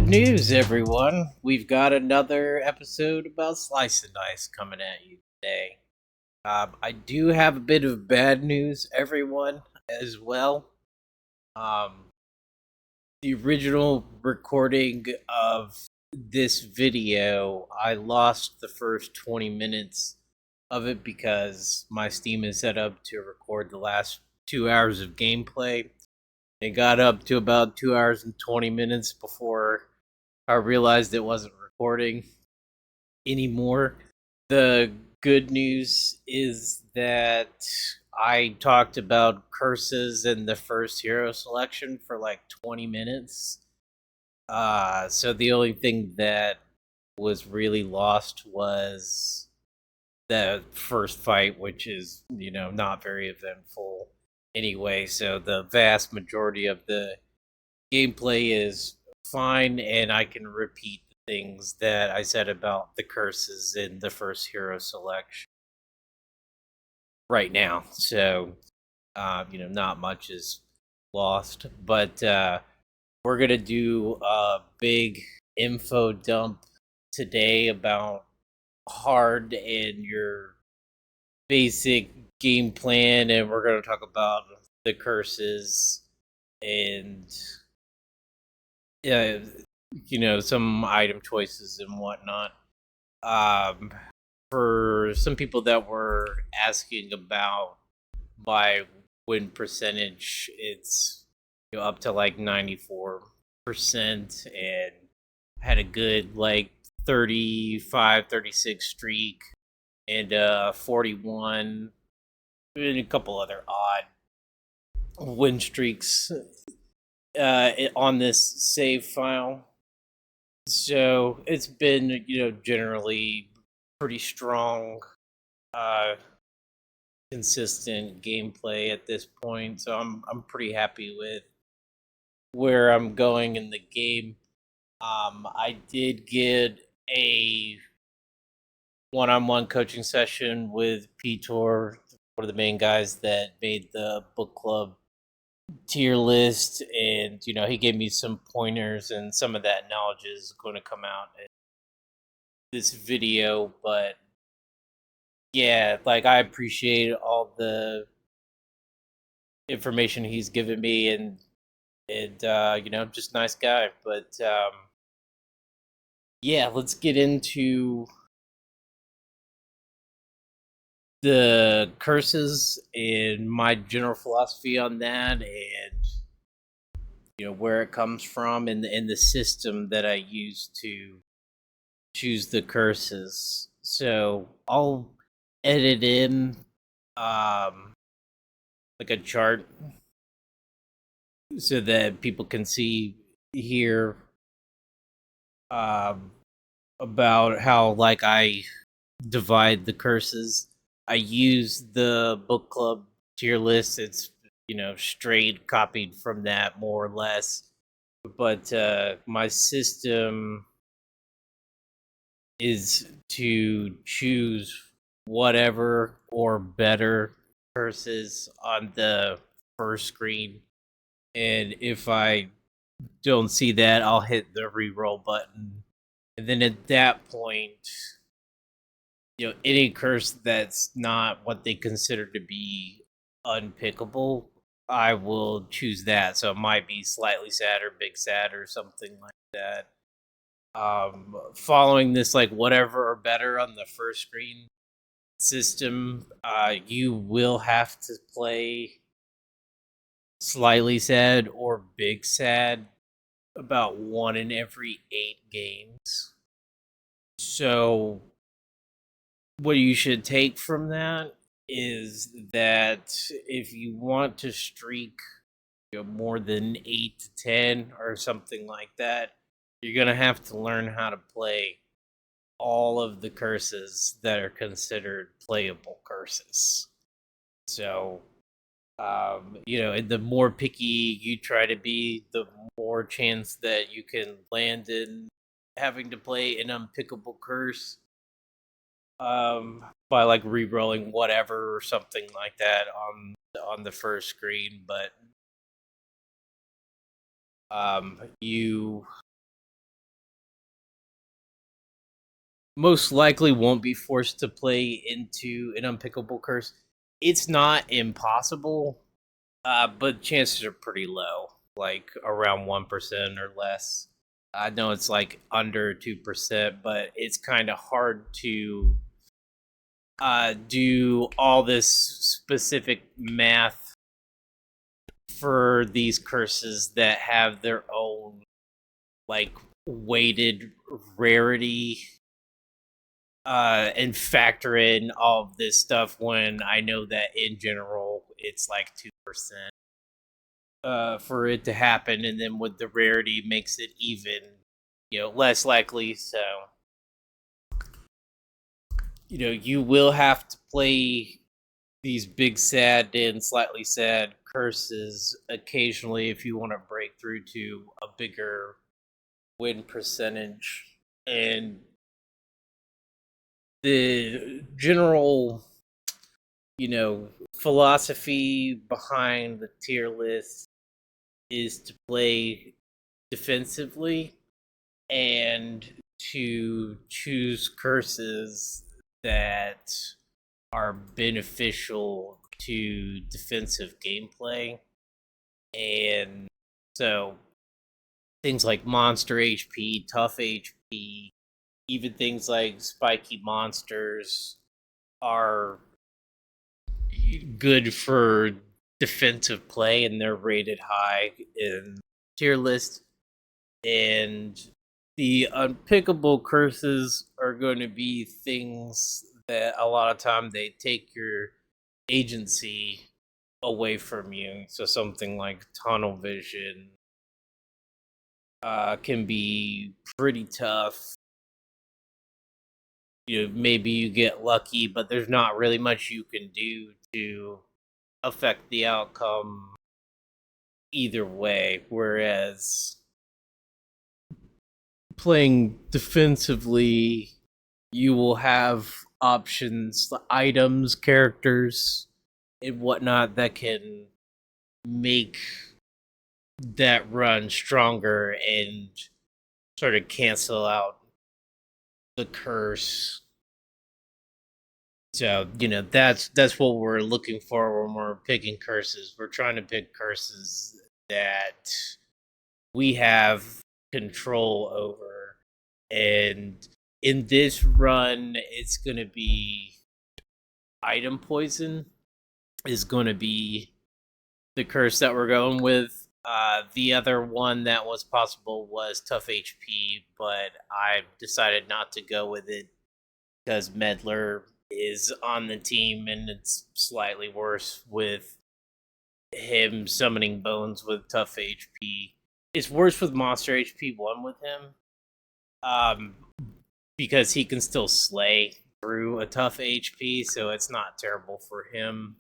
Good news, everyone. We've got another episode about Slice and Dice coming at you today. I do have a bit of bad news, everyone, as well. Um, the original recording of this video, I lost the first 20 minutes of it because my Steam is set up to record the last 2 hours of gameplay. It got up to about 2 hours and 20 minutes before I realized it wasn't recording anymore. The good news is that I talked about curses in the first hero selection for like 20 minutes. So the only thing that was really lost was the first fight, which is, not very eventful anyway. So the vast majority of the gameplay is fine, and I can repeat the things that I said about the curses in the first hero selection right now. So, not much is lost, but we're gonna do a big info dump today about hard and your basic game plan, and we're gonna talk about the curses and uh, some item choices and whatnot. Um, for some people that were asking about my win percentage, it's up to like 94%, and had a good like 35, 36 streak, and 41, and a couple other odd win streaks on this save file. So it's been, generally pretty strong, uh, consistent gameplay at this point. So I'm pretty happy with where I'm going in the game. I did get a one-on-one coaching session with Pitor, one of the main guys that made the book club tier list, and he gave me some pointers, and some of that knowledge is going to come out in this video. But yeah, like, I appreciate all the information he's given me, and just nice guy. But yeah, let's get into the curses and my general philosophy on that, and where it comes from, and the system that I use to choose the curses. So I'll edit in like a chart so that people can see here, um about how, like, I divide the curses. I use the book club tier list. It's straight copied from that, more or less. But my system is to choose whatever or better curses on the first screen. And if I don't see that, I'll hit the reroll button. And then at that point, any curse that's not what they consider to be unpickable, I will choose that. So it might be slightly sad or big sad or something like that. Following this, like, whatever or better on the first screen system, you will have to play slightly sad or big sad about 1 in every 8 games. So what you should take from that is that if you want to streak more than 8 to 10 or something like that, you're gonna have to learn how to play all of the curses that are considered playable curses. So, and the more picky you try to be, the more chance that you can land in having to play an unpickable curse, by like re-rolling whatever or something like that on the first screen. But you most likely won't be forced to play into an unpickable curse. It's not impossible, but chances are pretty low, like around 1% or less. I know it's like under 2%, but it's kind of hard to do all this specific math for these curses that have their own like weighted rarity, and factor in all of this stuff when I know that in general it's like 2% for it to happen, and then with the rarity makes it even less likely. So you will have to play these big sad and slightly sad curses occasionally if you want to break through to a bigger win percentage. And the general philosophy behind the tier list is to play defensively and to choose curses that are beneficial to defensive gameplay. And so things like monster HP, tough HP, even things like spiky monsters are good for defensive play, and they're rated high in tier list. And the unpickable curses are going to be things that a lot of time they take your agency away from you. So something like tunnel vision can be pretty tough. Maybe you get lucky, but there's not really much you can do to affect the outcome either way. Whereas playing defensively, you will have options, items, characters, and whatnot that can make that run stronger and sort of cancel out the curse. So that's what we're looking for when we're picking curses. We're trying to pick curses that we have control over. And in this run, it's going to be item poison is going to be the curse that we're going with. The other one that was possible was tough HP, but I decided not to go with it because Medler is on the team, and it's slightly worse with him summoning bones with tough HP. It's worse with monster HP 1 with him, um, because he can still slay through a tough HP, so it's not terrible for him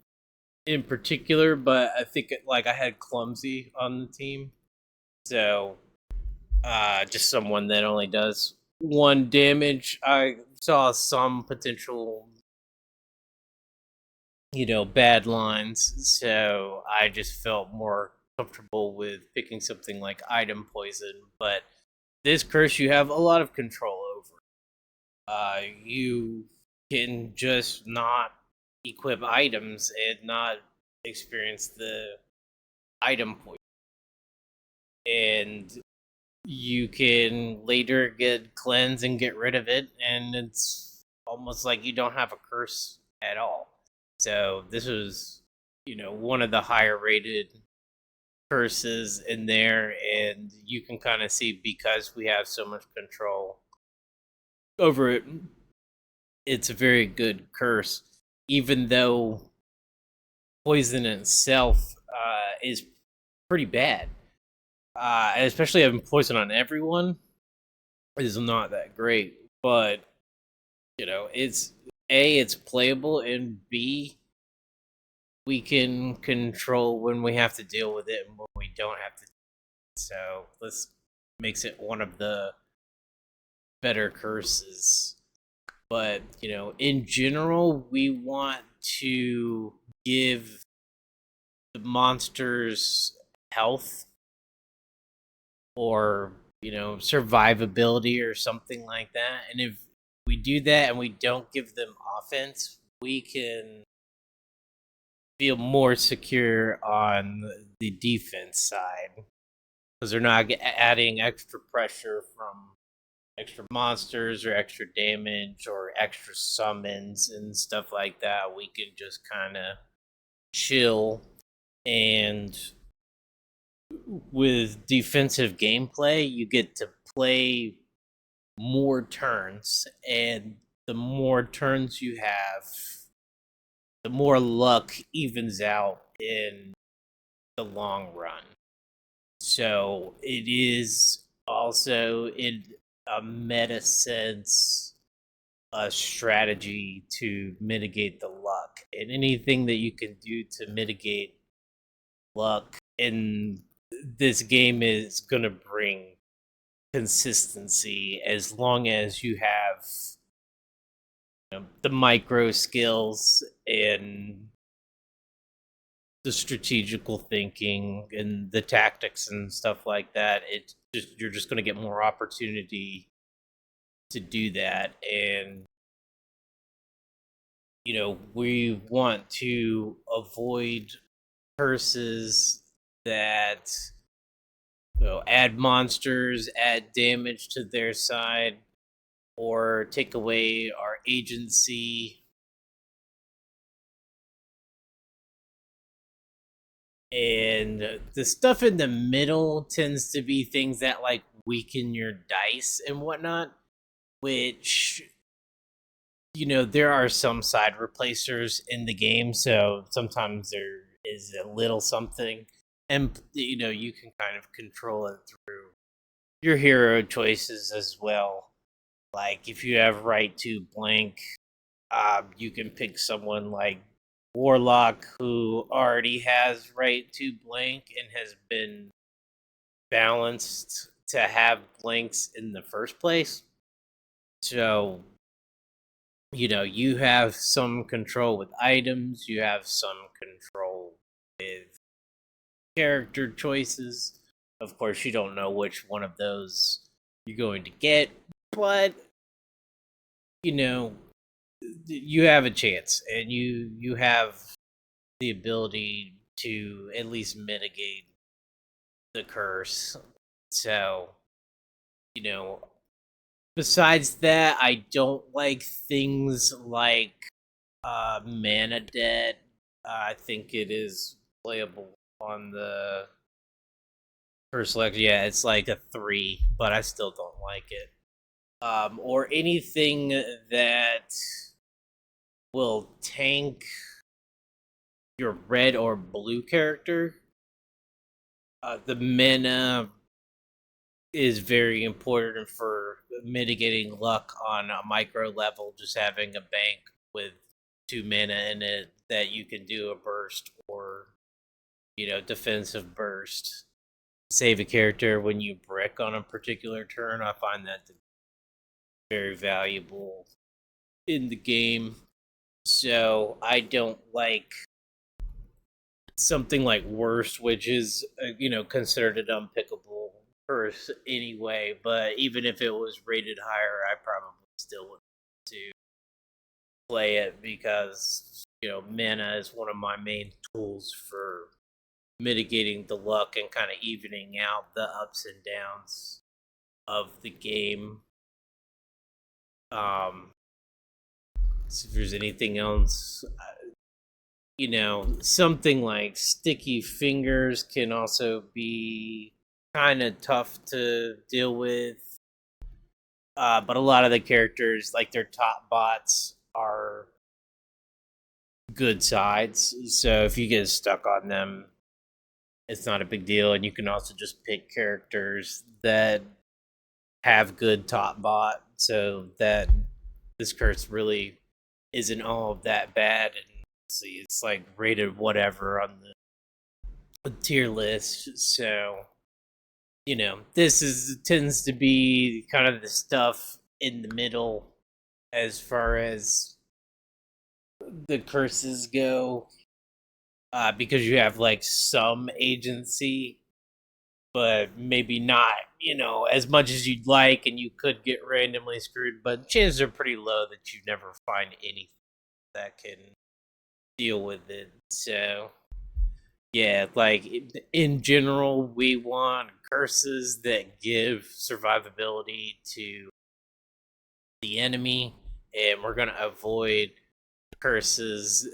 in particular. But I think I had clumsy on the team, so just someone that only does 1 damage. I saw some potential bad lines, so I just felt more comfortable with picking something like item poison. But this curse you have a lot of control over. You can just not equip items and not experience the item poison, and you can later get cleanse and get rid of it, and it's almost like you don't have a curse at all. So this was, one of the higher rated curses in there, and you can kind of see because we have so much control over it, it's a very good curse, even though poison itself is pretty bad. Especially having poison on everyone is not that great. But it's it's playable, and B, we can control when we have to deal with it and when we don't have to. So this makes it one of the better curses. But in general, we want to give the monsters health or survivability or something like that. And if we do that and we don't give them offense, we can feel more secure on the defense side because they're not adding extra pressure from extra monsters or extra damage or extra summons and stuff like that. We can just kind of chill. And with defensive gameplay, you get to play more turns, and the more turns you have, the more luck evens out in the long run. So it is also, in a meta sense, a strategy to mitigate the luck. And anything that you can do to mitigate luck in this game is going to bring consistency, as long as you have the micro skills and the strategical thinking and the tactics and stuff like that. It's just, you're just going to get more opportunity to do that. And we want to avoid curses that add monsters, add damage to their side, or take away our agency. And the stuff in the middle tends to be things that like weaken your dice and whatnot, which there are some side replacers in the game, so sometimes there is a little something, and you can kind of control it through your hero choices as well. Like if you have right to blank, you can pick someone like Warlock who already has right to blank and has been balanced to have blanks in the first place. So you have some control with items, you have some control with character choices. Of course, you don't know which one of those you're going to get, but you have a chance, and you have the ability to at least mitigate the curse. So, you know, besides that, I don't like things like mana debt. I think it is playable on the first select. Yeah, it's like a 3, but I still don't like it. Or anything that will tank your red or blue character. The mana is very important for mitigating luck on a micro level. Just having a bank with 2 mana in it that you can do a burst or defensive burst, save a character when you brick on a particular turn. I find that to be very valuable in the game. So I don't like something like worst, which is considered an unpickable curse anyway. But even if it was rated higher, I probably still would to play it because mana is one of my main tools for mitigating the luck and kind of evening out the ups and downs of the game. So if there's anything else, something like sticky fingers can also be kind of tough to deal with. But a lot of the characters, like their top bots, are good sides. So if you get stuck on them, it's not a big deal. And you can also just pick characters that have good top bot, so that this curse really isn't all that bad. And see, it's like rated whatever on the tier list. So this tends to be kind of the stuff in the middle as far as the curses go, because you have like some agency, but maybe not, as much as you'd like, and you could get randomly screwed, but chances are pretty low that you never find anything that can deal with it. So, yeah, like in general, we want curses that give survivability to the enemy, and we're going to avoid curses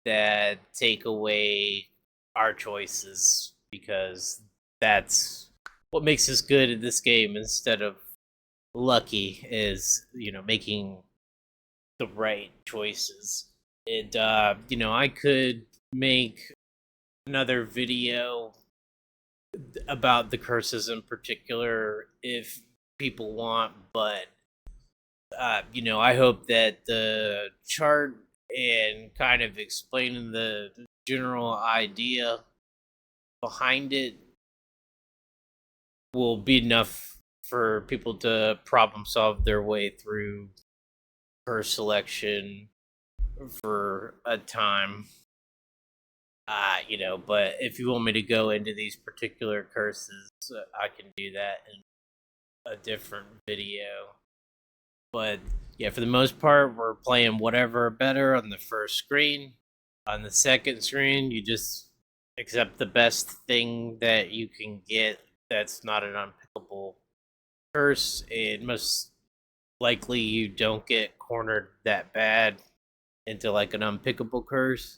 that take away our choices because that's what makes us good in this game instead of lucky is making the right choices. And I could make another video about the curses in particular if people want, but I hope that the chart and kind of explaining the general idea behind it will be enough for people to problem solve their way through curse selection for a time. But if you want me to go into these particular curses, I can do that in a different video. But yeah, for the most part, we're playing whatever better on the first screen. On the second screen, you just accept the best thing that you can get that's not an unpickable curse, and most likely you don't get cornered that bad into like an unpickable curse.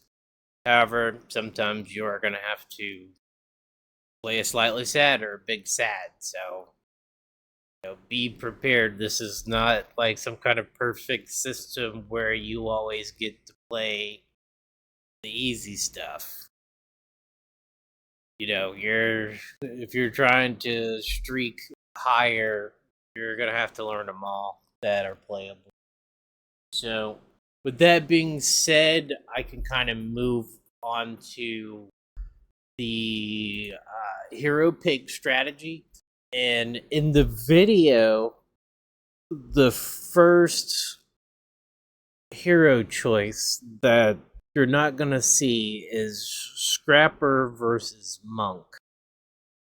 However, sometimes you are going to have to play a slightly sad or a big sad, so be prepared. This is not like some kind of perfect system where you always get to play the easy stuff. You're if you're trying to streak higher, you're gonna have to learn them all that are playable. So, with that being said, I can kind of move on to the hero pick strategy. And in the video, the first hero choice that you're not going to see is Scrapper versus Monk.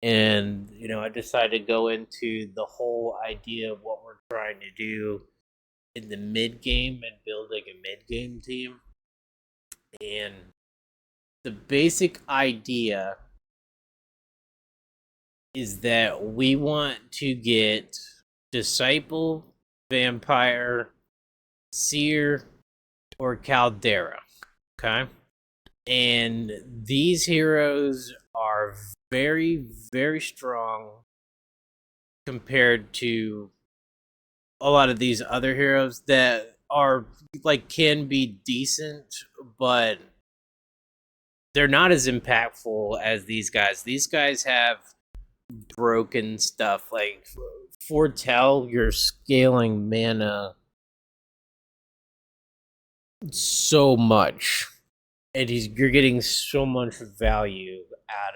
And, I decided to go into the whole idea of what we're trying to do in the mid game and building a mid game team. And the basic idea is that we want to get Disciple, Vampire, Seer, or Caldera. Okay? And these heroes are very, very strong compared to a lot of these other heroes that are like can be decent, but they're not as impactful as these guys. These guys have broken stuff like foretell. You're scaling mana so much, and you're getting so much value out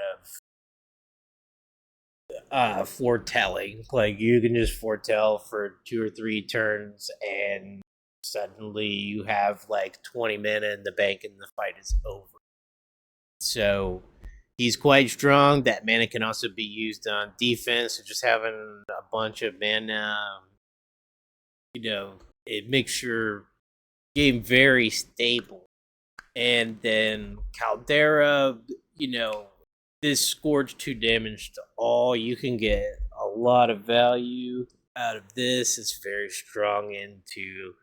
of foretelling. Like you can just foretell for 2 or 3 turns, and suddenly you have like 20 mana in the bank, and the fight is over. So he's quite strong. That mana can also be used on defense. So just having a bunch of mana, it makes your game very stable. And then Caldera, this scourge 2 damage to all. You can get a lot of value out of this. It's very strong into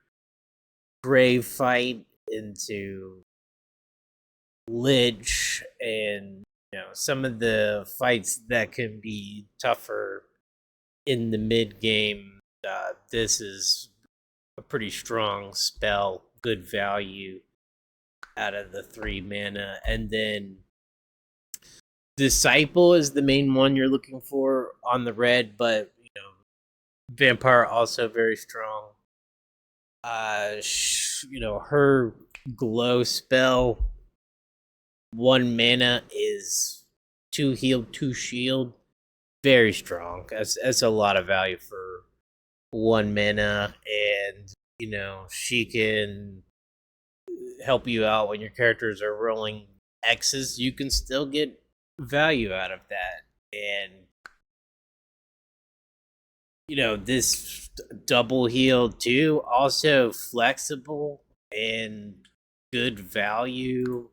Grave Fight, into Lich, and some of the fights that can be tougher in the mid game. This is a pretty strong spell, good value out of the 3 mana. And then Disciple is the main one you're looking for on the red, but Vampire also very strong. Her glow spell, 1 mana is 2 heal, 2 shield. Very strong. That's a lot of value for 1 mana, and she can help you out when your characters are rolling X's. You can still get value out of that, and this double heal too, also flexible and good value.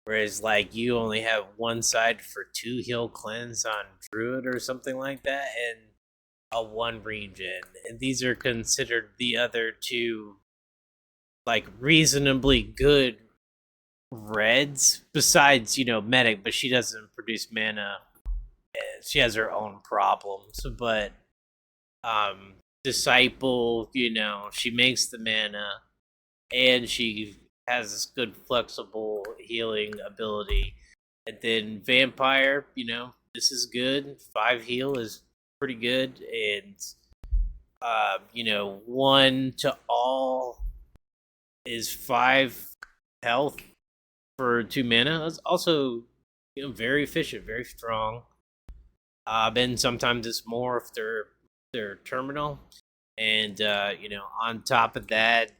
Whereas, like, you only have one side for two heal cleanse on Druid or something like that, and a one regen. And these are considered the other two, like, reasonably good reds, besides, Medic, but she doesn't produce mana. She has her own problems, but um, Disciple, she makes the mana, and she has this good flexible healing ability. And then Vampire, this is good. 5 heal is pretty good, and one to all is 5 health for 2 mana. It's also very efficient, very strong. And sometimes it's more if they're terminal. And on top of that,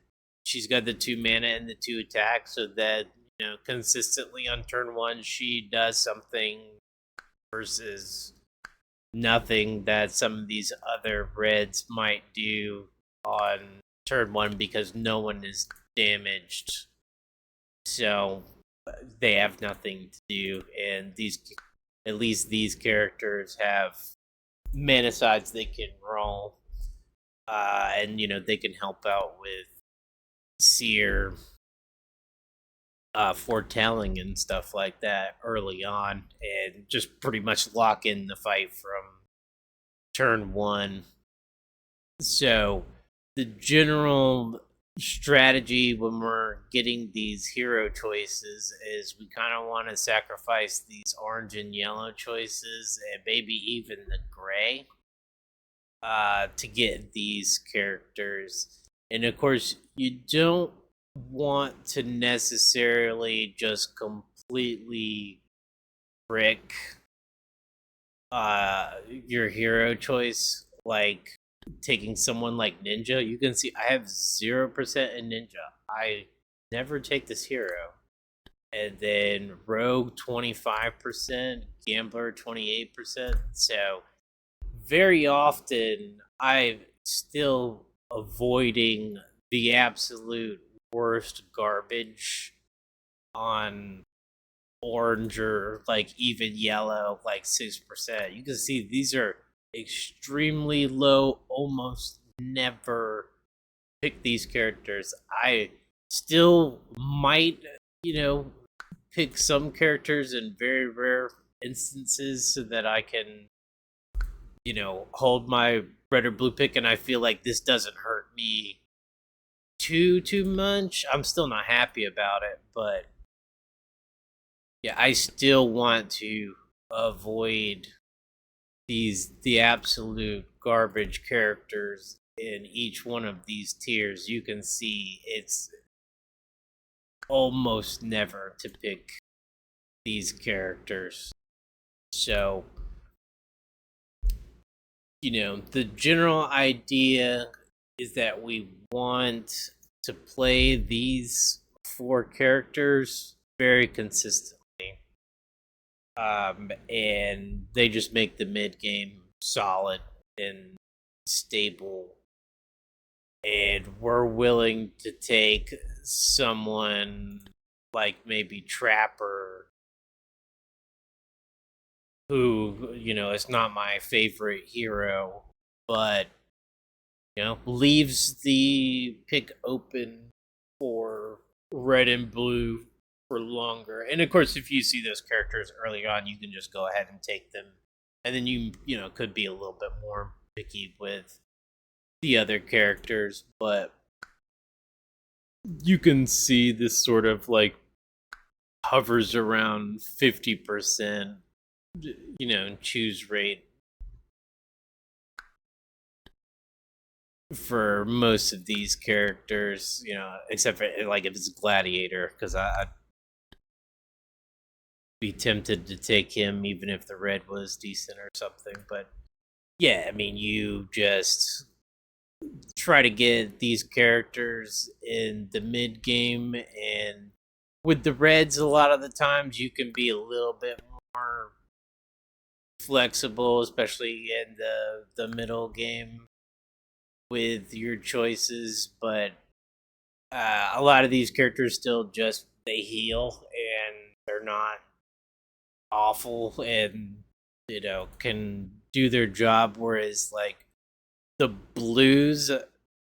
she's got the 2 mana and the 2 attack, so that consistently on turn one she does something versus nothing that some of these other reds might do on turn one because no one is damaged. So they have nothing to do, and at least these characters have mana sides they can roll, and they can help out with seer foretelling and stuff like that early on, and just pretty much lock in the fight from turn one. So the general strategy when we're getting these hero choices is we kind of want to sacrifice these orange and yellow choices, and maybe even the gray, to get these characters. And of course, you don't want to necessarily just completely brick your hero choice, like taking someone like Ninja. You can see I have 0% in Ninja. I never take this hero. And then Rogue 25%, Gambler 28%. So very often I'm still avoiding the absolute worst garbage on orange or like even yellow, like 6%. You can see these are extremely low, almost never pick these characters. I still might, pick some characters in very rare instances so that I can, hold my red or blue pick, and I feel like this doesn't hurt me too much. I'm still not happy about it, but yeah, I still want to avoid the absolute garbage characters in each one of these tiers. You can see it's almost never to pick these characters. So, the general idea is that we want to play these 4 characters very consistently. And they just make the mid game solid and stable. And we're willing to take someone like maybe Trapper, who, is not my favorite hero, but, leaves the pick open for red and blue for longer. And of course, if you see those characters early on, you can just go ahead and take them. And then you could be a little bit more picky with the other characters, but you can see this sort of like hovers around 50%, choose rate for most of these characters, except for like if it's Gladiator, because I'd be tempted to take him even if the red was decent or something. But yeah, I mean, you just try to get these characters in the mid game, and with the reds, a lot of the times you can be a little bit more flexible, especially in the middle game with your choices, but a lot of these characters still just they heal and they're not awful and can do their job. Whereas like the blues,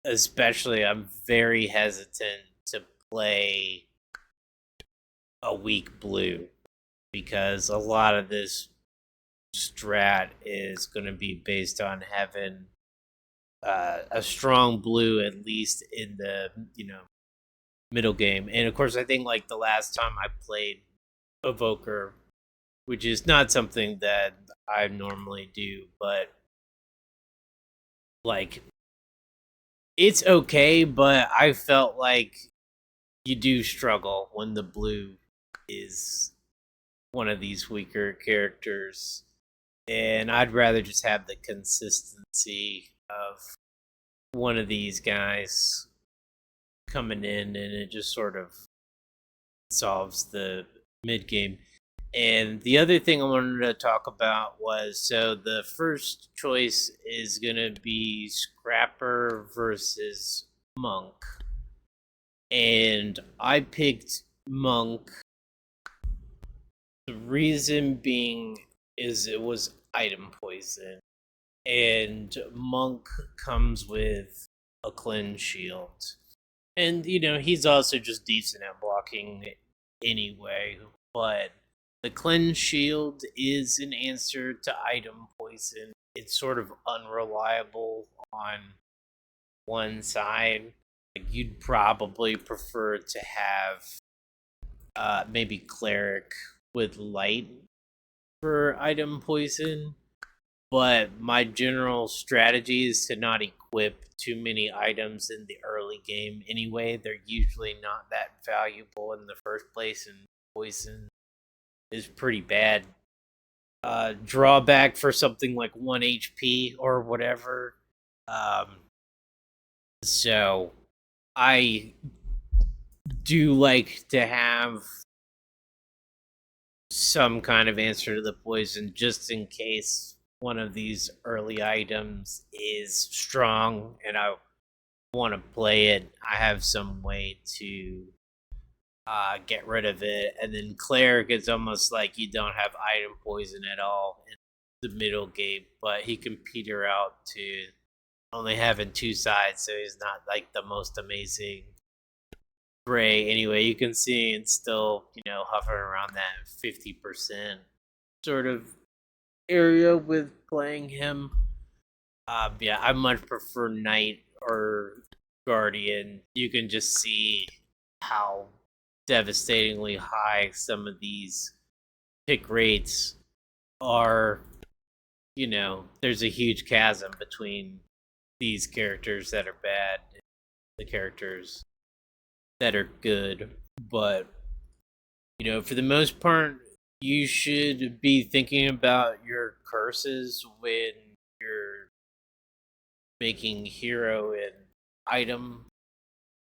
especially, I'm very hesitant to play a weak blue because a lot of this strat is going to be based on having a strong blue at least in the middle game. And of course, I think like the last time I played Evoker, which is not something that I normally do, but like it's okay. But I felt like you do struggle when the blue is one of these weaker characters, and I'd rather just have the consistency of one of these guys coming in, and it just sort of solves the mid game. And the other thing I wanted to talk about was so the first choice is going to be Scrapper versus Monk. And I picked Monk. The reason being is it was item poison. And Monk comes with a cleanse shield. And, he's also just decent at blocking anyway. But the cleanse shield is an answer to item poison. It's sort of unreliable on one side. Like you'd probably prefer to have maybe cleric with light for item poison, but my general strategy is to not equip too many items in the early game anyway. They're usually not that valuable in the first place, and poison is pretty bad. Drawback for something like 1 HP or whatever. Um, so I do like to have some kind of answer to the poison just in case one of these early items is strong and I want to play it. I have some way to get rid of it. And then cleric is almost like you don't have item poison at all in the middle game, but he can peter out to only having two sides, so he's not like the most amazing gray. Anyway, you can see it's still, hovering around that 50% sort of area with playing him. Yeah, I much prefer Knight or Guardian. You can just see how devastatingly high some of these pick rates are. There's a huge chasm between these characters that are bad and the characters that are good. But, for the most part, you should be thinking about your curses when you're making hero and item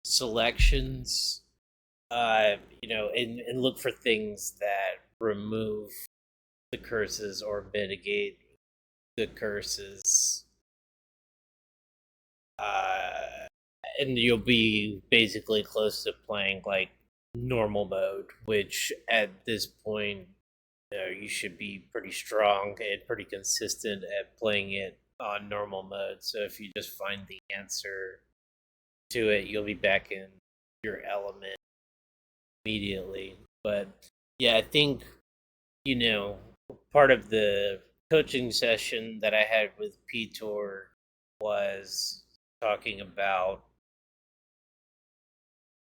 selections. And look for things that remove the curses or mitigate the curses. And you'll be basically close to playing like normal mode, which at this point you should be pretty strong and pretty consistent at playing it on normal mode. So if you just find the answer to it, you'll be back in your element immediately. But yeah, I think part of the coaching session that I had with Pitor was talking about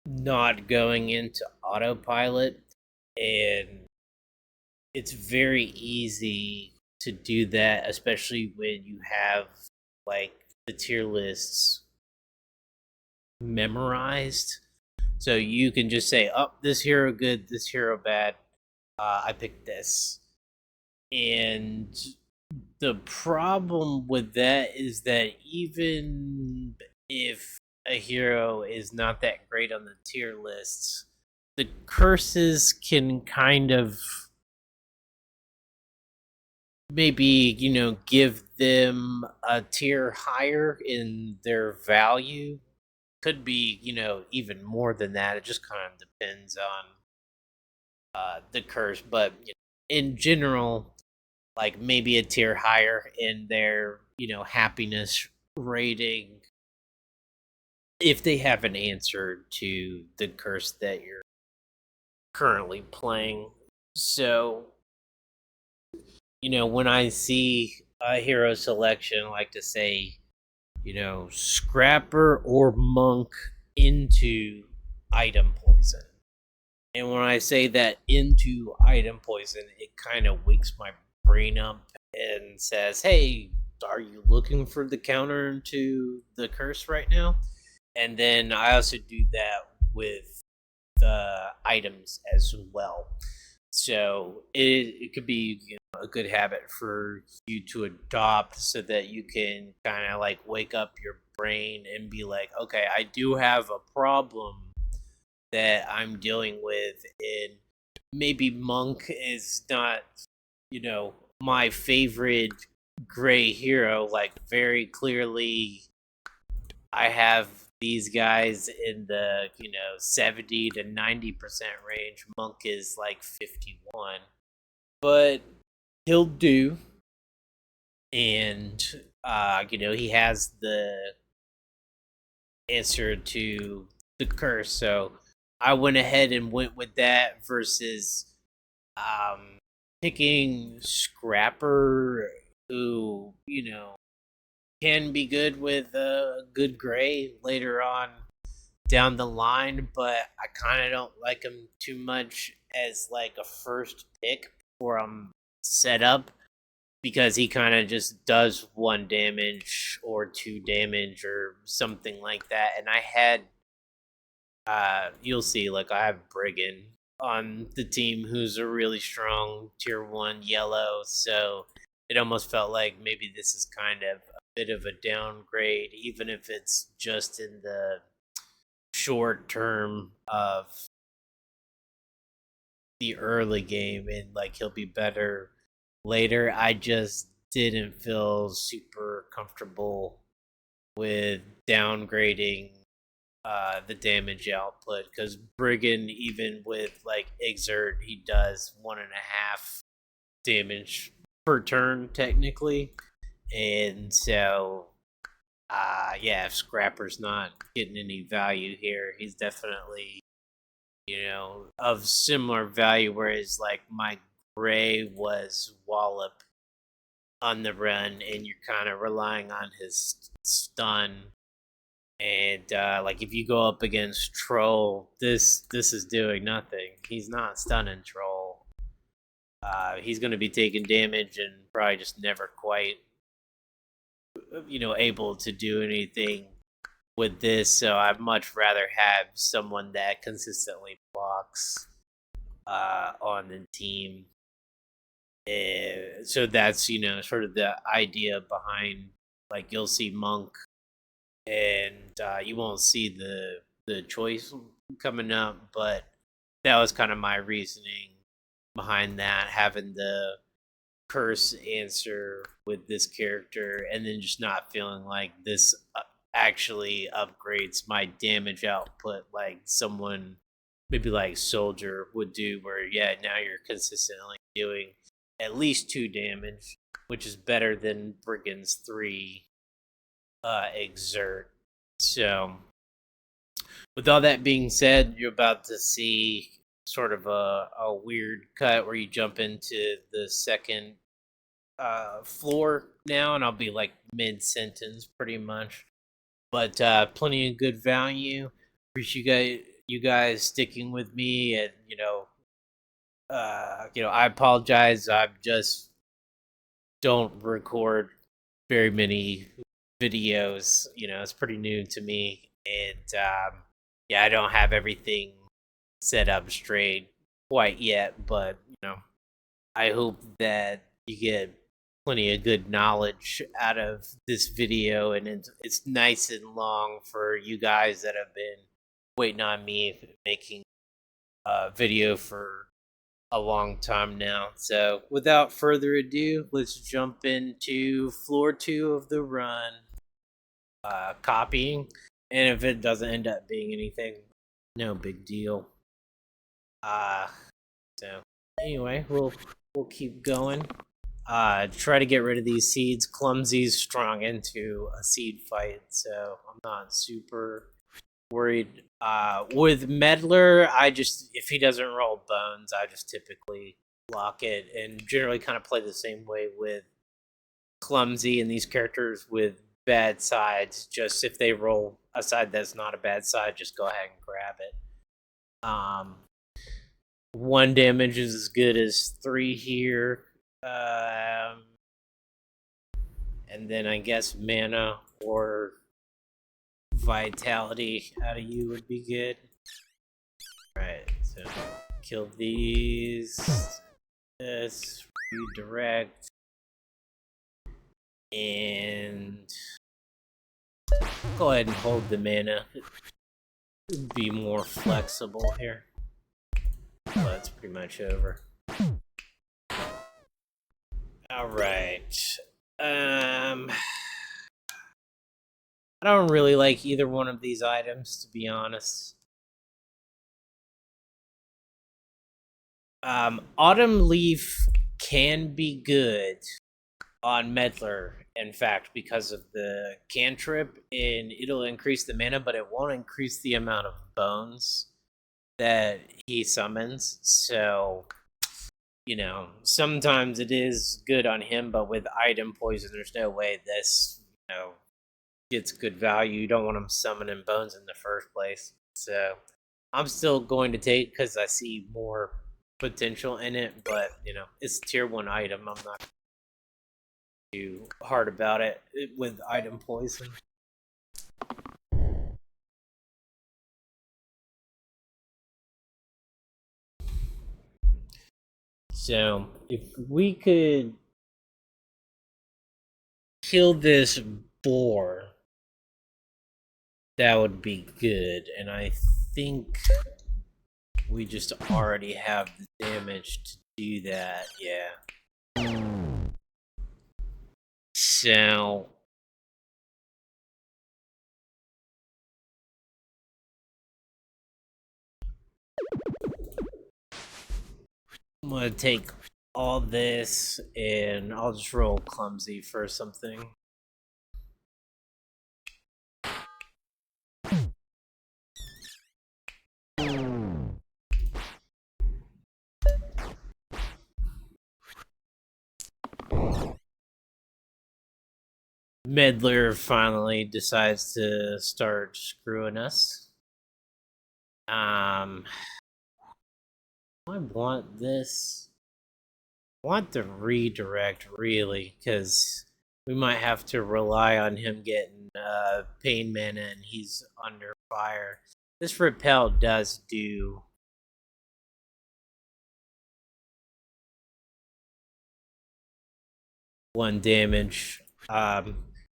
not going into autopilot, and it's very easy to do that, especially when you have like the tier lists memorized. So you can just say, "Oh, this hero good, this hero bad. I picked this." And the problem with that is that even if a hero is not that great on the tier lists, the curses can kind of maybe give them a tier higher in their value. Could be even more than that. It just kind of depends on the curse, but in general, like maybe a tier higher in their happiness rating if they haven't answered to the curse that you're currently playing. So when I see a hero selection, I like to say scrapper or monk into item poison. And when I say that into item poison, it kind of wakes my brain up and says, hey, are you looking for the counter to the curse right now? And then I also do that with the items as well. So it could be a good habit for you to adopt so that you can kind of like wake up your brain and be like, okay, I do have a problem that I'm dealing with, and maybe Monk is not, my favorite gray hero. Like, very clearly, I have these guys in the 70 to 90% range. Monk is like 51, but he'll do, and he has the answer to the curse. So I went ahead and went with that versus um, picking Scrapper, who can be good with a good gray later on down the line, but I kind of don't like him too much as like a first pick before I'm set up, because he kind of just does 1 damage or 2 damage or something like that. And I had, you'll see, like I have Brigand on the team who's a really strong tier 1 yellow. So it almost felt like maybe this is kind of a bit of a downgrade, even if it's just in the short term of the early game, and like he'll be better later. I just didn't feel super comfortable with downgrading the damage output, because Brigand, even with like exert, he does 1.5 damage per turn technically, and so yeah, if Scrapper's not getting any value here, he's definitely of similar value. Whereas like my gray was Wallop on the run, and you're kind of relying on his stun. And like if you go up against Troll, this is doing nothing. He's not stunning Troll. He's going to be taking damage and probably just never quite able to do anything with this. So I'd much rather have someone that consistently blocks on the team. So that's sort of the idea behind, like, you'll see Monk, and you won't see the choice coming up, but that was kind of my reasoning behind that, having the curse answer with this character, and then just not feeling like this actually upgrades my damage output like someone maybe like Soldier would do, where yeah, now you're consistently doing at least 2 damage, which is better than Brigand's 3 exert. So with all that being said, you're about to see sort of a weird cut where you jump into the second floor now, and I'll be like mid sentence pretty much. But plenty of good value. Appreciate you guys sticking with me, and I apologize. I just don't record very many videos. It's pretty new to me, and yeah, I don't have everything set up straight quite yet. But I hope that you get plenty of good knowledge out of this video, and it's nice and long for you guys that have been waiting on me making a video for a long time now. So, without further ado, let's jump into floor two of the run, copying. And if it doesn't end up being anything, no big deal. Uh, so anyway, we'll keep going. Try to get rid of these seeds. Clumsy's strong into a seed fight, so I'm not super worried. With Meddler, I just if he doesn't roll bones, I just typically block it and generally kind of play the same way with Clumsy and these characters with bad sides. Just if they roll a side that's not a bad side, just go ahead and grab it. Um, one damage is as good as three here. And then I guess mana or vitality out of you would be good. Right, so kill these. This, redirect. And go ahead and hold the mana. Be more flexible here. Well, that's pretty much over. Alright. I don't really like either one of these items, to be honest. Autumn Leaf can be good on Meddler, in fact, because of the cantrip, and it'll increase the mana, but it won't increase the amount of bones that he summons. So, sometimes it is good on him, but with item poison, there's no way this, gets good value. You don't want him summoning bones in the first place. So, I'm still going to take because I see more potential in it, but it's a tier 1 item. I'm not too hard about it with item poison. So if we could kill this boar, that would be good. And I think we just already have the damage to do that. Yeah. So I'm gonna take all this and I'll just roll clumsy for something. Meddler finally decides to start screwing us. I want this. I want the redirect, really, because we might have to rely on him getting pain mana and he's under fire. This repel does do one damage.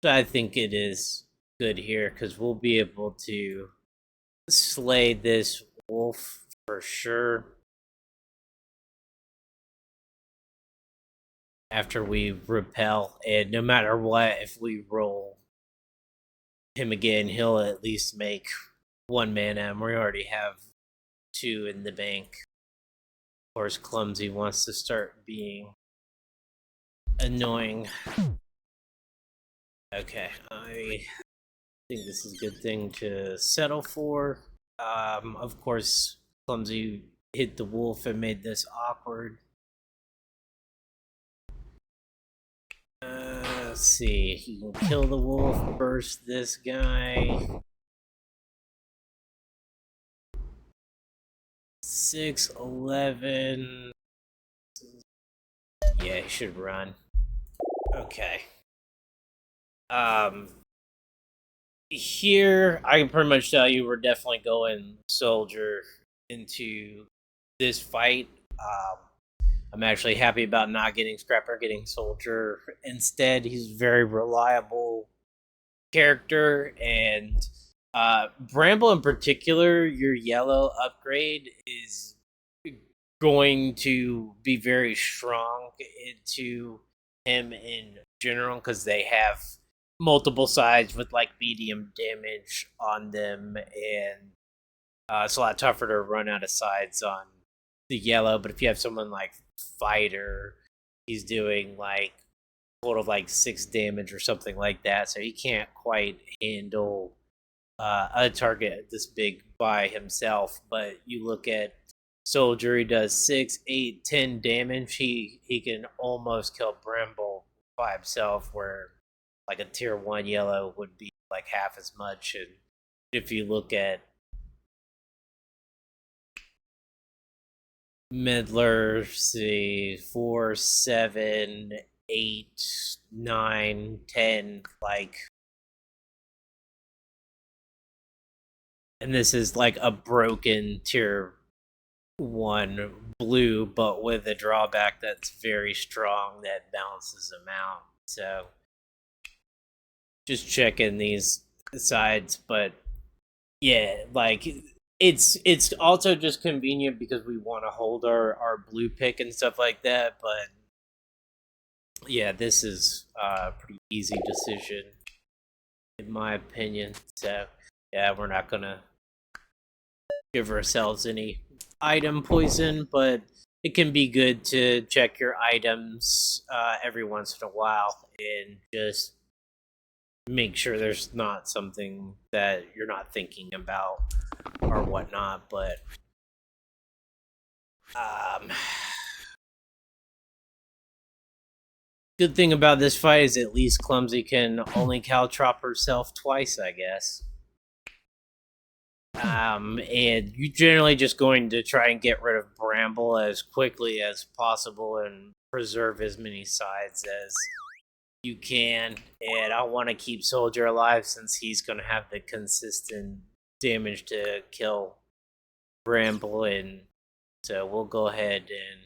So I think it is good here because we'll be able to slay this wolf for sure. After we repel, and no matter what, if we roll him again, he'll at least make one mana, and we already have two in the bank. Of course, Clumsy wants to start being annoying. Okay, I think this is a good thing to settle for. Of course, Clumsy hit the wolf and made this awkward. Let's see. He can kill the wolf, burst this guy. 6-11. Yeah, he should run. Okay. Here, I can pretty much tell you we're definitely going soldier into this fight. I'm actually happy about not getting Scrapper, getting soldier instead. He's a very reliable character, and Bramble in particular, your yellow upgrade is going to be very strong into him in general because they have multiple sides with like medium damage on them, and it's a lot tougher to run out of sides on the yellow. But if you have someone like Fighter, he's doing like total of like 6 damage or something like that, so he can't quite handle a target this big by himself. But you look at Soldier, he does 6, 8, 10 damage. He can almost kill Bramble by himself, where like a tier 1 yellow would be like half as much. And if you look at Midler, see 4, 7, 8, 9, 10, like, and this is like a broken tier 1 blue, but with a drawback that's very strong that balances them out. So just checking these sides, but yeah, like it's also just convenient because we want to hold our blue pick and stuff like that. But yeah, this is a pretty easy decision in my opinion. So yeah, we're not gonna give ourselves any item poison, but it can be good to check your items every once in a while and just make sure there's not something that you're not thinking about or whatnot. But um, good thing about this fight is at least Clumsy can only caltrop herself twice, I guess. And you're generally just going to try and get rid of Bramble as quickly as possible and preserve as many sides as you can. And I want to keep Soldier alive since he's going to have the consistent damage to kill Bramble. And so we'll go ahead and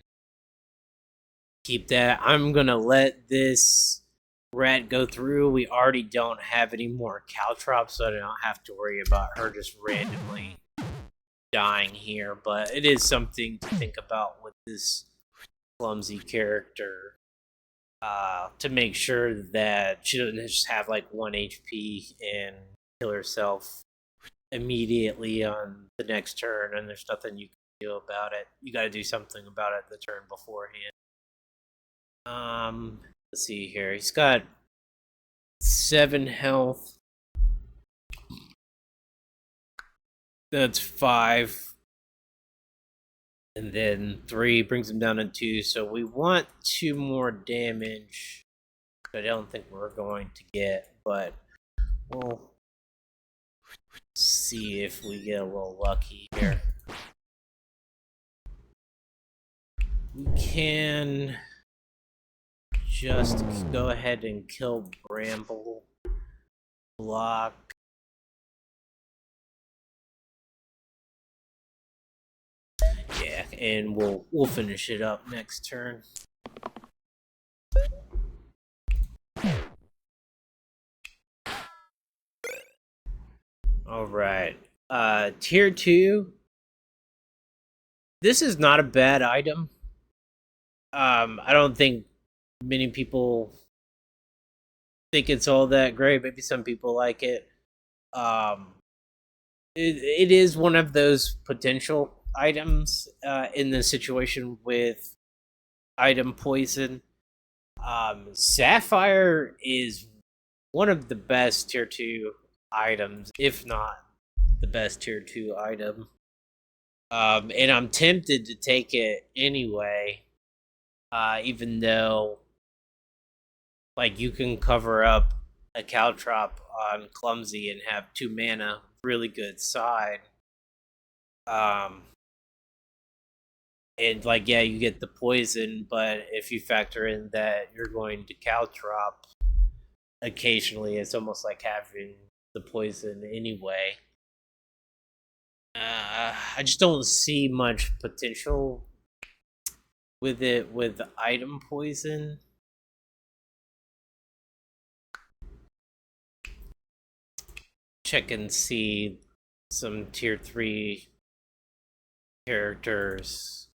keep that. I'm going to let this rat go through. We already don't have any more caltrops, so I don't have to worry about her just randomly dying here. But it is something to think about with this Clumsy character, to make sure that she doesn't just have like 1 HP and kill herself immediately on the next turn, and there's nothing you can do about it. You got to do something about it the turn beforehand. Let's see here. He's got 7 health. That's 5. And then 3 brings him down to 2. So we want 2 more damage. I don't think we're going to get, but we'll see if we get a little lucky here. We can just go ahead and kill Bramble. Block. Yeah, and we'll finish it up next turn. All right. Tier 2. This is not a bad item. I don't think many people think it's all that great. Maybe some people like it. Um, it is one of those potential items in the situation with item poison. Sapphire is one of the best tier 2 items, if not the best tier 2 item. And I'm tempted to take it anyway, even though like you can cover up a caltrop on Clumsy and have 2 mana, really good side. And like, yeah, you get the poison, but if you factor in that you're going to caltrop occasionally, it's almost like having the poison anyway. I just don't see much potential with it with item poison. Check and see some tier 3 characters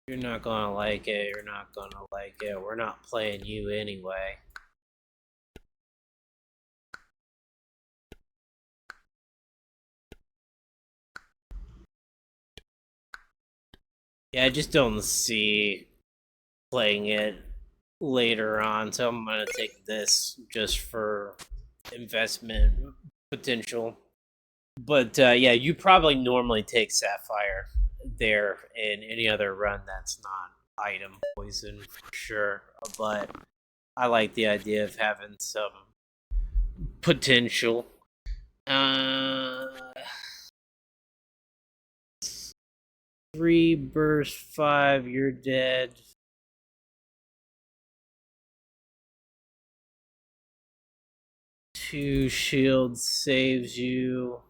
You're not gonna like it. You're not gonna like it. We're not playing you anyway. Yeah, I just don't see playing it later on, so I'm gonna take this just for investment potential. But yeah, you probably normally take Sapphire there in any other run that's not item poison for sure. But I like the idea of having some potential. Uh, 3 burst 5, you're dead. 2 shield saves you.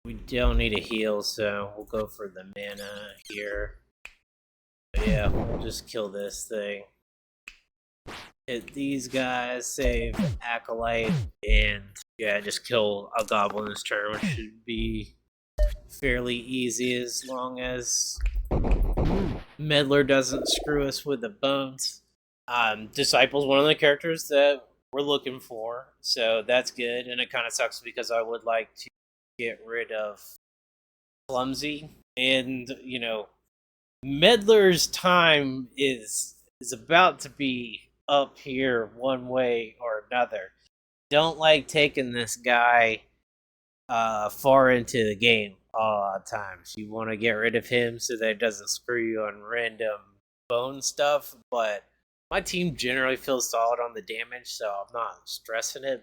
We don't need a heal, so we'll go for the mana here. But yeah, we'll just kill this thing. Hit these guys, save Acolyte, and yeah, just kill a goblin this turn, which should be fairly easy as long as Meddler doesn't screw us with the bones. Disciple's one of the characters that we're looking for, so that's good. And it kind of sucks because I would like to get rid of Clumsy, and Meddler's time is about to be up here one way or another. Don't like taking this guy far into the game a lot of times. You want to get rid of him so that it doesn't screw you on random bone stuff, but my team generally feels solid on the damage, so I'm not stressing it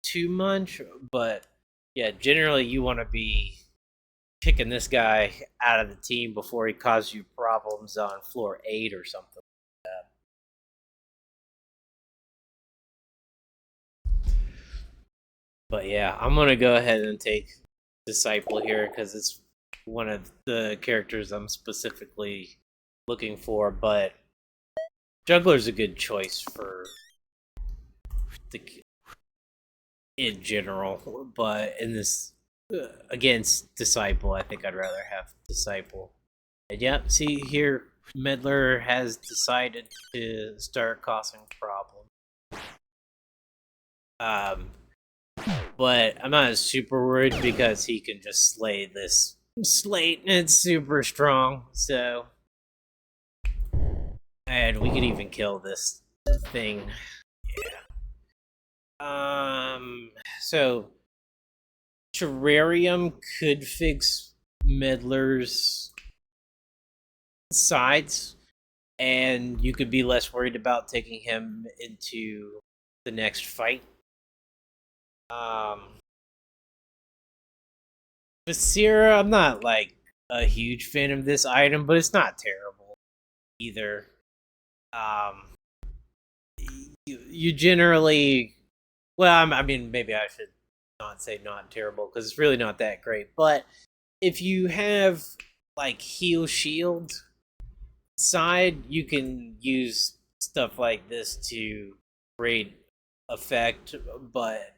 too much. But yeah, generally you want to be kicking this guy out of the team before he causes you problems on floor 8 or something like that. But yeah, I'm gonna go ahead and take Disciple here because it's one of the characters I'm specifically looking for. But Juggler's a good choice for the in general, but in this against Disciple, I think I'd rather have Disciple. And yeah, see here, Meddler has decided to start causing problems. Um, but I'm not super worried because he can just slay this slate, and it's super strong. So, and we can even kill this thing. Yeah. So Terrarium could fix Meddler's sides, and you could be less worried about taking him into the next fight. Um, Viscera, I'm not like a huge fan of this item, but it's not terrible either. Um, you generally, well, I mean, maybe I should not say not terrible because it's really not that great. But if you have like heal shield side, you can use stuff like this to create effect, but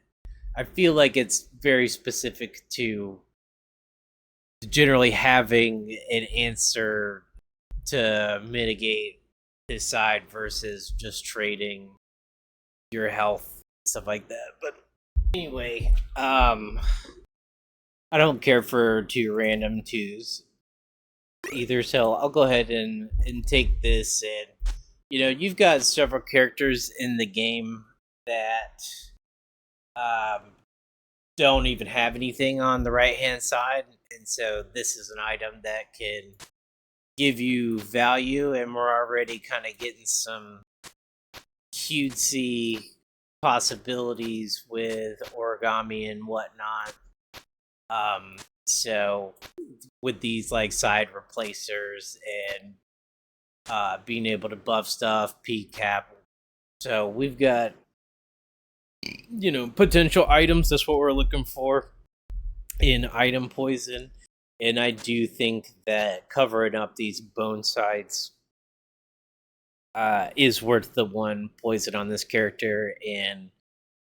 I feel like it's very specific to generally having an answer to mitigate his side versus just trading your health, stuff like that. But anyway, I don't care for 2 random 2s either, so I'll go ahead and take this. And you've got several characters in the game that um, don't even have anything on the right hand side, and so this is an item that can give you value, and we're already kind of getting some cutesy possibilities with origami and whatnot. So with these like side replacers and being able to buff stuff, P cap. So we've got potential items. That's what we're looking for in item poison, and I do think that covering up these bone sides is worth the 1 poison on this character, and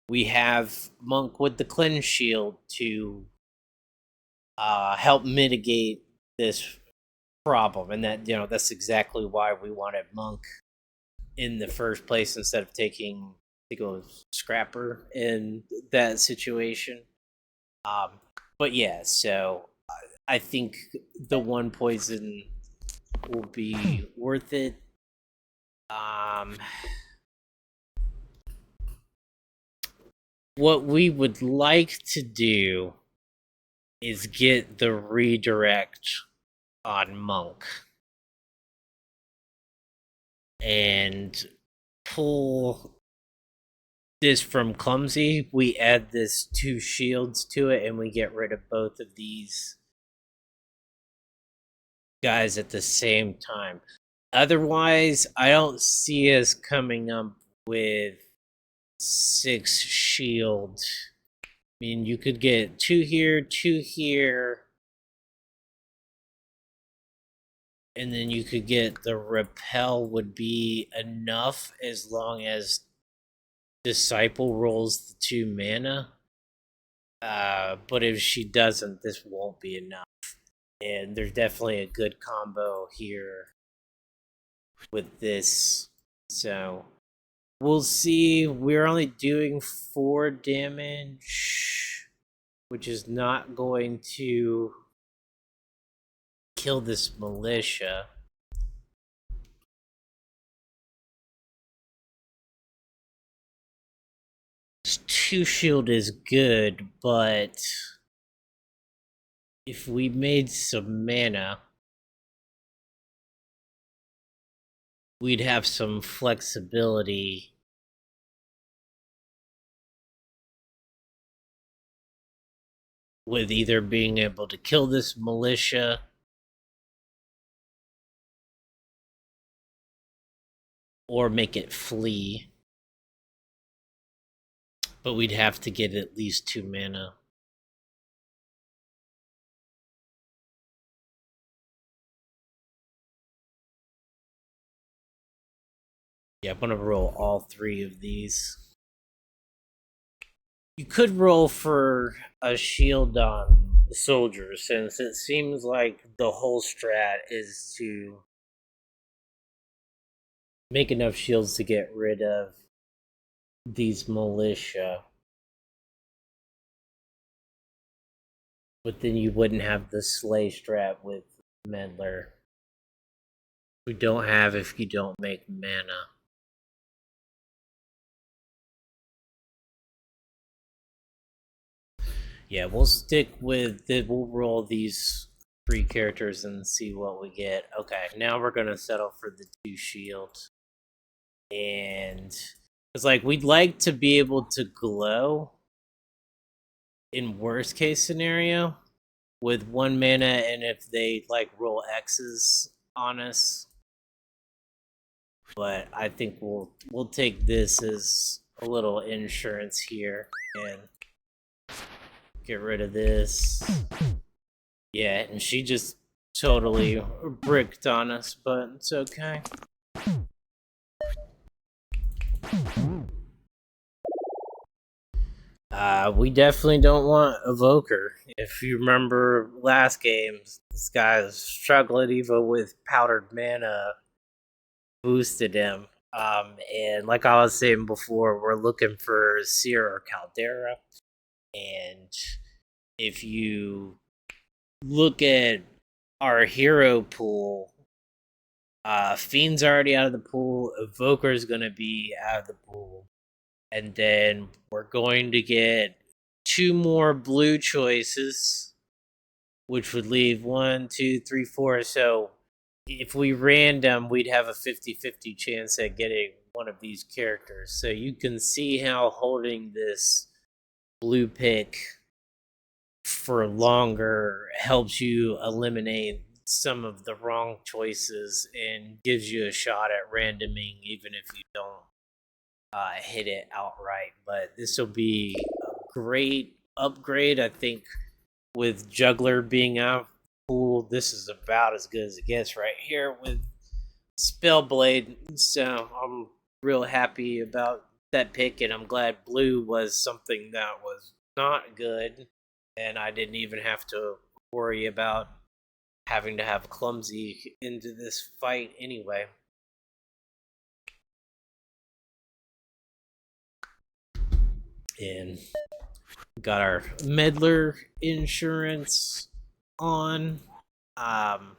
we have Monk with the cleanse shield to help mitigate this problem, and that that's exactly why we wanted Monk in the first place instead of taking I think it was Scrapper in that situation. Um, but yeah, so I think the one poison will be worth it. Um, what we would like to do is get the redirect on Monk and pull this from Clumsy. We add this two shields to it and we get rid of both of these guys at the same time. Otherwise, I don't see us coming up with 6 shield. I mean, you could get 2 here, and then you could get the repel would be enough as long as Disciple rolls the 2 mana. But if she doesn't, this won't be enough. And there's definitely a good combo here with this. So we'll see. We're only doing 4 damage, which is not going to kill this militia. This 2 shield is good, but if we made some mana, we'd have some flexibility with either being able to kill this militia or make it flee. But we'd have to get at least 2 mana. Yeah, I'm gonna roll all 3 of these. You could roll for a shield on the soldier, since it seems like the whole strat is to make enough shields to get rid of these militia. But then you wouldn't have the slay strat with Meddler. We don't have if you don't make mana. Yeah, we'll stick with it. We'll roll these 3 characters and see what we get. Okay, now we're gonna settle for the 2 shield. And it's like we'd like to be able to glow in worst case scenario with 1 mana, and if they like roll X's on us. But I think we'll take this as a little insurance here and get rid of this. Yeah, and she just totally bricked on us, but it's okay. We definitely don't want Evoker. If you remember last game, this guy was struggling even with powdered mana boosted him. And like I was saying before, we're looking for Seer or Caldera. And if you look at our hero pool, Fiend's already out of the pool, Evoker's gonna be out of the pool. And then we're going to get 2 more blue choices, which would leave 1, 2, 3, 4. So if we random, we'd have a 50-50 chance at getting one of these characters. So you can see how holding this blue pick for longer helps you eliminate some of the wrong choices and gives you a shot at randoming even if you don't hit it outright. But this will be a great upgrade. I think with Juggler being out pool, this is about as good as it gets right here with Spellblade. So I'm real happy about that pick, and I'm glad blue was something that was not good, and I didn't even have to worry about having to have Clumsy into this fight anyway. And got our meddler insurance on. Um,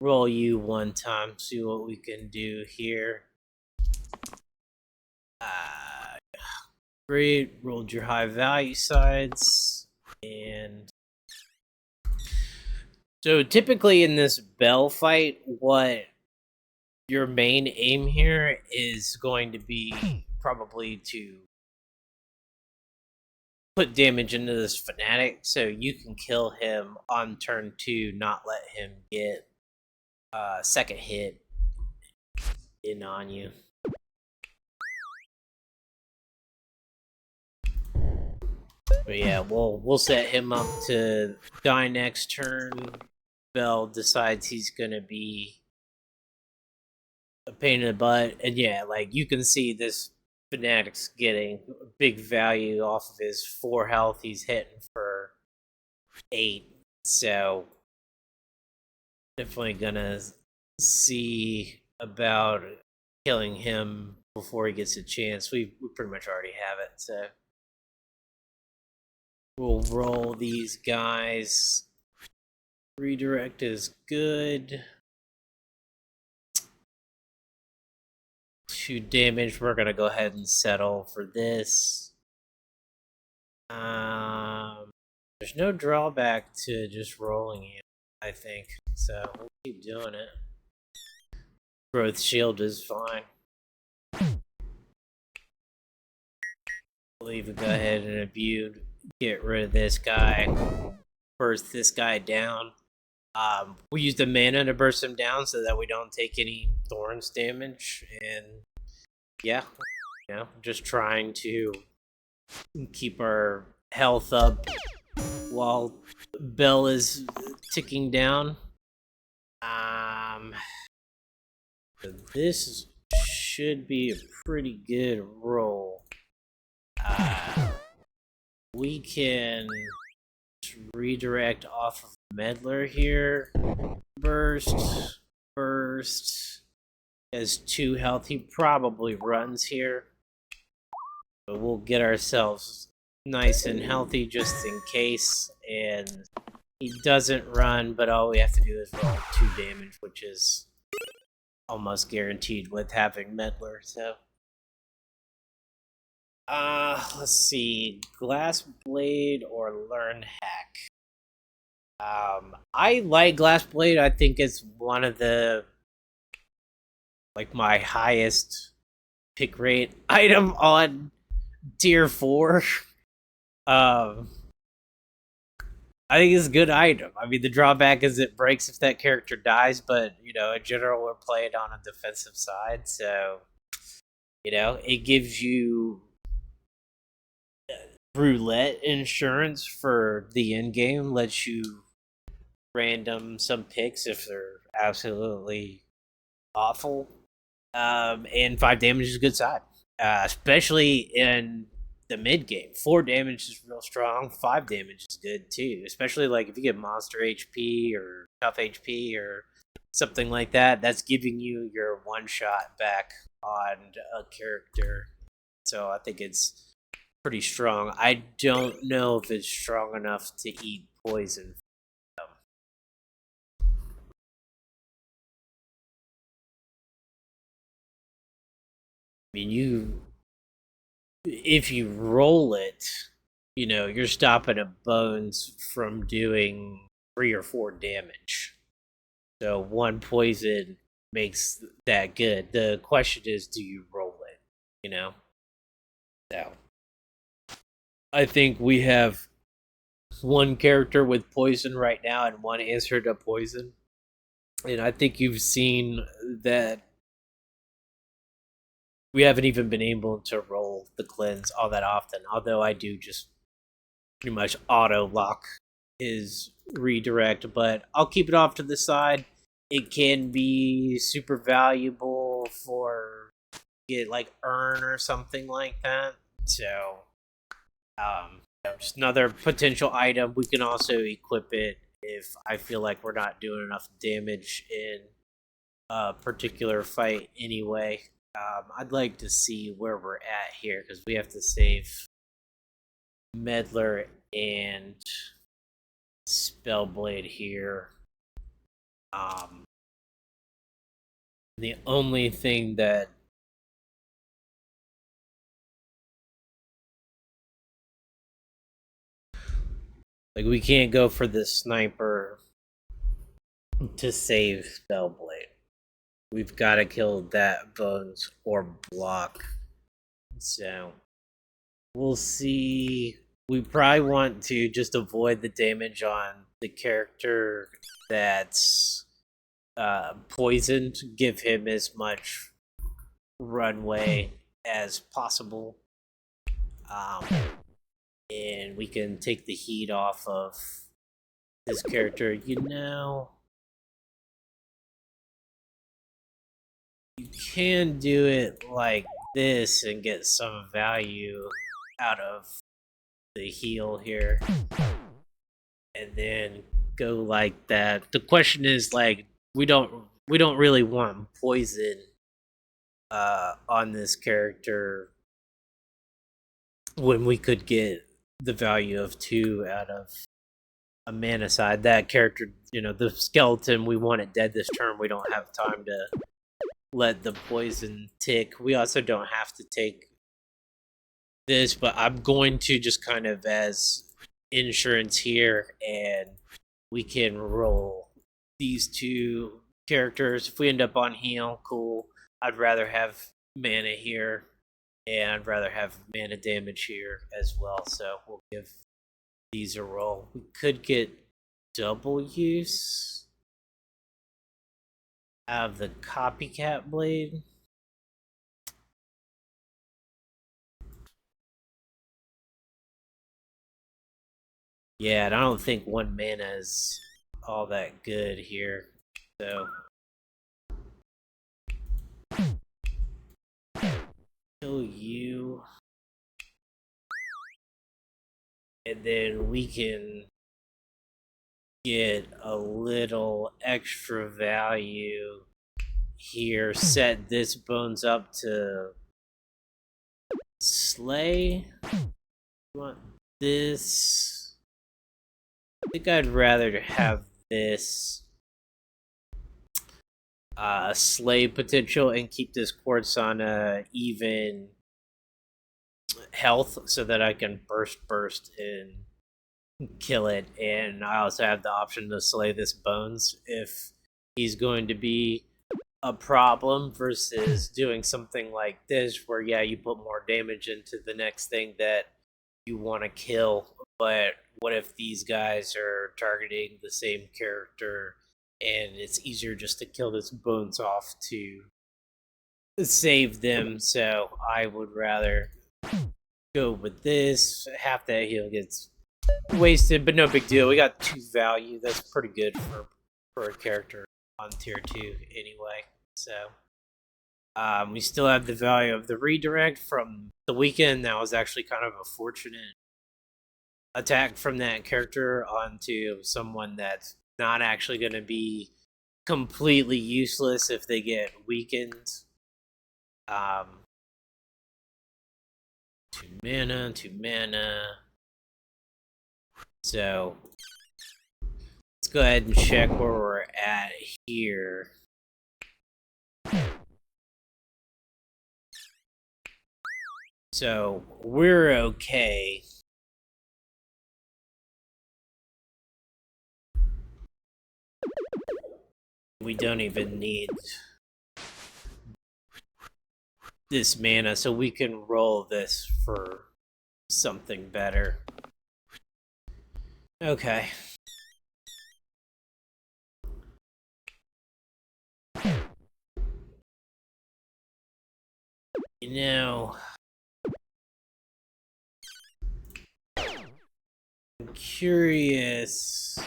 roll you one time, see what we can do here. Great, rolled your high value sides, and so typically in this bell fight, what your main aim here is going to be probably to put damage into this fanatic so you can kill him on turn 2, not let him get second hit in on you. But yeah, we'll set him up to die next turn. Bell decides he's gonna be a pain in the butt, and yeah, like you can see this fanatic's getting big value off of his 4 health. He's hitting for 8, so definitely gonna see about killing him before he gets a chance. We pretty much already have it, so we'll roll these guys. Redirect is good. 2 damage. We're gonna go ahead and settle for this. There's no drawback to just rolling it, I think. So we'll keep doing it. Growth shield is fine. We'll even go ahead and imbue, get rid of this guy, burst this guy down. We use the mana to burst him down so that we don't take any thorns damage, and yeah, just trying to keep our health up while Bell is ticking down. So this should be a pretty good roll. We can redirect off of Meddler here. Burst. Has 2 health. He probably runs here. But we'll get ourselves nice and healthy just in case. And he doesn't run, but all we have to do is roll 2 damage, which is almost guaranteed with having Meddler. So let's see. Glass Blade or Learn Hack. I like Glass Blade. I think it's one of the my highest pick rate item on tier 4. I think it's a good item. I mean, the drawback is it breaks if that character dies, but in general, we're playing on a defensive side, so it gives you roulette insurance for the end game. Lets you random some picks if they're absolutely awful. And 5 damage is a good side, especially in the mid game. 4 damage is real strong. 5 damage is good too, especially if you get monster HP or tough HP or something like that. That's giving you your 1 shot back on a character. So I think it's pretty strong. I don't know if it's strong enough to eat poison. I mean, if you roll it, you're stopping a bones from doing 3 or 4 damage. So 1 poison makes that good. The question is, do you roll it? So I think we have 1 character with poison right now and 1 answer to poison. And I think you've seen that we haven't even been able to roll the cleanse all that often, although I do just pretty much auto lock his redirect, but I'll keep it off to the side. It can be super valuable for get earn or something like that. So just another potential item. We can also equip it if I feel like we're not doing enough damage in a particular fight anyway. I'd like to see where we're at here because we have to save Meddler and Spellblade here. The only thing that we can't go for the sniper to save Spellblade. We've got to kill that Bones or block. So we'll see. We probably want to just avoid the damage on the character that's poisoned. Give him as much runway as possible. And we can take the heat off of this character. You can do it like this and get some value out of the heal here. And then go like that. The question is like we don't really want poison on this character when we could get the value of 2 out of a mana side. That character, the skeleton, we want it dead this turn. We don't have time to let the poison tick. We also don't have to take this, but I'm going to just kind of as insurance here, and we can roll these 2 characters. If we end up on heal, cool. I'd rather have mana here, and I'd rather have mana damage here as well, so we'll give these a roll. We could get double use out of the copycat blade. Yeah, and I don't think 1 mana is all that good here, so kill you, and then we can get a little extra value here. Set this Bones up to slay. Want this? I think I'd rather have this slay potential and keep this quartz on a even health so that I can burst and kill it. And I also have the option to slay this Bones if he's going to be a problem, versus doing something like this where you put more damage into the next thing that you want to kill. But what if these guys are targeting the same character and it's easier just to kill this Bones off to save them? So I would rather go with this. Half that heal gets wasted, but no big deal. We got 2 value. That's pretty good for a character on tier 2 anyway. So we still have the value of the redirect from the weekend. That was actually kind of a fortunate attack from that character onto someone that's not actually going to be completely useless if they get weakened. 2 mana, 2 mana. So let's go ahead and check where we're at here. So we're okay. We don't even need this mana, so we can roll this for something better. Okay. I'm curious.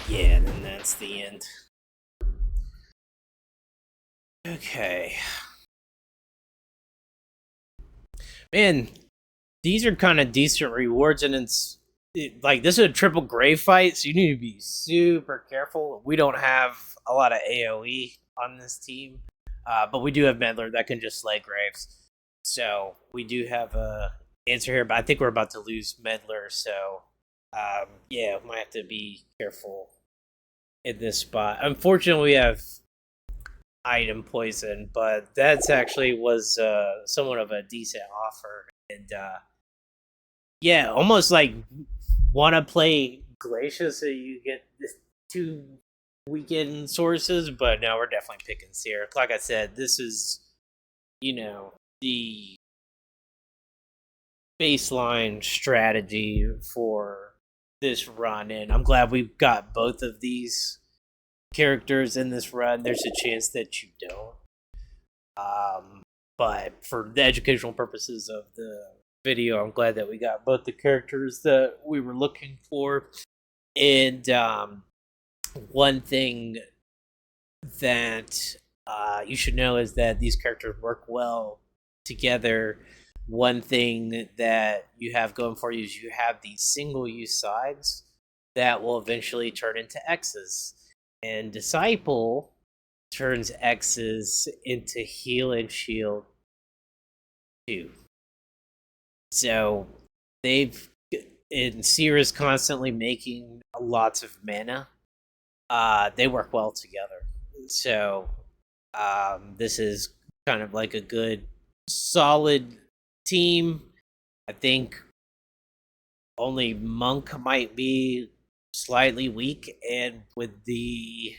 Yeah, then that's the end. Okay, man, these are kind of decent rewards, and like this is a triple grave fight, so you need to be super careful. We don't have a lot of AOE on this team, but we do have Meddler that can just slay graves. So we do have a answer here, but I think we're about to lose Meddler. So yeah, we might have to be careful in this spot. Unfortunately, we have item poison, but that's actually was somewhat of a decent offer, and yeah, almost like want to play Glacier so you get this two weekend sources, but no, we're definitely picking Sierra. Like I said, this is the baseline strategy for this run, and I'm glad we've got both of these characters in this run. There's a chance that you don't. But for the educational purposes of the video, I'm glad that we got both the characters that we were looking for. And one thing that you should know is that these characters work well together. One thing that you have going for you is you have these single use sides that will eventually turn into X's. And Disciple turns X's into heal and shield too. So they've and Seer is constantly making lots of mana. They work well together. So this is kind of like a good, solid team. I think only Monk might be slightly weak, and with the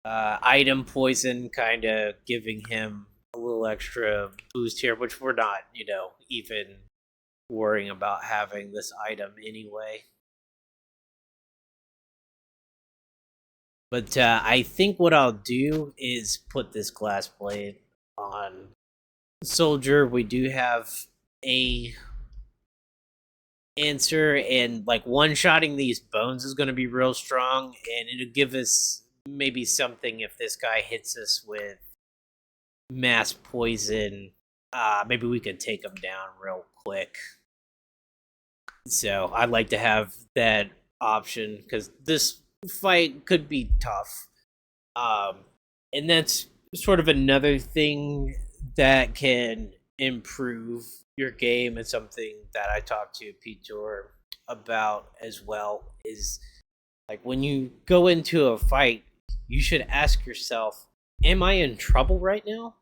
item poison kind of giving him a little extra boost here, which we're not, even worrying about having this item anyway. But I think what I'll do is put this glass blade on Soldier. We do have a answer, and like one-shotting these bones is going to be real strong, and it'll give us maybe something if this guy hits us with mass poison. Maybe we could take him down real quick. So I'd like to have that option because this fight could be tough. And that's sort of another thing that can improve your game, and something that I talked to Peter about as well is like when you go into a fight, you should ask yourself, am I in trouble right now?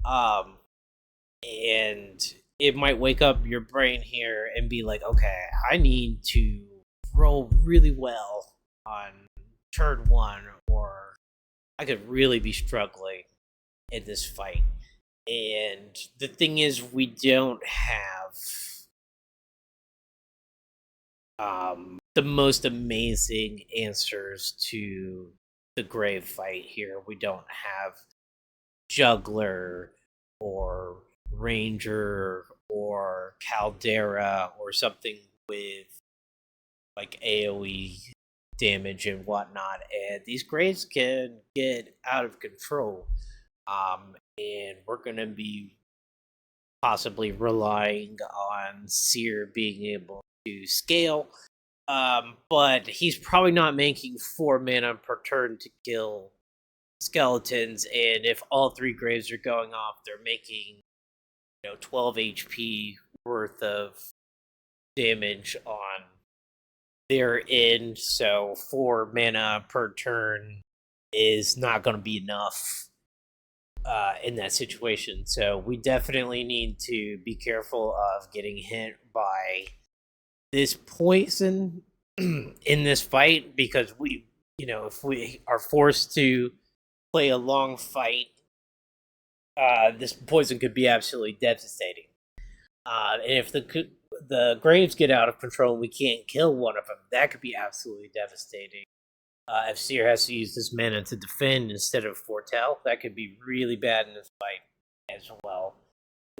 Um, and it might wake up your brain here and be like, okay, I need to roll really well on turn one, or I could really be struggling in this fight. And the thing is, we don't have the most amazing answers to the grave fight here. We don't have juggler or ranger or caldera or something with like AoE damage and whatnot, and these graves can get out of control. And we're gonna be possibly relying on Seer being able to scale. But he's probably not making 4 mana per turn to kill skeletons, and if all three graves are going off, they're making 12 HP worth of damage on their end. So 4 mana per turn is not going to be enough in that situation. So we definitely need to be careful of getting hit by this poison in this fight, because if we are forced to play a long fight, this poison could be absolutely devastating. And if the graves get out of control and we can't kill one of them, that could be absolutely devastating. If Seer has to use this mana to defend instead of foretell, that could be really bad in this fight as well.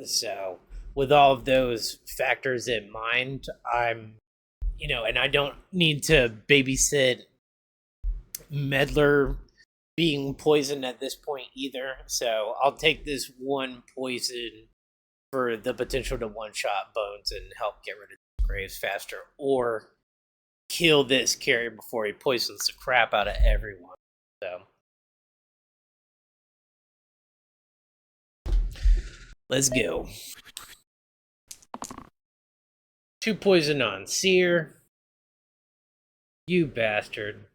So, with all of those factors in mind, and I don't need to babysit Meddler being poisoned at this point either. So I'll take this one poison for the potential to one shot Bones and help get rid of Graves faster, or kill this carrier before he poisons the crap out of everyone. So let's go. 2 poison on Seer. You bastard.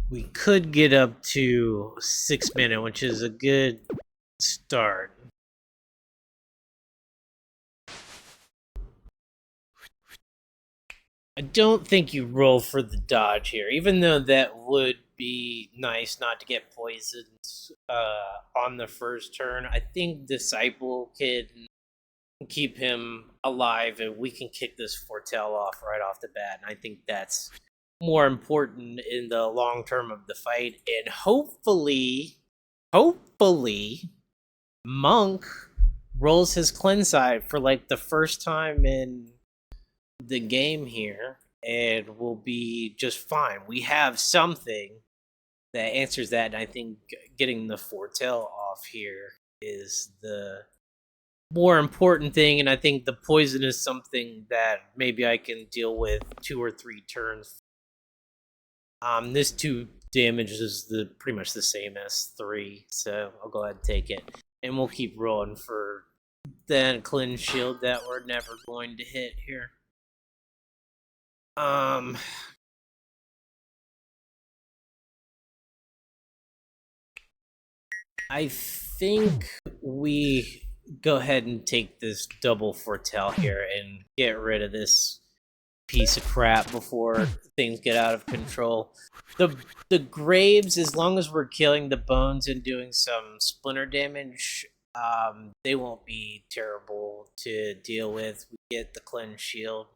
We could get up to 6 mana, which is a good start. I don't think you roll for the dodge here, even though that would be nice not to get poisoned on the first turn. I think Disciple can keep him alive, and we can kick this Foretell off right off the bat. And I think that's more important in the long term of the fight. And hopefully, Monk rolls his cleanse side for like the first time in the game here, and we'll be just fine. We have something that answers that, and I think getting the Foretell off here is the more important thing, and I think the poison is something that maybe I can deal with 2 or 3 turns. This 2 damage is pretty much the same as 3, so I'll go ahead and take it, and we'll keep rolling for that cleanse shield that we're never going to hit here. I think we go ahead and take this double Foretell here and get rid of this piece of crap before things get out of control. The Graves, as long as we're killing the Bones and doing some splinter damage, they won't be terrible to deal with. We get the cleanse shield,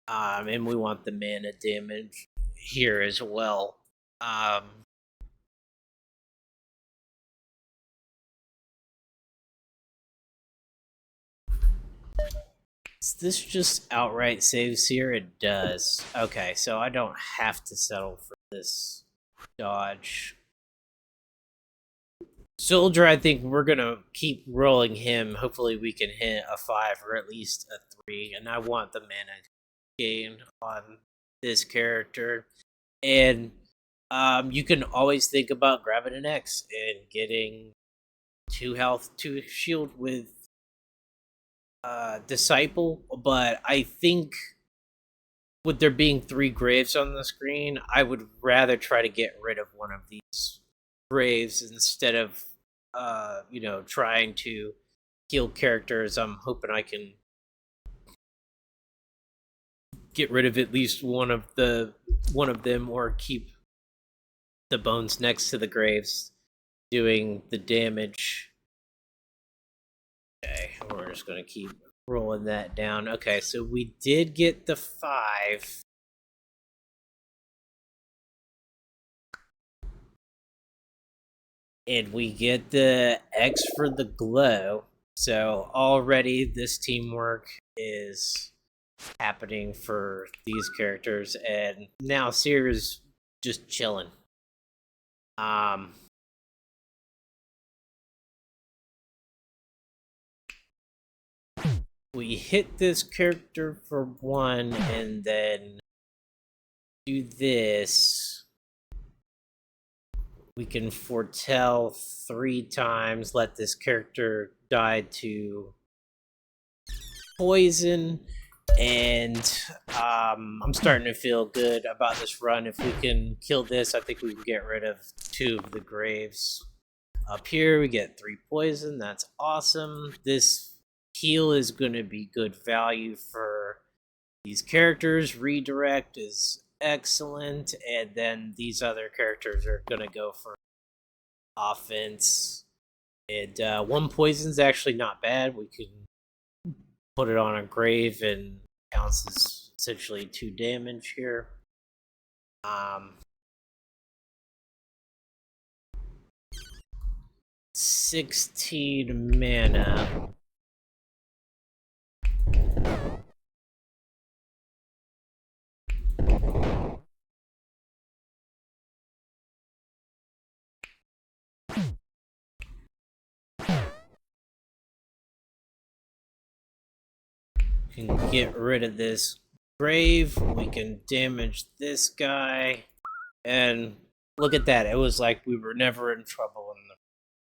and we want the mana damage here as well. Does this just outright saves here? It does. Okay, so I don't have to settle for this dodge. Soldier, I think we're gonna keep rolling him. Hopefully we can hit a 5 or at least a 3. And I want the mana gain on this character. And you can always think about grabbing an X and getting 2 health, 2 shield with Disciple, but I think with there being 3 Graves on the screen, I would rather try to get rid of one of these Graves instead of trying to heal characters. I'm hoping I can get rid of at least one of them, or keep the Bones next to the Graves doing the damage. Okay, we're just going to keep rolling that down. Okay, so we did get the 5. And we get the X for the glow. So already this teamwork is happening for these characters. And now Seer is just chilling. We hit this character for 1 and then do this. We can foretell 3 times, let this character die to poison, and I'm starting to feel good about this run. If we can kill this, I think we can get rid of 2 of the Graves. Up here, we get 3 poison. That's awesome. This heal is going to be good value for these characters. Redirect is excellent, and then these other characters are going to go for offense. And 1 poison's actually not bad. We can put it on a Grave and counts as essentially 2 damage here. 16 mana. Can get rid of this grave. We can damage this guy. And look at that. It was like we were never in trouble in the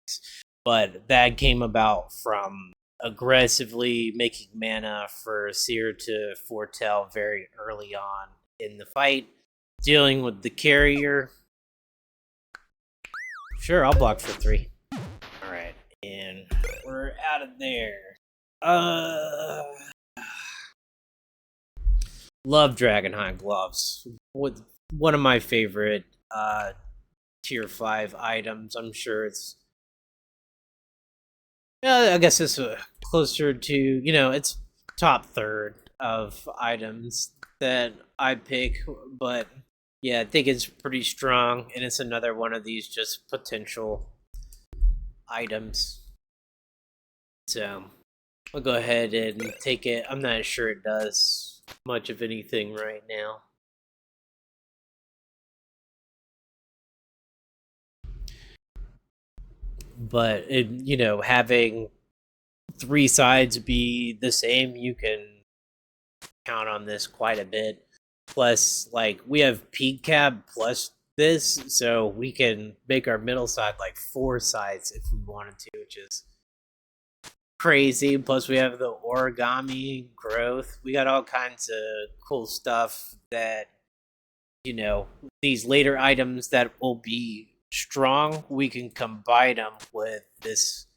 place. But that came about from aggressively making mana for Seer to foretell very early on in the fight. Dealing with the carrier. Sure, I'll block for 3. Alright, and we're out of there. Love Dragonhide gloves. One of my favorite tier 5 items. I'm sure it's I guess it's closer to, it's top third of items that I pick, but yeah, I think it's pretty strong, and it's another one of these just potential items. So I'll go ahead and take it. I'm not sure it does much of anything right now. But having 3 sides be the same, you can count on this quite a bit. Plus, like, we have peak cab plus this, so we can make our middle side like 4 sides if we wanted to, which is crazy. Plus, we have the origami growth. We got all kinds of cool stuff that, these later items that will be strong, we can combine them with this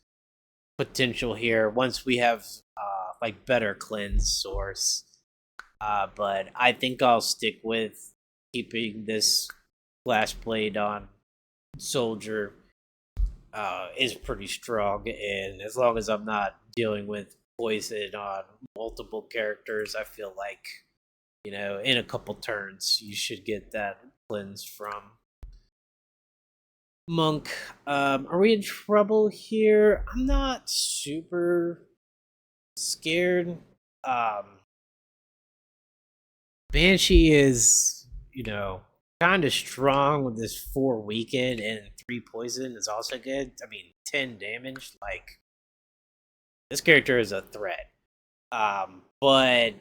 potential here once we have like better cleanse source. But I think I'll stick with keeping this flash blade on soldier. Is pretty strong, and as long as I'm not dealing with poison on multiple characters, I feel like in a couple turns you should get that cleanse from Monk. Are we in trouble here? I'm not super scared. Banshee is, kind of strong with this 4 weaken, and 3 poison is also good. I mean, 10 damage. Like, this character is a threat. But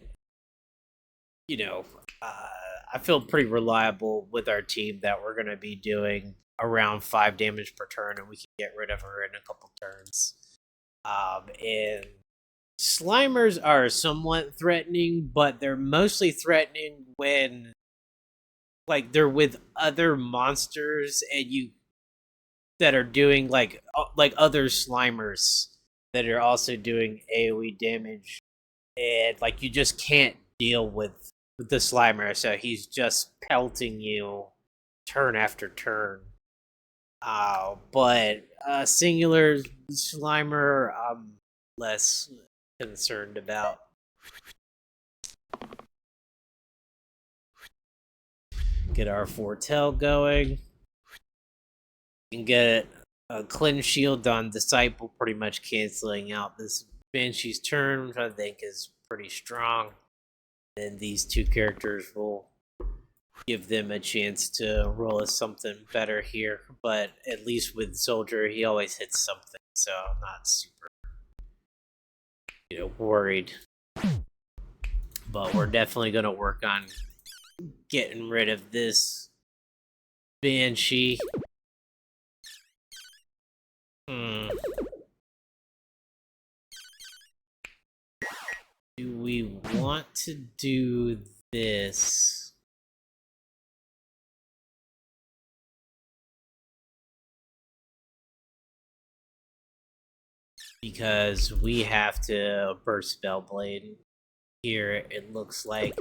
I feel pretty reliable with our team that we're going to be doing around 5 damage per turn, and we can get rid of her in a couple turns. And Slimers are somewhat threatening, but they're mostly threatening when, like, they're with other monsters and that are doing like other Slimers that are also doing AoE damage, and like you just can't deal with the Slimer, so he's just pelting you turn after turn. But singular Slimer, I'm less concerned about. Get our foretell going. We can get a cleanse shield on Disciple, pretty much canceling out this Banshee's turn, which I think is pretty strong. And these 2 characters will give them a chance to roll us something better here. But at least with Soldier, he always hits something, so I'm not super, worried. But we're definitely going to work on getting rid of this Banshee. Do we want to do this? Because we have to burst Spellblade here, it looks like.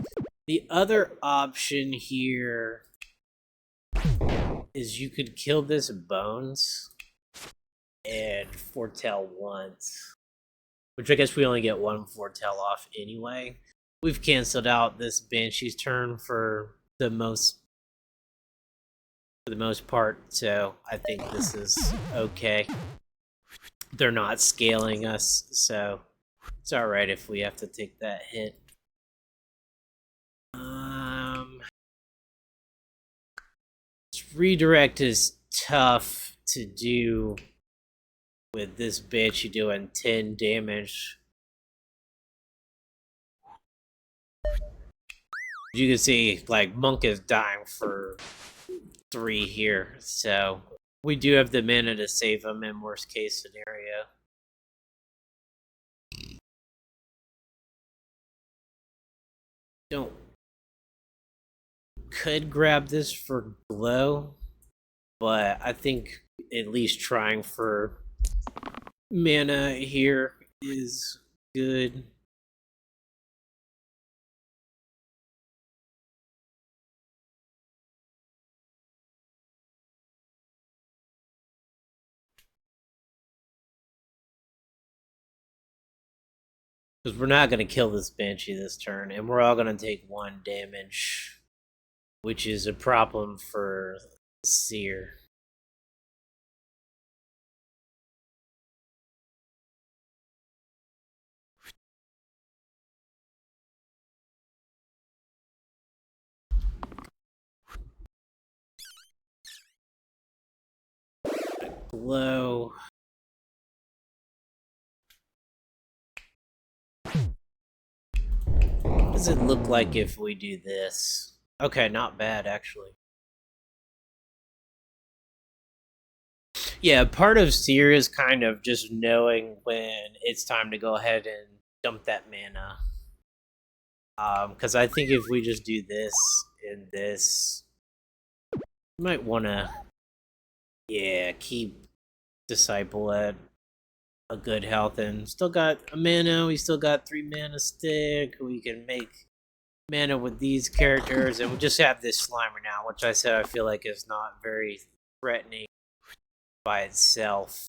The other option here is you could kill this Bones and foretell once, which I guess we only get 1 foretell off anyway. We've canceled out this Banshee's turn for the most part, so I think this is okay. they're not scaling us, so it's alright if we have to take that hit. Redirect is tough to do with this bitch doing 10 damage. You can see, like, Monk is dying for 3 here, so we do have the mana to save him in worst case scenario. Don't could grab this for glow, but I think at least trying for mana here is good. Because we're not going to kill this Banshee this turn, and we're all going to take 1 damage, which is a problem for Seer. Glow. What does it look like if we do this? Okay, not bad, actually. Yeah, part of Seer is kind of just knowing when it's time to go ahead and dump that mana. Because I think if we just do this and this, we might want to, yeah, keep Disciple at a good health, and still got a mana. We still got 3 mana stick. We can make mana with these characters, and we just have this Slimer now, which I said I feel like is not very threatening by itself.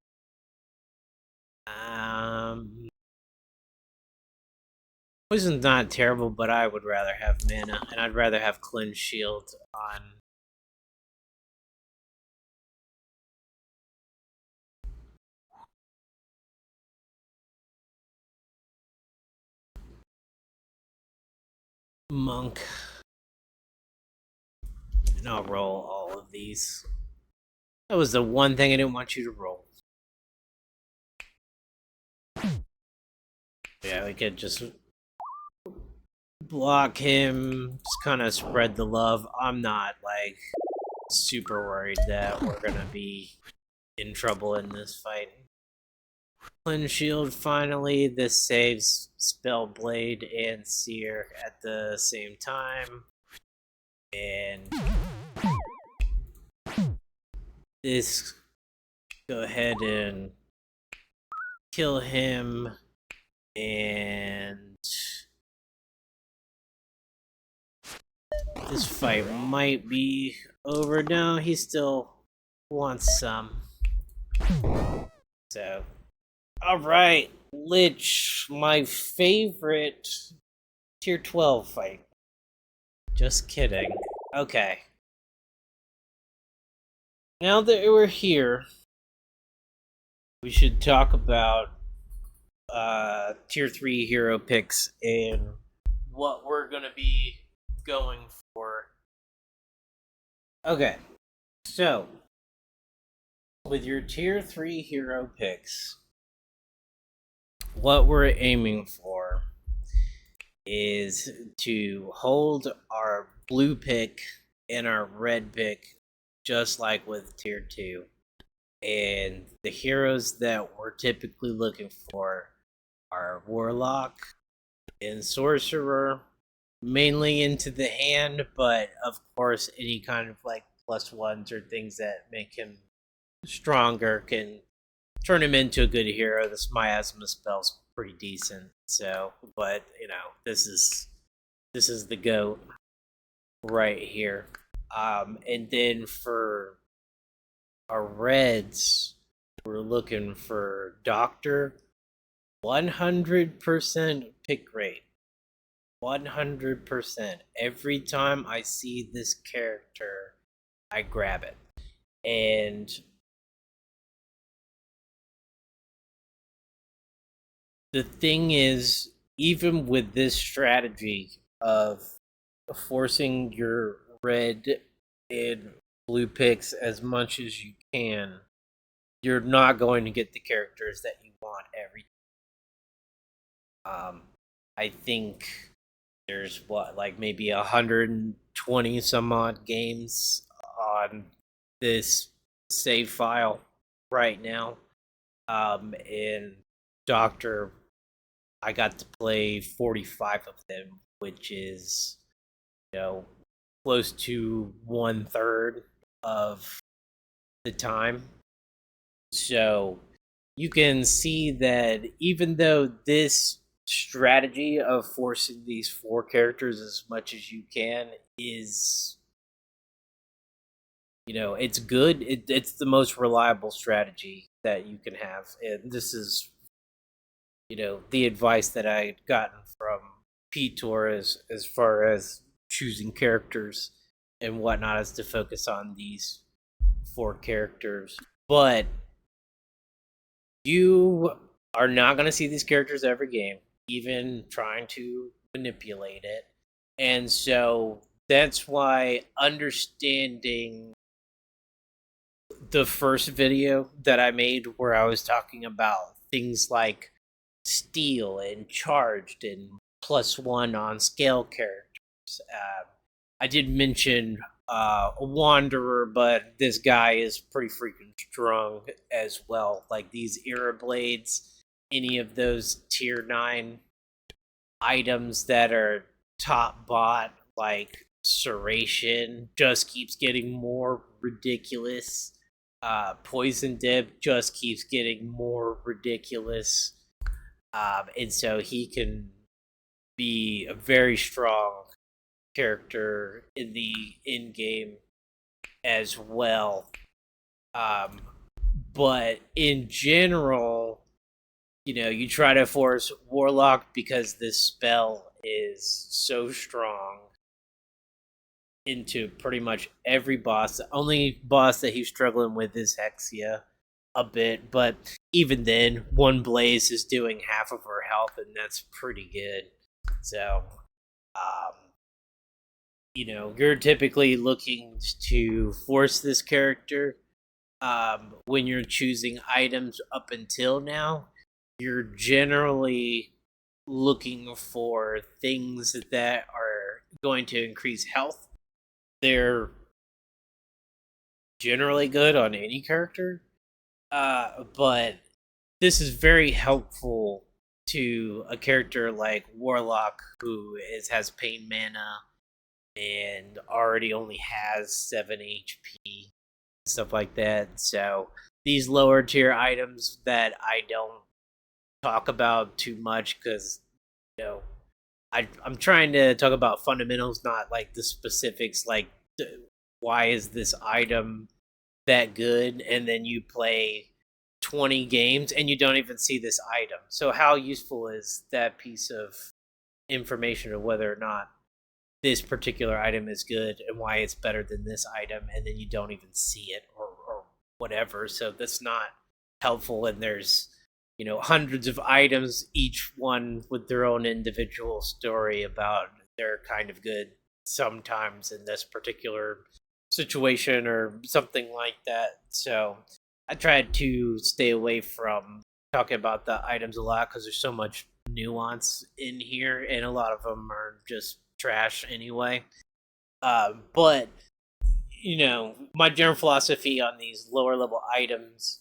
Poison's not terrible, but I would rather have mana, and I'd rather have Cleanse Shield on. Monk. And I'll roll all of these. That was the one thing I didn't want you to roll. Yeah, we could just block him, just kind of spread the love. I'm not, like, super worried that we're gonna be in trouble in this fight. Cleanse Shield, finally. This saves Spellblade and Seer at the same time. And this, go ahead and kill him. And this fight might be over. No, he still wants some. So, alright, Lich, my favorite tier 12 fight. Just kidding. Okay. Now that we're here, we should talk about tier 3 hero picks and what we're gonna be going for. Okay, so with your tier 3 hero picks, what we're aiming for is to hold our blue pick and our red pick just like with tier 2. And the heroes that we're typically looking for are Warlock and Sorcerer, mainly into the hand, but of course any kind of like +1s or things that make him stronger can turn him into a good hero. This miasma spell's pretty decent, so but you know, this is the GOAT right here. And then for our reds, we're looking for Doctor, 100% pick rate. 100%. Every time I see this character, I grab it. And The thing is, even with this strategy of forcing your red and blue picks as much as you can, you're not going to get the characters that you want every I think there's what, like maybe 120 some odd games on this save file right now. And Doctor, I got to play 45 of them, which is, you know, close to 1/3 of the time. So you can see that even though this strategy of forcing these four characters as much as you can is, it's good. It's the most reliable strategy that you can have, and this is, the advice that I had gotten from Pete Torres as far as choosing characters and whatnot, is to focus on these four characters. But you are not going to see these characters every game, even trying to manipulate it. And so that's why understanding the first video that I made, where I was talking about things like steel and charged and +1 on scale characters, I did mention a wanderer, but this guy is pretty freaking strong as well. Like these era blades, any of those tier 9 items that are top bot, like serration, just keeps getting more ridiculous. Poison dip just keeps getting more ridiculous. And so he can be a very strong character in the in game as well. Um, but in general, you try to force Warlock because this spell is so strong into pretty much every boss. The only boss that he's struggling with is Hexia a bit, but even then, one blaze is doing half of her health, and that's pretty good. So, um, you're typically looking to force this character when you're choosing items up until now. You're generally looking for things that are going to increase health. They're generally good on any character, but this is very helpful to a character like Warlock, who has pain mana and already only has 7 HP, stuff like that. So these lower tier items that I don't talk about too much, because you know I'm trying to talk about fundamentals, not like the specifics, like why is this item that good, and then you play 20 games and you don't even see this item. So how useful is that piece of information of whether or not this particular item is good and why it's better than this item, and then you don't even see it, or whatever. So that's not helpful. And there's hundreds of items, each one with their own individual story about they're kind of good sometimes in this particular situation or something like that. So I tried to stay away from talking about the items a lot because there's so much nuance in here, and a lot of them are just trash anyway. But my general philosophy on these lower level items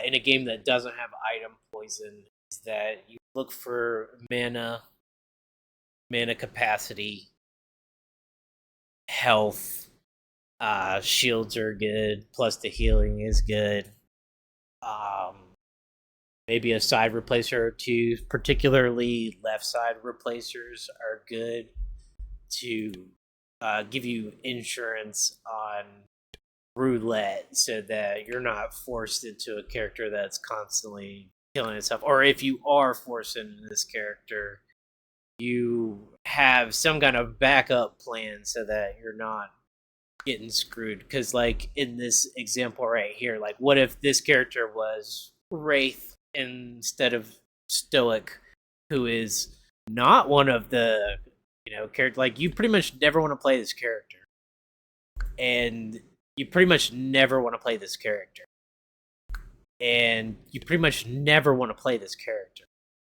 in a game that doesn't have item poison is that you look for mana capacity, health. Shields are good. Plus the healing is good. Um, Maybe a side replacer or two. Particularly left side replacers are good to give you insurance on roulette, so that you're not forced into a character that's constantly killing itself. Or if you are forced into this character, you have some kind of backup plan so that you're not getting screwed. Because, like in this example right here, like what if this character was Wraith instead of stoic, who is not one of the character. Like, you pretty much never want to play this character, and you pretty much never want to play this character, and you pretty much never want to play this character.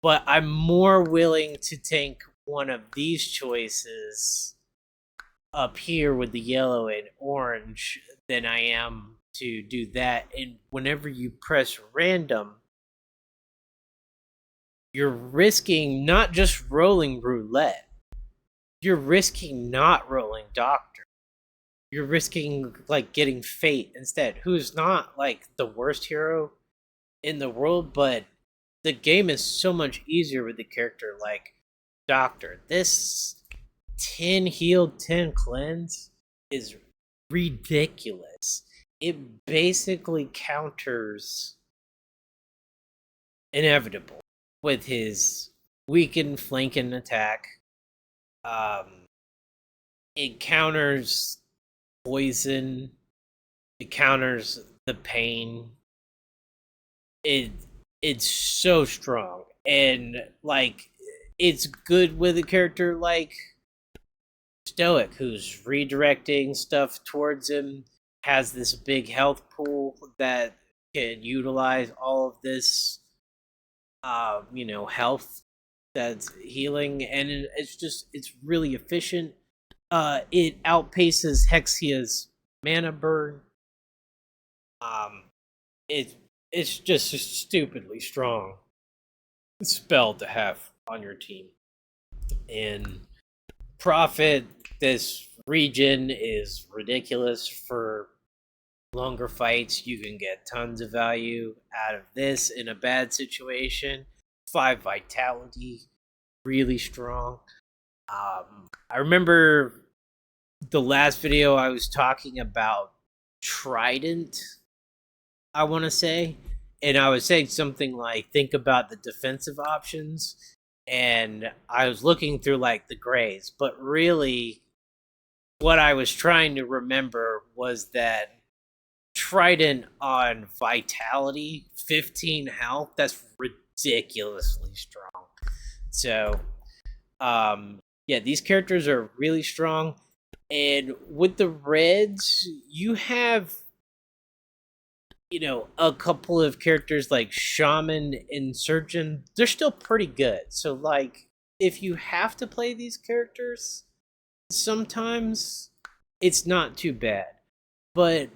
But I'm more willing to take one of these choices up here with the yellow and orange than I am to do that. And whenever you press random, you're risking not just rolling roulette, you're risking not rolling doctor. You're risking like getting fate instead, who's not like the worst hero in the world, but the game is so much easier with the character like doctor. This 10 heal, 10 cleanse is ridiculous. It basically counters inevitable with his weakened flanking attack. It counters poison. It counters the pain. It's so strong, and like it's good with a character like Stoic, who's redirecting stuff towards him, has this big health pool that can utilize all of this, health that's healing, and it's really efficient. It outpaces Hexia's mana burn. Um, it's just a stupidly strong spell to have on your team. And Profit, this region is ridiculous for longer fights. You can get tons of value out of this in a bad situation. 5 vitality, really strong. I remember the last video I was talking about Trident, I want to say, and I was saying something like, think about the defensive options, and I was looking through like the grays, but really what I was trying to remember was that Trident on vitality, 15 health, that's ridiculously strong. So yeah, these characters are really strong. And with the reds, you have a couple of characters like Shaman and Surgeon. They're still pretty good. So like if you have to play these characters, sometimes it's not too bad. But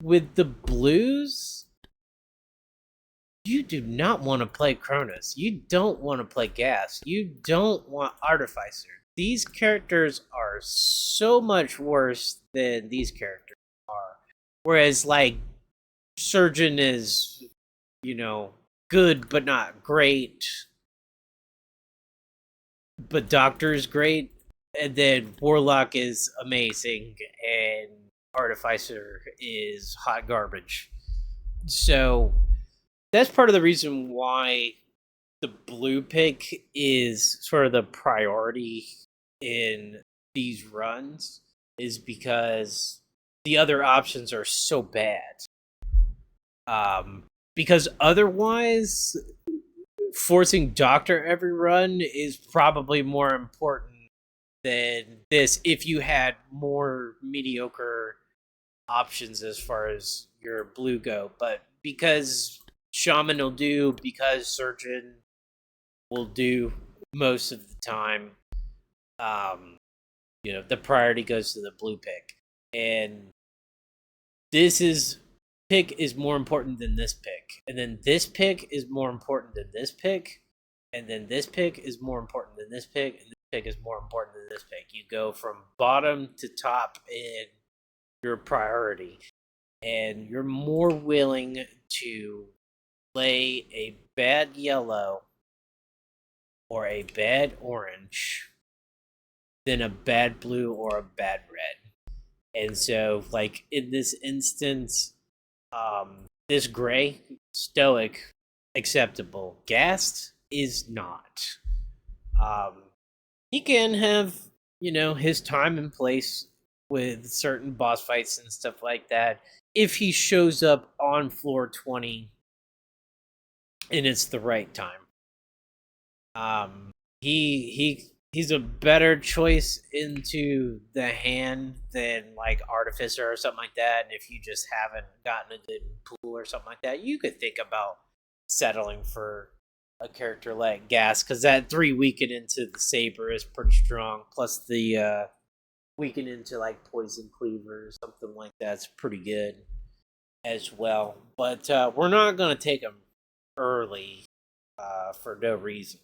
with the blues, you do not want to play Cronus. You don't want to play Gas. You don't want Artificer. These characters are so much worse than these characters are. Whereas, like, Surgeon is, good but not great. But Doctor is great. And then Warlock is amazing. And Artificer is hot garbage. So that's part of the reason why the blue pick is sort of the priority in these runs, is because the other options are so bad. Because otherwise, forcing Doctor every run is probably more important than this if you had more mediocre options as far as your blue go. But because Shaman will do, because Surgeon will do most of the time, the priority goes to the blue pick. And this pick is more important than this pick. And then this pick is more important than this pick. And then this pick is more important than this pick. And this pick is more important than this pick. You go from bottom to top in your priority. And you're more willing to play a bad yellow or a bad orange than a bad blue or a bad red. And so, like, in this instance, this gray, Stoic, acceptable. Gassed is not. He can have, his time and place with certain boss fights and stuff like that if he shows up on floor 20 and it's the right time. Um, he's a better choice into the hand than like Artificer or something like that. And if you just haven't gotten a good pool or something like that, you could think about settling for a character like Gas, because that 3 weaken into the Saber is pretty strong. Plus the weaken into like Poison Cleaver or something like that's pretty good as well. But we're not gonna take him early for no reason.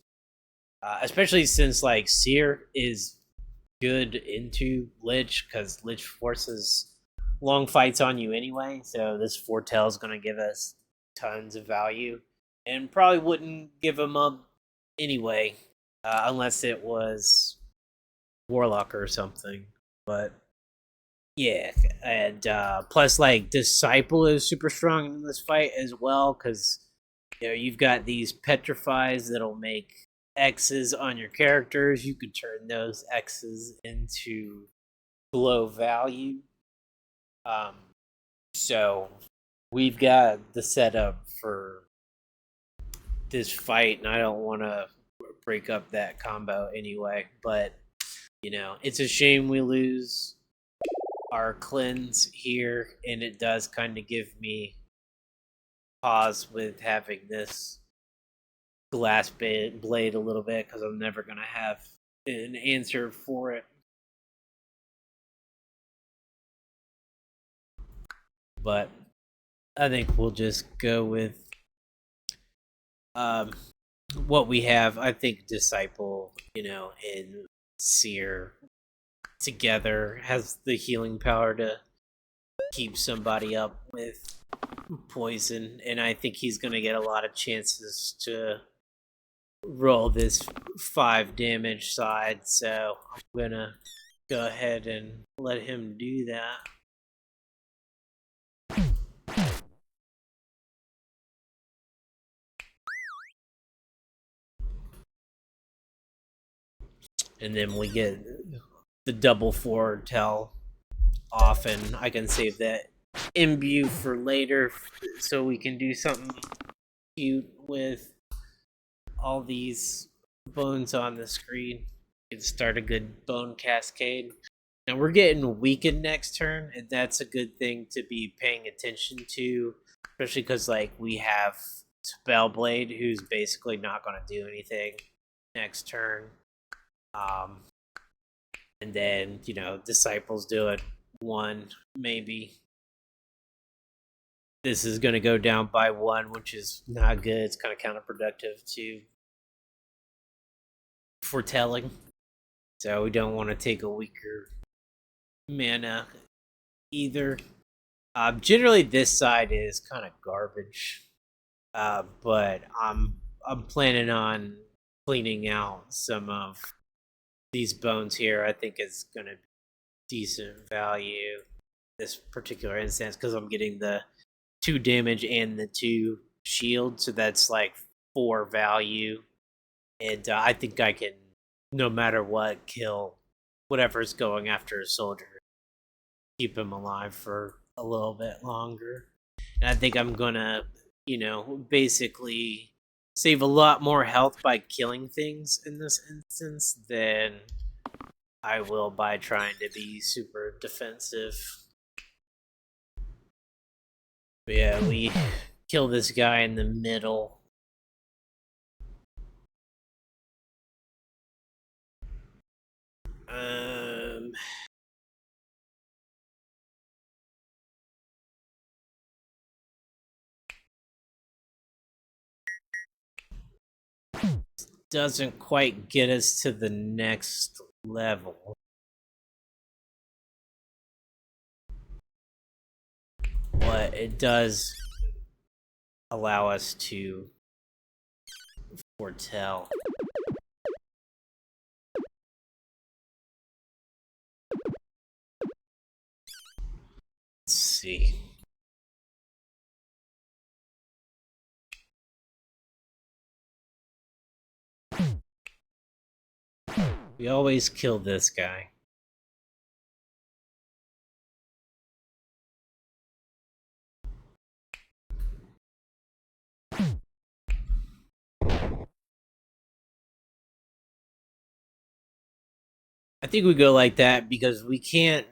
Especially since like Seer is good into Lich, because Lich forces long fights on you anyway. So this Foretell is going to give us tons of value, and probably wouldn't give him up anyway, unless it was Warlock or something. But yeah, and plus like Disciple is super strong in this fight as well, because you've got these petrifies that'll make X's on your characters. You could turn those X's into low value. Um, so we've got the setup for this fight, and I don't want to break up that combo anyway. But it's a shame we lose our cleanse here, and it does kind of give me pause with having this glass blade a little bit, because I'm never gonna have an answer for it. But I think we'll just go with um, what we have. I think Disciple, and Seer together has the healing power to keep somebody up with poison, and I think he's gonna get a lot of chances to roll this 5 damage side, so I'm gonna go ahead and let him do that. And then we get the double foretell off, and I can save that imbue for later, so we can do something cute with all these bones on the screen. We can start a good bone cascade. Now we're getting weakened next turn, and that's a good thing to be paying attention to, especially because like we have Spellblade, who's basically not going to do anything next turn. Um, and then Disciples do it one maybe. This is going to go down by 1, which is not good. It's kind of counterproductive to foretelling, so we don't want to take a weaker mana either. Generally, this side is kind of garbage, but I'm planning on cleaning out some of these bones here. I think it's gonna be decent value this particular instance, because I'm getting the 2 damage and the 2 shield, so that's like 4 value, and I think I can, no matter what, kill whatever's going after a soldier, keep him alive for a little bit longer. And I think I'm gonna, basically save a lot more health by killing things in this instance than I will by trying to be super defensive. But yeah, we kill this guy in the middle. Um, doesn't quite get us to the next level, but it does allow us to foretell. Let's see. We always kill this guy. I think we go like that because we can't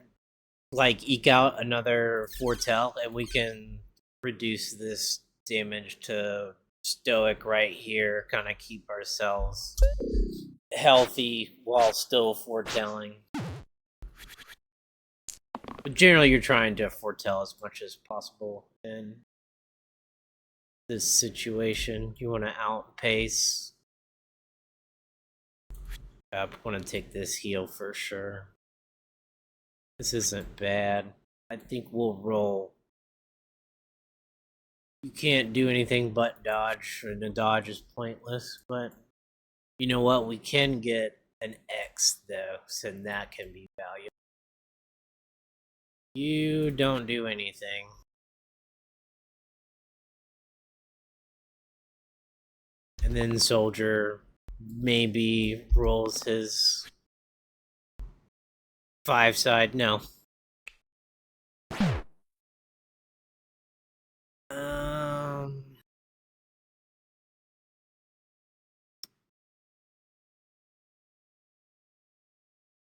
like eke out another foretell, and we can reduce this damage to stoic right here, kind of keep ourselves healthy while still foretelling. But generally, you're trying to foretell as much as possible in this situation. You want to outpace. I want to take this heal for sure. This isn't bad. I think we'll roll. You can't do anything but dodge, and the dodge is pointless. But you know what? We can get an X though, so that can be valuable. You don't do anything. And then Soldier maybe rolls his 5 side. No.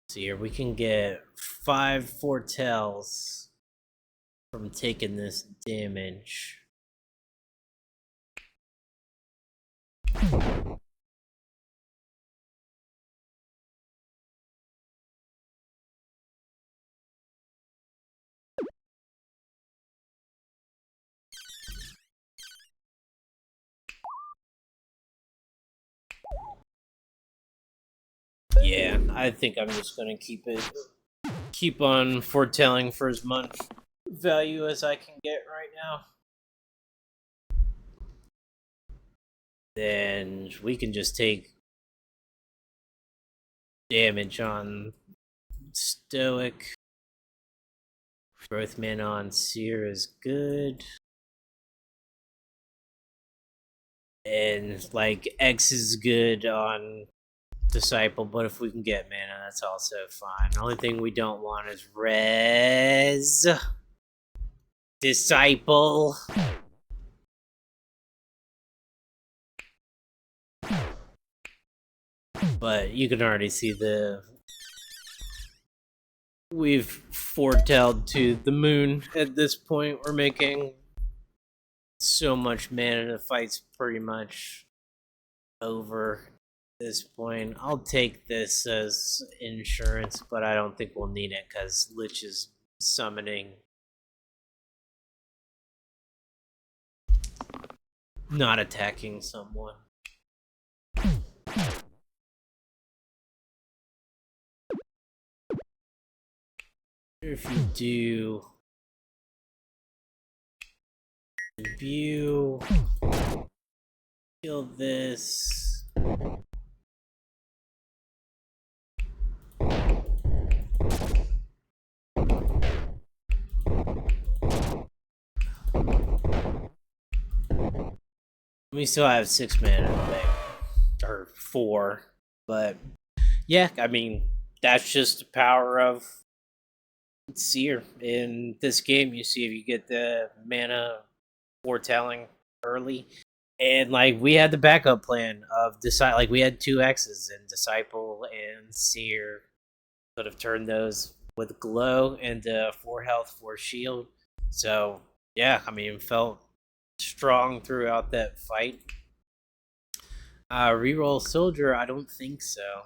See here, we can get 5 foretells from taking this damage. Yeah, I think I'm just gonna keep on foretelling for as much value as I can get right now. Then we can just take damage on Stoic. Growth mana on Seer is good. And like X is good on Disciple, but if we can get mana, that's also fine. The only thing we don't want is res Disciple. But you can already see we've foretelled to the moon at this point. We're making so much mana, the fight's pretty much over at this point. I'll take this as insurance, but I don't think we'll need it because Lich is summoning, not attacking someone. If you do view, kill this. We still have 6 mana in the bank, or 4, but yeah, I mean that's just the power of Seer in this game. You see if you get the mana foretelling early, and like we had the backup plan of decide, like we had 2 X's and Disciple and Seer, sort of turned those with glow into 4 health, 4 shield. So yeah, I mean felt strong throughout that fight. Reroll Soldier, I don't think so.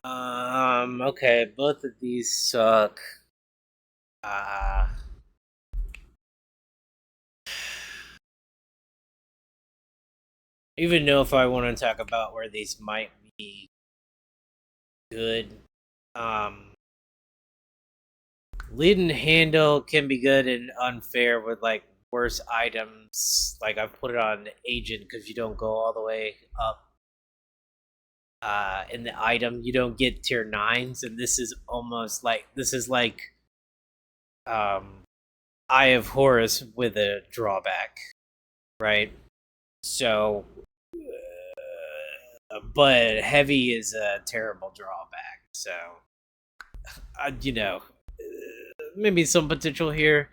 Okay, both of these suck. Even know if I want to talk about where these might be good. Lead and handle can be good and unfair with like worse items. Like I've put it on agent because you don't go all the way up. In the item, you don't get tier 9s, and this is almost like Eye of Horus with a drawback, right? So, but heavy is a terrible drawback. So, maybe some potential here.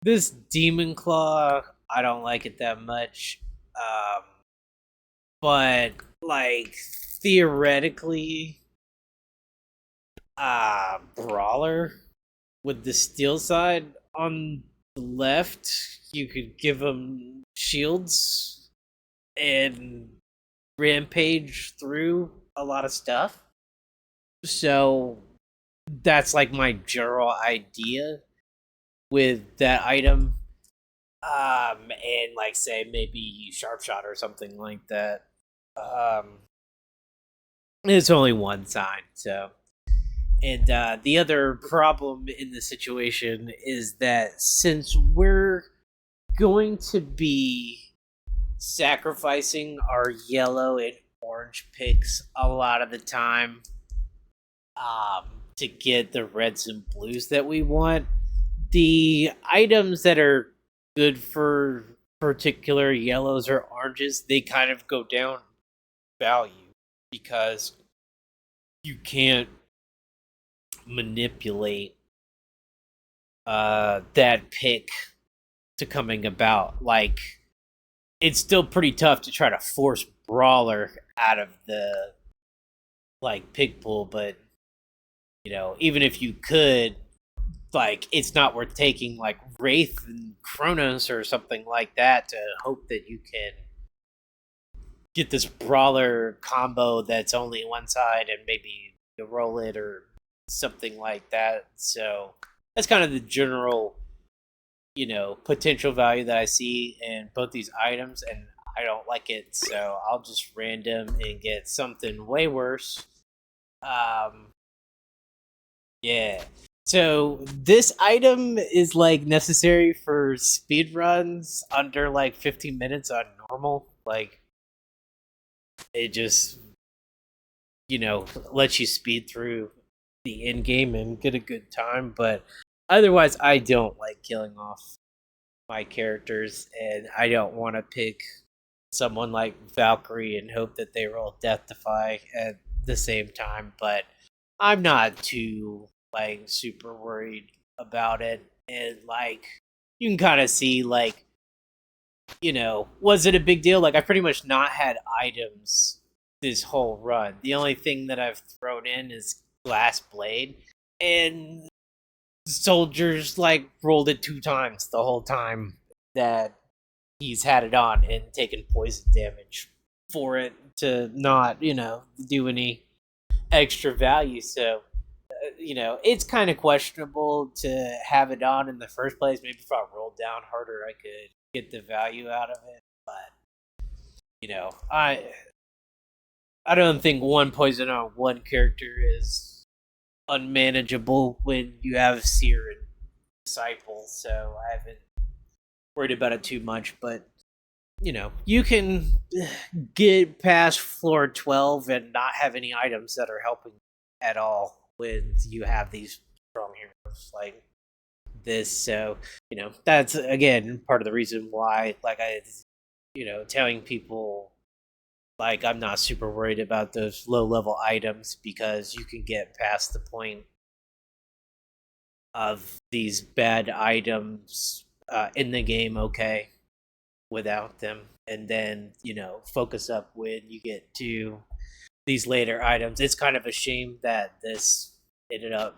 This Demon Claw, I don't like it that much. But like theoretically, brawler with the steel side on the left. You could give them shields and rampage through a lot of stuff. So that's like my general idea with that item. And like say maybe sharp shot or something like that. Um, it's only one side, so. And the other problem in the situation is that since we're going to be sacrificing our yellow and orange picks a lot of the time to get the reds and blues that we want, the items that are good for particular yellows or oranges, they kind of go down value because you can't manipulate that pick to coming about. Like, it's still pretty tough to try to force Brawler out of the like pick pool, but even if you could, like, it's not worth taking like Wraith and Kronos or something like that to hope that you can get this Brawler combo that's only one side and maybe you roll it or something like that. So that's kind of the general, potential value that I see in both these items, and I don't like it. So I'll just random and get something way worse. Um, yeah. So this item is like necessary for speed runs under like 15 minutes on normal. Like it just lets you speed through the end game and get a good time. But otherwise, I don't like killing off my characters, and I don't want to pick someone like Valkyrie and hope that they roll Death Defy at the same time. But I'm not too like super worried about it, and like you can kind of see like was it a big deal? Like I pretty much not had items this whole run. The only thing that I've thrown in is Glass Blade, and soldiers like rolled it 2 times the whole time that he's had it on and taken poison damage for it to not do any extra value. So it's kind of questionable to have it on in the first place. Maybe if I rolled down harder I could get the value out of it, but I don't think one poison on one character is unmanageable when you have Seer and Disciple, so I haven't worried about it too much. But you can get past floor 12 and not have any items that are helping at all when you have these strong heroes like this. So that's again part of the reason why, like, I telling people like I'm not super worried about those low level items, because you can get past the point of these bad items in the game okay without them, and then focus up when you get to these later items. It's kind of a shame that this ended up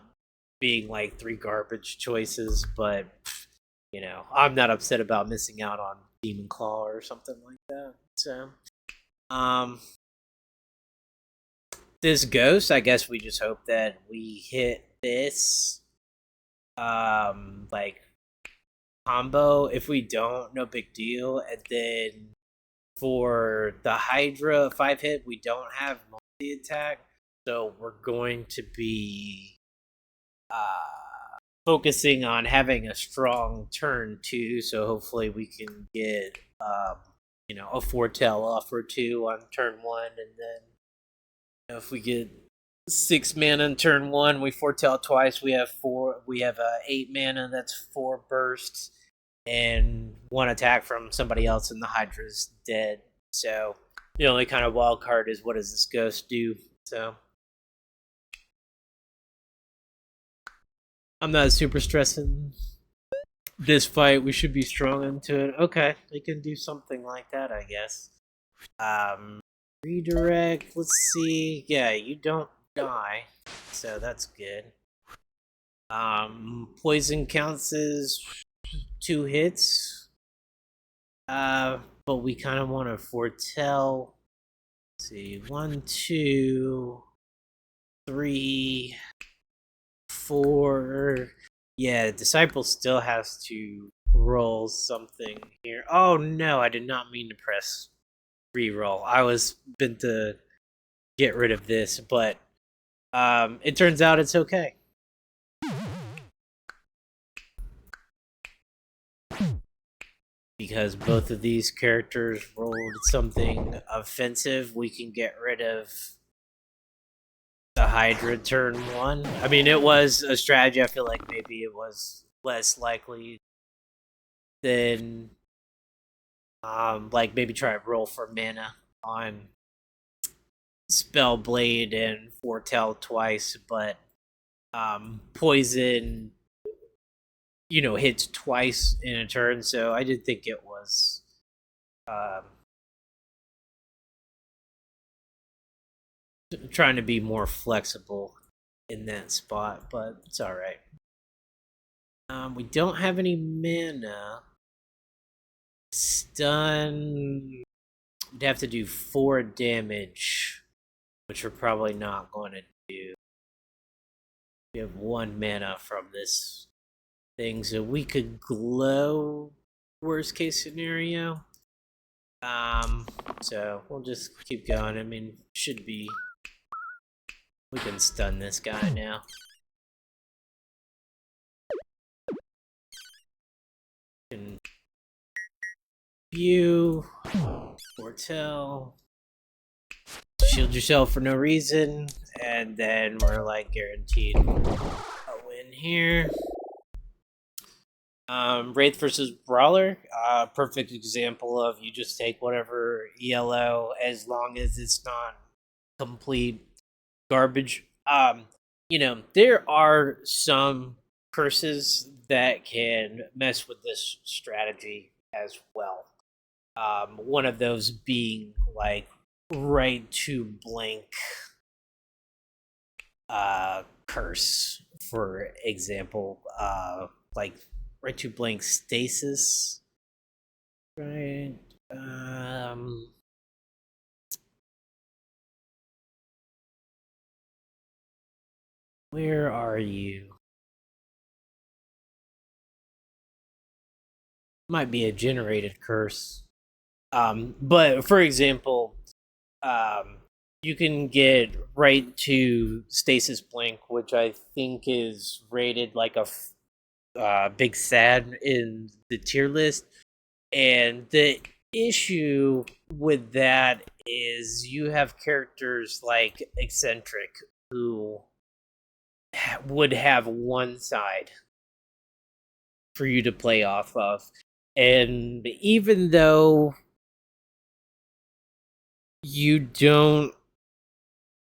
being like 3 garbage choices, but I'm not upset about missing out on Demon Claw or something like that. So um this Ghost, I guess we just hope that we hit this like combo. If we don't, no big deal. And then for the Hydra 5-hit, we don't have multi attack, so we're going to be focusing on having a strong turn too. So hopefully we can get a foretell off or two on turn one, and then if we get 6 mana on turn one, we foretell twice. We have 4. We have 8 mana. That's 4 bursts and 1 attack from somebody else, and the Hydra's dead. So the only kind of wild card is what does this Ghost do? So I'm not super stressing this fight. We should be strong into it. Okay, they can do something like that, I guess. Redirect. Let's see. Yeah, you don't die. so that's good. Poison counts as 2 hits. But we kind of want to foretell. Let's see, 1, 2, 3, 4. Yeah, Disciple still has to roll something here. Oh no, I did not mean to press reroll. I was bent to get rid of this, but it turns out it's okay. Because both of these characters rolled something offensive, we can get rid of the Hydra turn 1. I mean, it was a strategy. I feel like maybe it was less likely than like maybe try to roll for mana on Spellblade and Foretell twice, but Poison, hits twice in a turn, so I did think it was um, trying to be more flexible in that spot, but it's all right. We don't have any mana. Stun. We'd have to do 4 damage, which we're probably not going to do. We have 1 mana from this thing, so we could glow. Worst case scenario. So we'll just keep going. I mean, should be. We can stun this guy now. Can view, foretell, shield yourself for no reason, and then we're like guaranteed a win here. Wraith versus Brawler, perfect example of you just take whatever ELO as long as it's not complete garbage. There are some curses that can mess with this strategy as well. One of those being like right to blank curse, for example. Like right to blank stasis. Right. Where are you? Might be a generated curse. But for example, you can get right to stasis blank, which I think is rated like a big sad in the tier list. And the issue with that is you have characters like Eccentric who would have one side for you to play off of. And even though you don't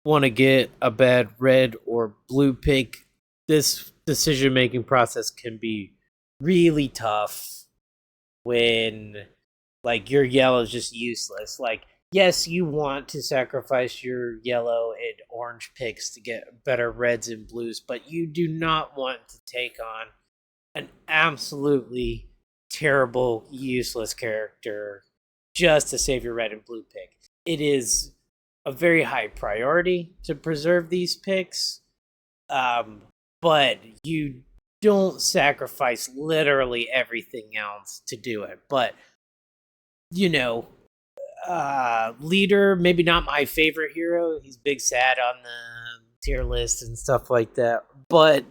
want to get a bad red or blue pick, this decision making process can be really tough when like your yellow is just useless. Like, yes, you want to sacrifice your yellow and orange picks to get better reds and blues, but you do not want to take on an absolutely terrible, useless character just to save your red and blue pick. It is a very high priority to preserve these picks, but you don't sacrifice literally everything else to do it. But you know, leader, maybe not my favorite hero. He's big sad on the tier list and stuff like that, but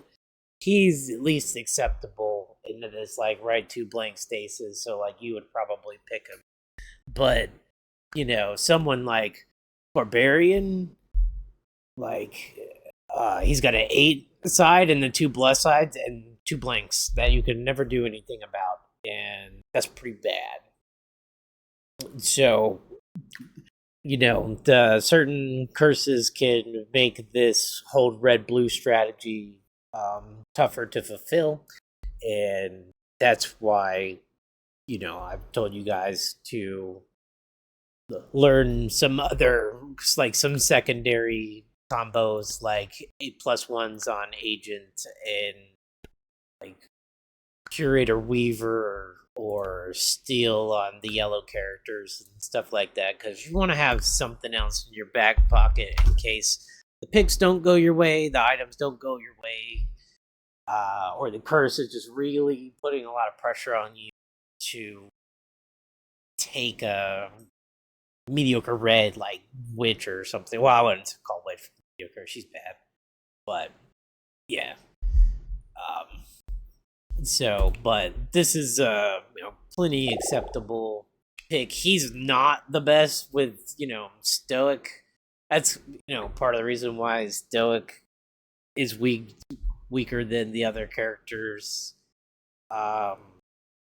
he's at least acceptable into this like right to blank stasis. So like you would probably pick him, but someone like Barbarian, like he's got an 8 side and the 2 plus sides and 2 blanks that you can never do anything about, and that's pretty bad. So the certain curses can make this hold red blue strategy tougher to fulfill, and that's why I've told you guys to learn some other, like some secondary combos like 8+1s on agent and like curator weaver or steel on the yellow characters and stuff like that, because you want to have something else in your back pocket in case the picks don't go your way, the items don't go your way, or the curse is just really putting a lot of pressure on you to take a mediocre red like witch or something. Well, I wouldn't call witch mediocre; she's bad, but yeah. But this is plenty acceptable pick. He's not the best with stoic. That's part of the reason why stoic is weaker than the other characters. Um,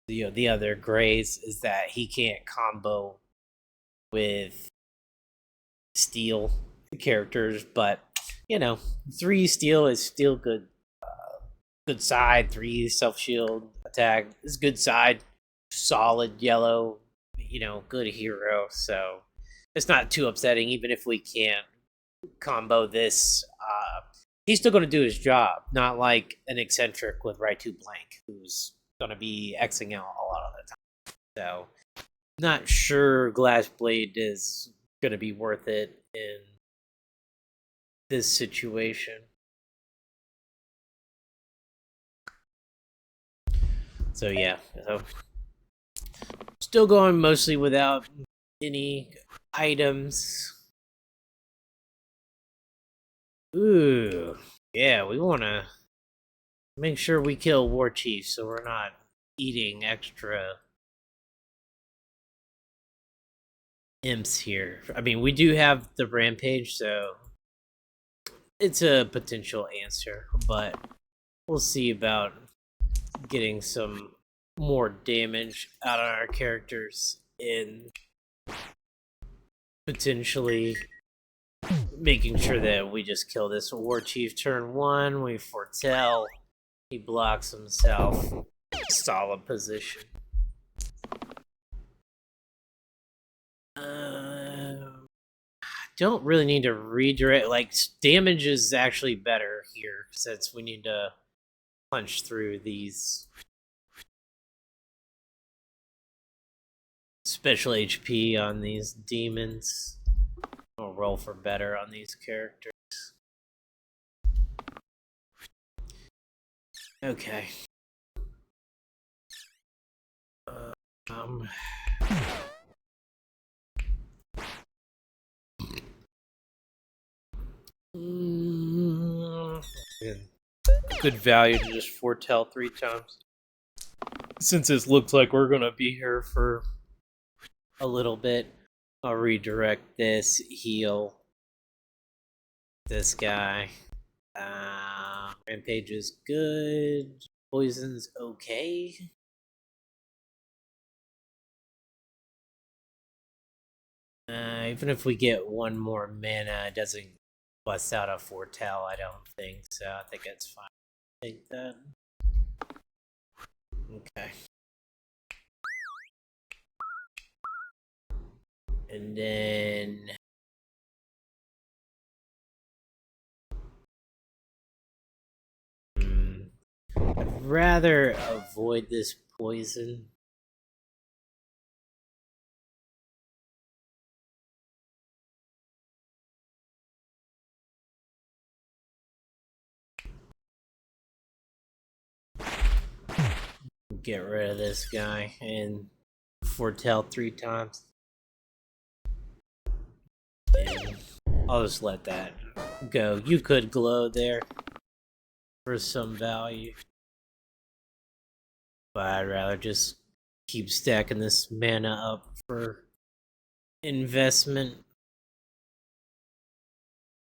the other grays is that he can't combo with steel characters, but 3 steel is still good. Good side, 3 self-shield attack is good side, solid yellow, good hero. So it's not too upsetting, even if we can't combo this. He's still going to do his job, not like an eccentric with right to blank who's going to be Xing out a lot of the time. So not sure Glass Blade is going to be worth it in this situation. So yeah, still going mostly without any items. Ooh, yeah, we want to make sure we kill War Chief so we're not eating extra imps here. I mean, we do have the rampage, so it's a potential answer, but we'll see about getting some more damage out of our characters and potentially making sure that we just kill this War Chief turn 1. We foretell. He blocks himself. Solid position. Don't really need to redirect. Like, damage is actually better here since we need to punch through these special HP on these demons. I'll roll for better on these characters. Okay. Good value to just foretell 3 times. Since it looks like we're gonna be here for a little bit, I'll redirect this, heal this guy. Rampage is good. Poison's okay. Even if we get 1 more mana, it doesn't bust out a foretell, I don't think. So I think it's fine. Take that. Okay. And then I'd rather avoid this poison. Get rid of this guy and foretell 3 times. And I'll just let that go. You could glow there for some value, but I'd rather just keep stacking this mana up for investment.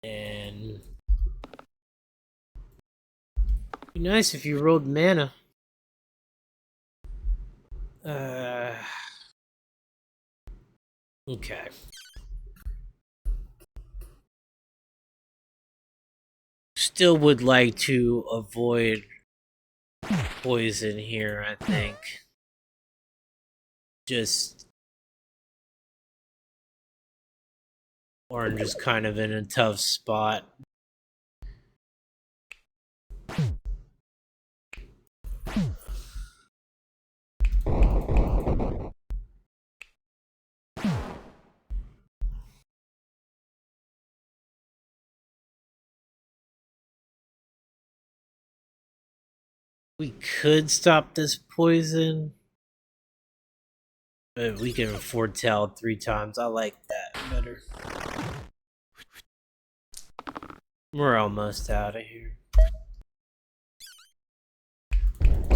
And it'd be nice if you rolled mana. Okay. Still would like to avoid poison here, I think. Just Orange is kind of in a tough spot We could stop this poison, but we can foretell 3 times. I like that better. We're almost out of here.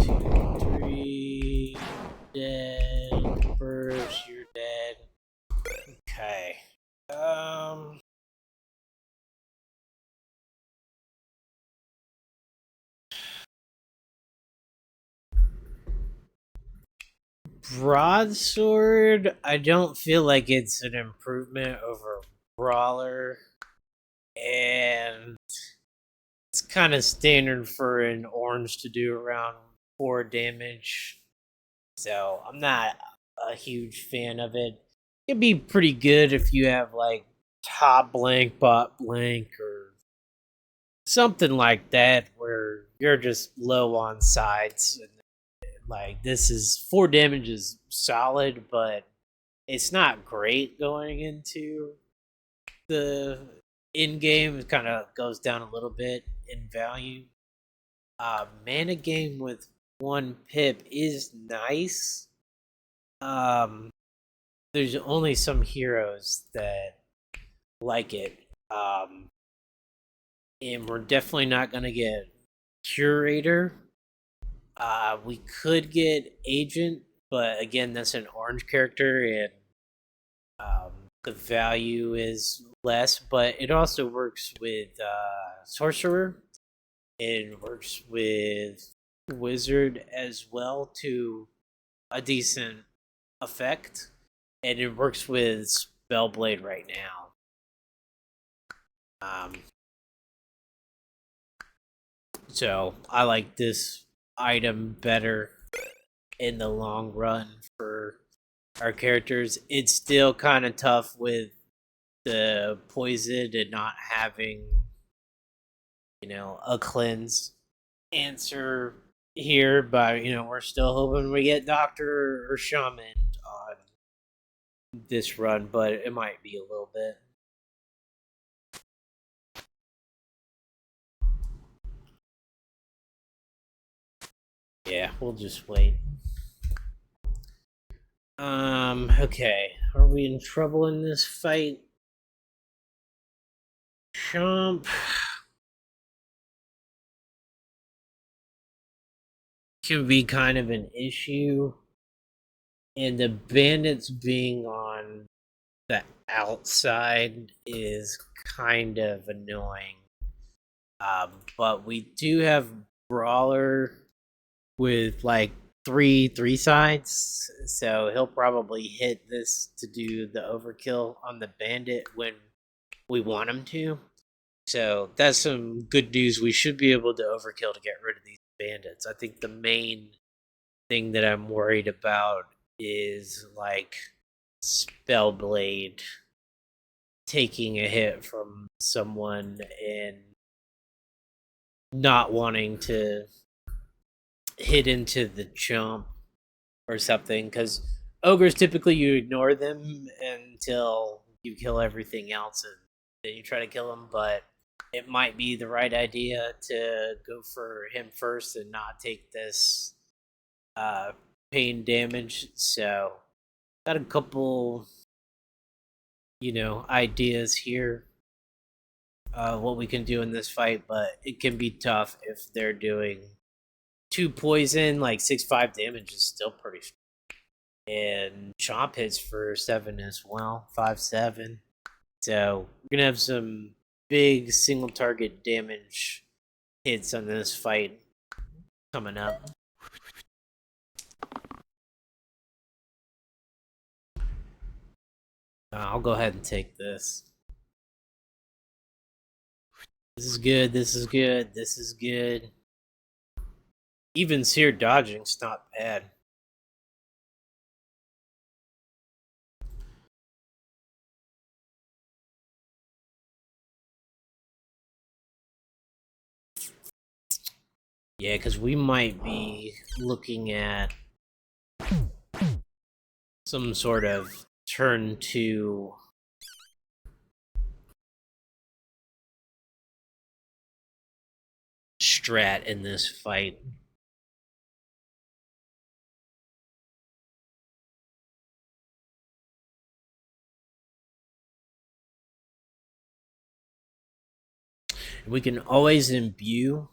2, 3, dead. Bruce, you're dead. Okay. Um. Broadsword, I don't feel like it's an improvement over Brawler, and it's kind of standard for an orange to do around 4 damage. So I'm not a huge fan of it. It'd be pretty good if you have like top blank, bot blank, or something like that, where you're just low on sides. And like this is 4 damage is solid, but it's not great going into the in game. It kind of goes down a little bit in value. Mana game with 1 pip is nice. Um, there's only some heroes that like it. Um, and we're definitely not gonna get curator. We could get agent, but again, that's an orange character, and the value is less. But it also works with sorcerer. It works with wizard as well to a decent effect, and it works with spellblade right now. Um, so I like this item better in the long run for our characters. It's still kind of tough with the poison and not having, a cleanse answer here, but we're still hoping we get doctor or shaman on this run, but it might be a little bit. Yeah, we'll just wait. Okay. Are we in trouble in this fight? Chomp can be kind of an issue. And the bandits being on the outside is kind of annoying. But we do have Brawler with like three sides, so he'll probably hit this to do the overkill on the bandit when we want him to. So that's some good news. We should be able to overkill to get rid of these bandits. I think the main thing that I'm worried about is like Spellblade taking a hit from someone and not wanting to hit into the chump or something, because ogres typically you ignore them until you kill everything else and then you try to kill them, but it might be the right idea to go for him first and not take this uh, pain damage. So got a couple ideas here, what we can do in this fight, but it can be tough if they're doing 2 poison. Like 6-5 damage is still pretty strong. And chomp hits for 7 as well, 5-7. So we're gonna have some big single target damage hits on this fight coming up. I'll go ahead and take this. This is good. This is good. This is good. Even sear dodging's not bad. Yeah, because we might be looking at some sort of turn 2 strat in this fight. We can always imbue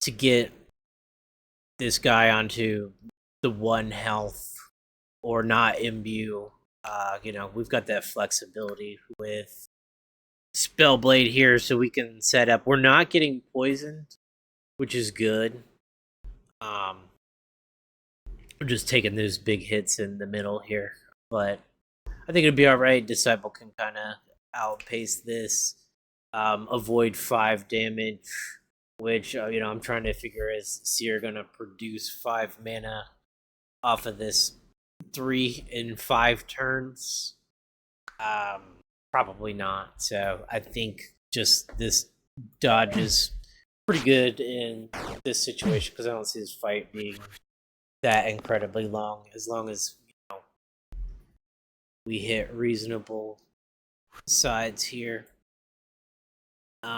to get this guy onto the 1 health, or not imbue. We've got that flexibility with Spellblade here, so we can set up. We're not getting poisoned, which is good. We're just taking those big hits in the middle here, but I think it'll be all right. Disciple can kind of outpace this, avoid 5 damage, which I'm trying to figure is Seer gonna produce 5 mana off of this 3 in 5 turns? Probably not. So I think just this dodge is pretty good in this situation because I don't see this fight being that incredibly long, as long as we hit reasonable sides here. We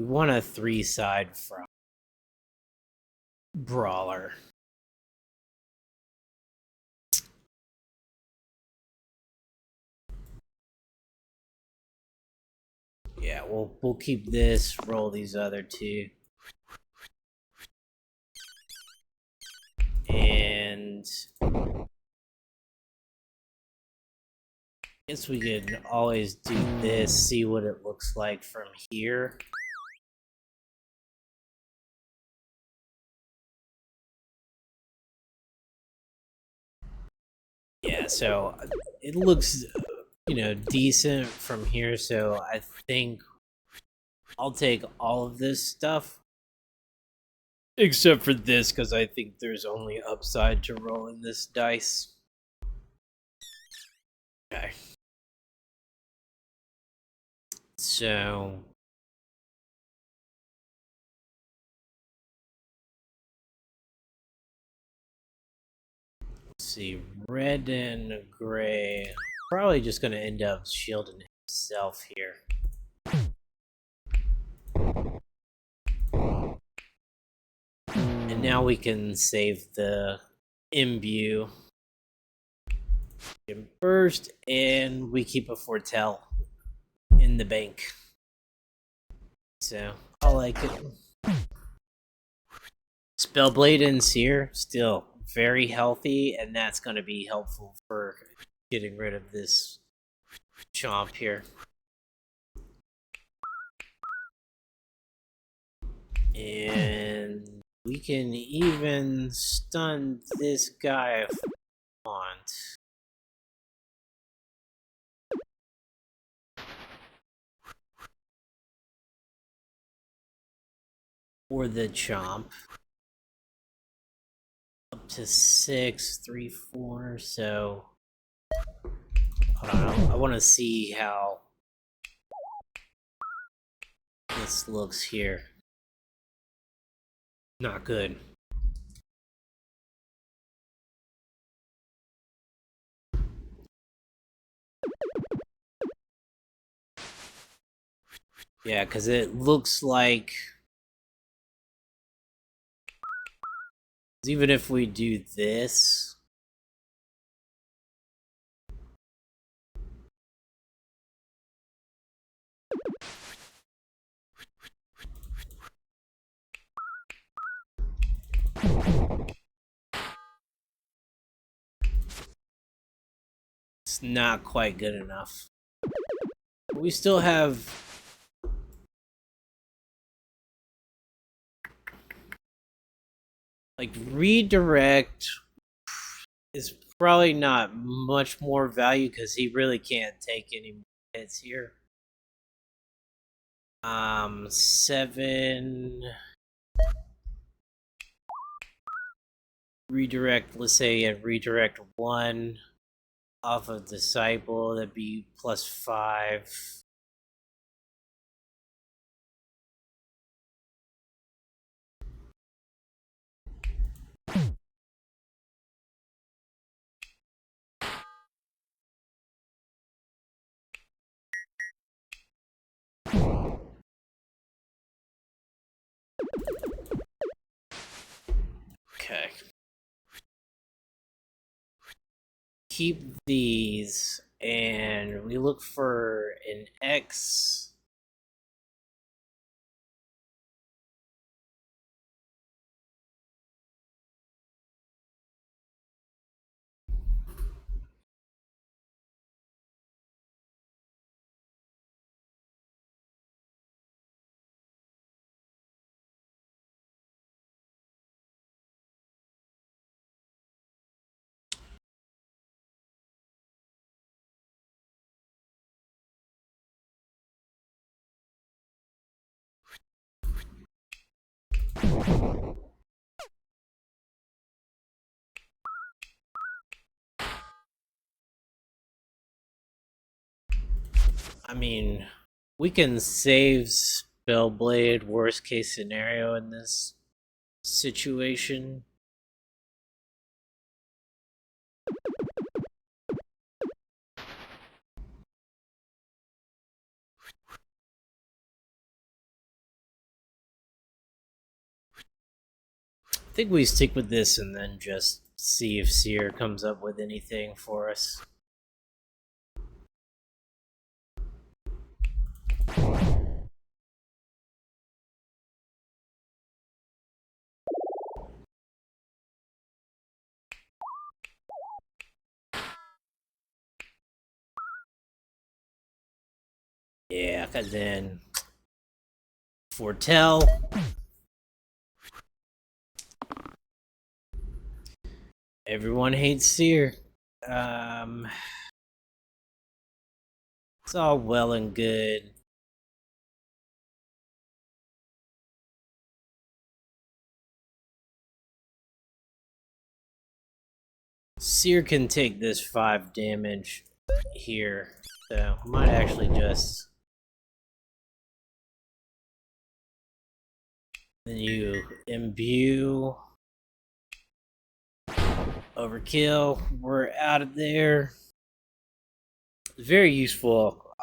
want a 3-side from Brawler. Yeah, we'll keep this, roll these other 2. And I guess we could always do this, see what it looks like from here. Yeah, so it looks, decent from here, so I think I'll take all of this stuff. Except for this, because I think there's only upside to rolling this dice. Okay. So let's see, red and gray. Probably just gonna end up shielding himself here. And now we can save the imbue in burst, and we keep a foretell in the bank. So I like it. Spellblade and Seer still very healthy, and that's going to be helpful for getting rid of this chomp here. And we can even stun this guy if we want. Or the chomp. Up to 6, 3, 4, so I don't know. I want to see how this looks here. Not good. Yeah, because it looks like even if we do this, it's not quite good enough. But we still have like redirect is probably not much more value because he really can't take any more hits here. 7 redirect. Let's say a redirect 1 off of Disciple. That'd be +5. Okay. Keep these, and we look for an X. I mean, we can save Spellblade worst case scenario in this situation. I think we stick with this and then just see if Seer comes up with anything for us. Yeah, and then Foretell. Everyone hates Seer. Um, it's all well and good. Seer can take this 5 damage here, so might actually just. Then you imbue. Overkill. We're out of there. Very useful.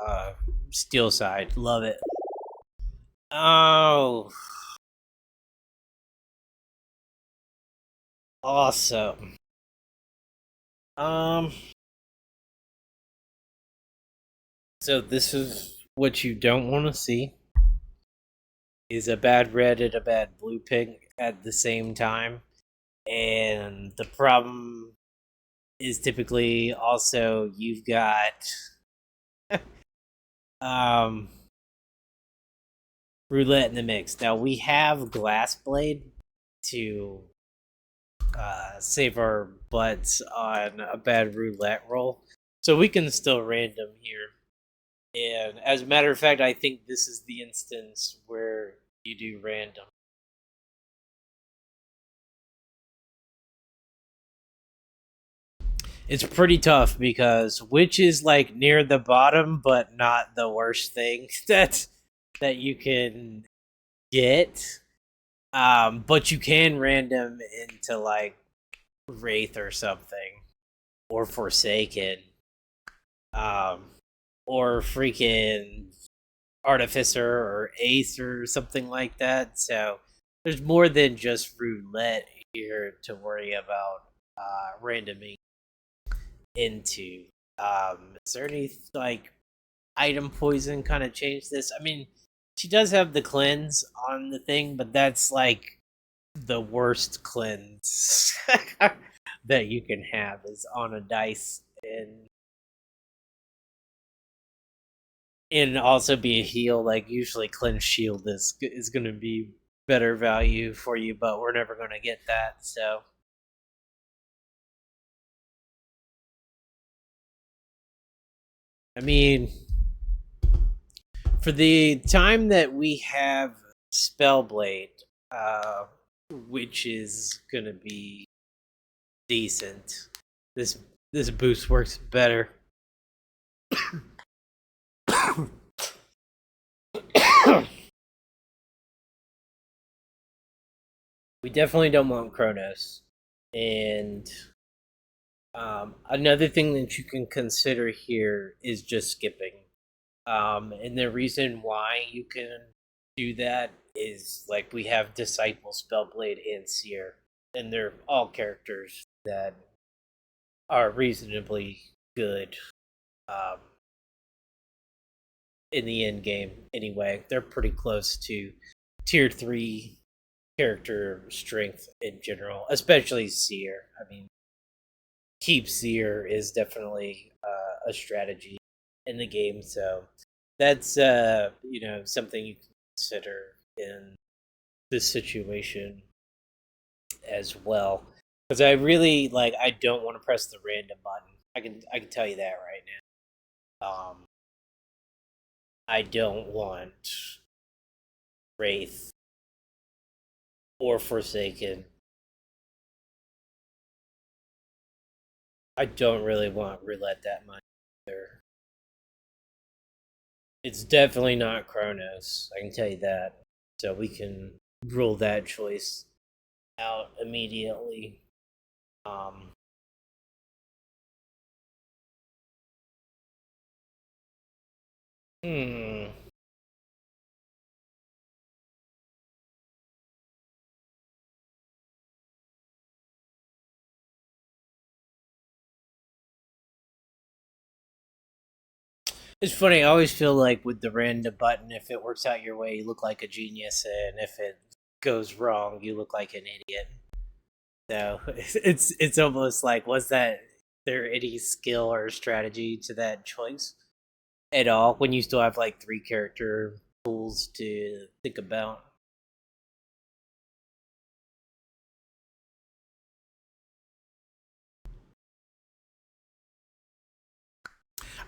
Steel side. Love it. Oh. Awesome. Um. So this is what you don't want to see. Is a bad red and a bad blue pig at the same time. And the problem is typically also you've got um roulette in the mix. Now we have glass blade to save our butts on a bad roulette roll, so we can still random here. And as a matter of fact, I think this is the instance where you do random. It's pretty tough because which is like near the bottom, but not the worst thing that you can get. But you can random into like Wraith or something, or Forsaken, um, or freaking Artificer or Ace or something like that. So there's more than just roulette here to worry about randoming into. Is there any like item poison kind of change this? I mean, she does have the cleanse on the thing, but that's like the worst cleanse that you can have is on a dice and also be a heal. Like usually, cleanse shield is going to be better value for you, but we're never going to get that. So I mean, for the time that we have Spellblade, uh, which is gonna be decent. This this boost works better. We definitely don't want Kronos. And another thing that you can consider here is just skipping. And the reason why you can do that is like we have Disciple, Spellblade, and Seer, and they're all characters that are reasonably good. Um, in the end game, anyway, they're pretty close to tier 3 character strength in general, especially Seer. I mean, keep Seer is definitely a strategy in the game, so that's something you can consider in this situation as well. Because I really I don't want to press the random button. I can tell you that right now. I don't want Wraith or Forsaken. I don't really want Roulette that much either. It's definitely not Kronos. I can tell you that. So we can rule that choice out immediately. Um, hmm. It's funny. I always feel like with the random button, if it works out your way, you look like a genius, and if it goes wrong, you look like an idiot. So it's almost like was that there any skill or strategy to that choice at all when you still have like 3 character pools to think about?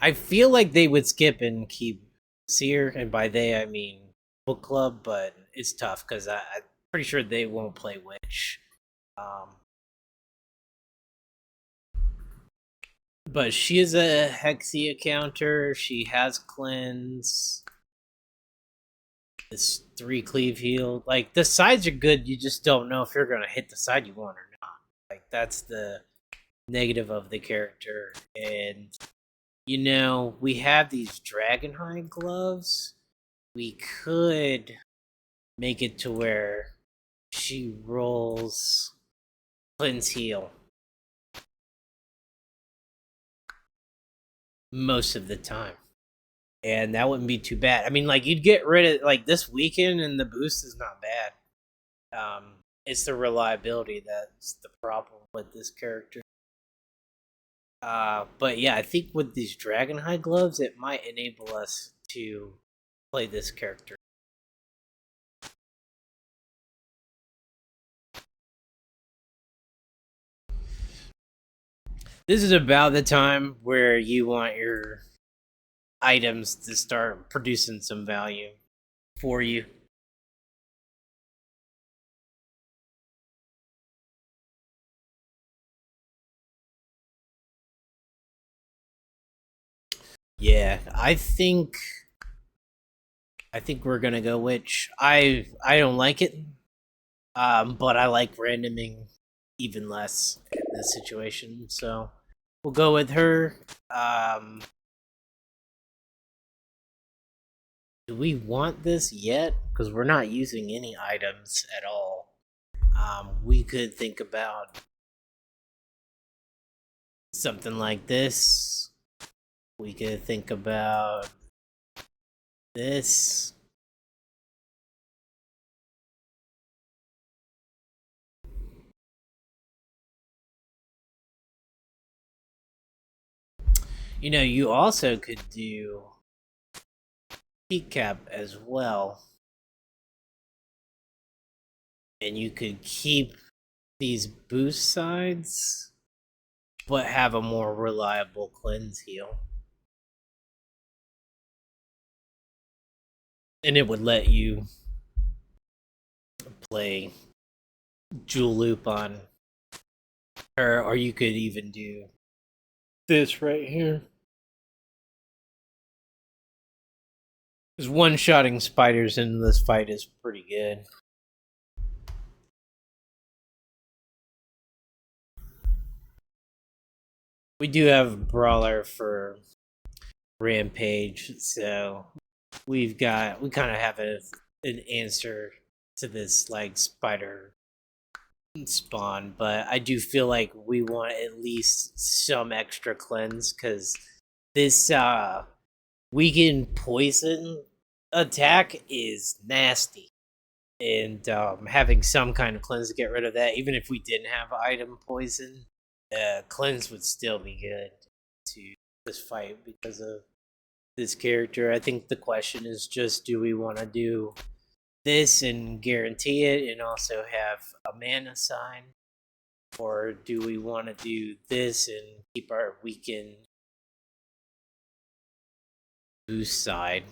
I feel like they would skip and keep Seer, and by they I mean book club, but it's tough because I'm pretty sure they won't play Witch. Um, but she is a Hexia counter. She has cleanse. This 3 cleave heal. Like the sides are good. You just don't know if you're gonna hit the side you want or not. Like that's the negative of the character. And we have these Dragonhide gloves. We could make it to where she rolls cleanse heal most of the time. And that wouldn't be too bad. I mean, like you'd get rid of like this weekend and the boost is not bad. It's the reliability that's the problem with this character. But yeah, I think with these Dragonhide gloves, it might enable us to play this character. This is about the time where you want your items to start producing some value for you. Yeah, I think we're gonna go Witch. I don't like it, but I like randoming even less in this situation. So we'll go with her. Do we want this yet? Because we're not using any items at all. We could think about something like this. We could think about this. You also could do peak cap as well. And you could keep these boost sides, but have a more reliable cleanse heal. And it would let you play Jewel Loop on her, or you could even do this right here. Because one-shotting spiders in this fight is pretty good. We do have Brawler for Rampage, so we kind of have an answer to this like spider spawn, but I do feel like we want at least some extra cleanse because This weakened poison attack is nasty. And having some kind of cleanse to get rid of that, even if we didn't have item poison, cleanse would still be good to this fight because of this character. I think the question is just, do we want to do this and guarantee it and also have a mana sign, or do we want to do this and keep our weakened boost side?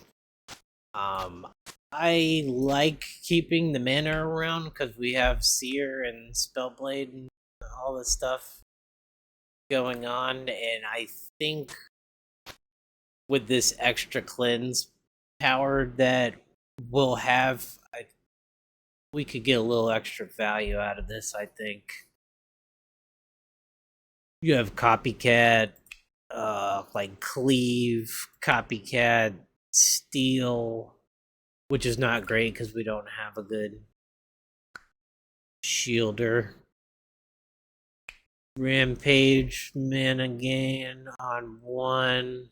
um I like keeping the mana around because we have Seer and Spellblade and all this stuff going on, and I think with this extra cleanse power that we'll have, we could get a little extra value out of this. I think you have Copycat, like Cleave, Copycat, Steal, which is not great because we don't have a good shielder. Rampage, mana gain on one,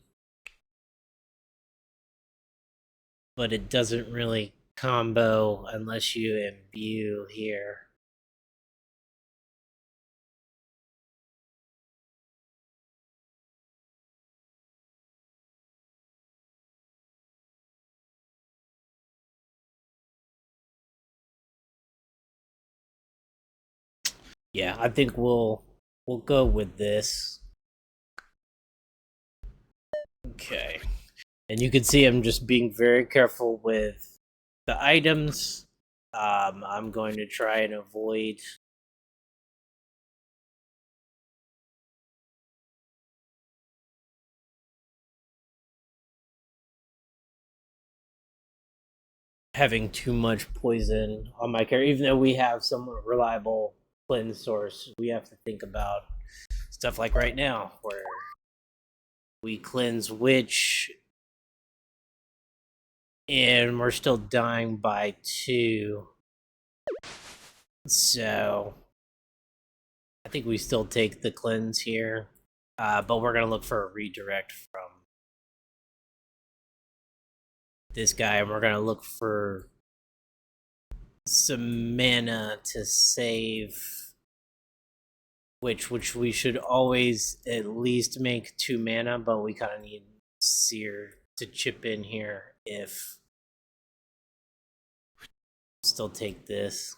but it doesn't really combo unless you imbue here. Yeah, I think we'll go with this. Okay. And you can see I'm just being very careful with the items. I'm going to try and avoid having too much poison on my character. Even though we have somewhat reliable cleanse source, we have to think about stuff like right now where we cleanse Witch and we're still dying by 2. So I think we still take the cleanse here. But we're going to look for a redirect from this guy, and we're going to look for some mana to save which we should always at least make 2 mana, but we kind of need Seer to chip in here if still take this.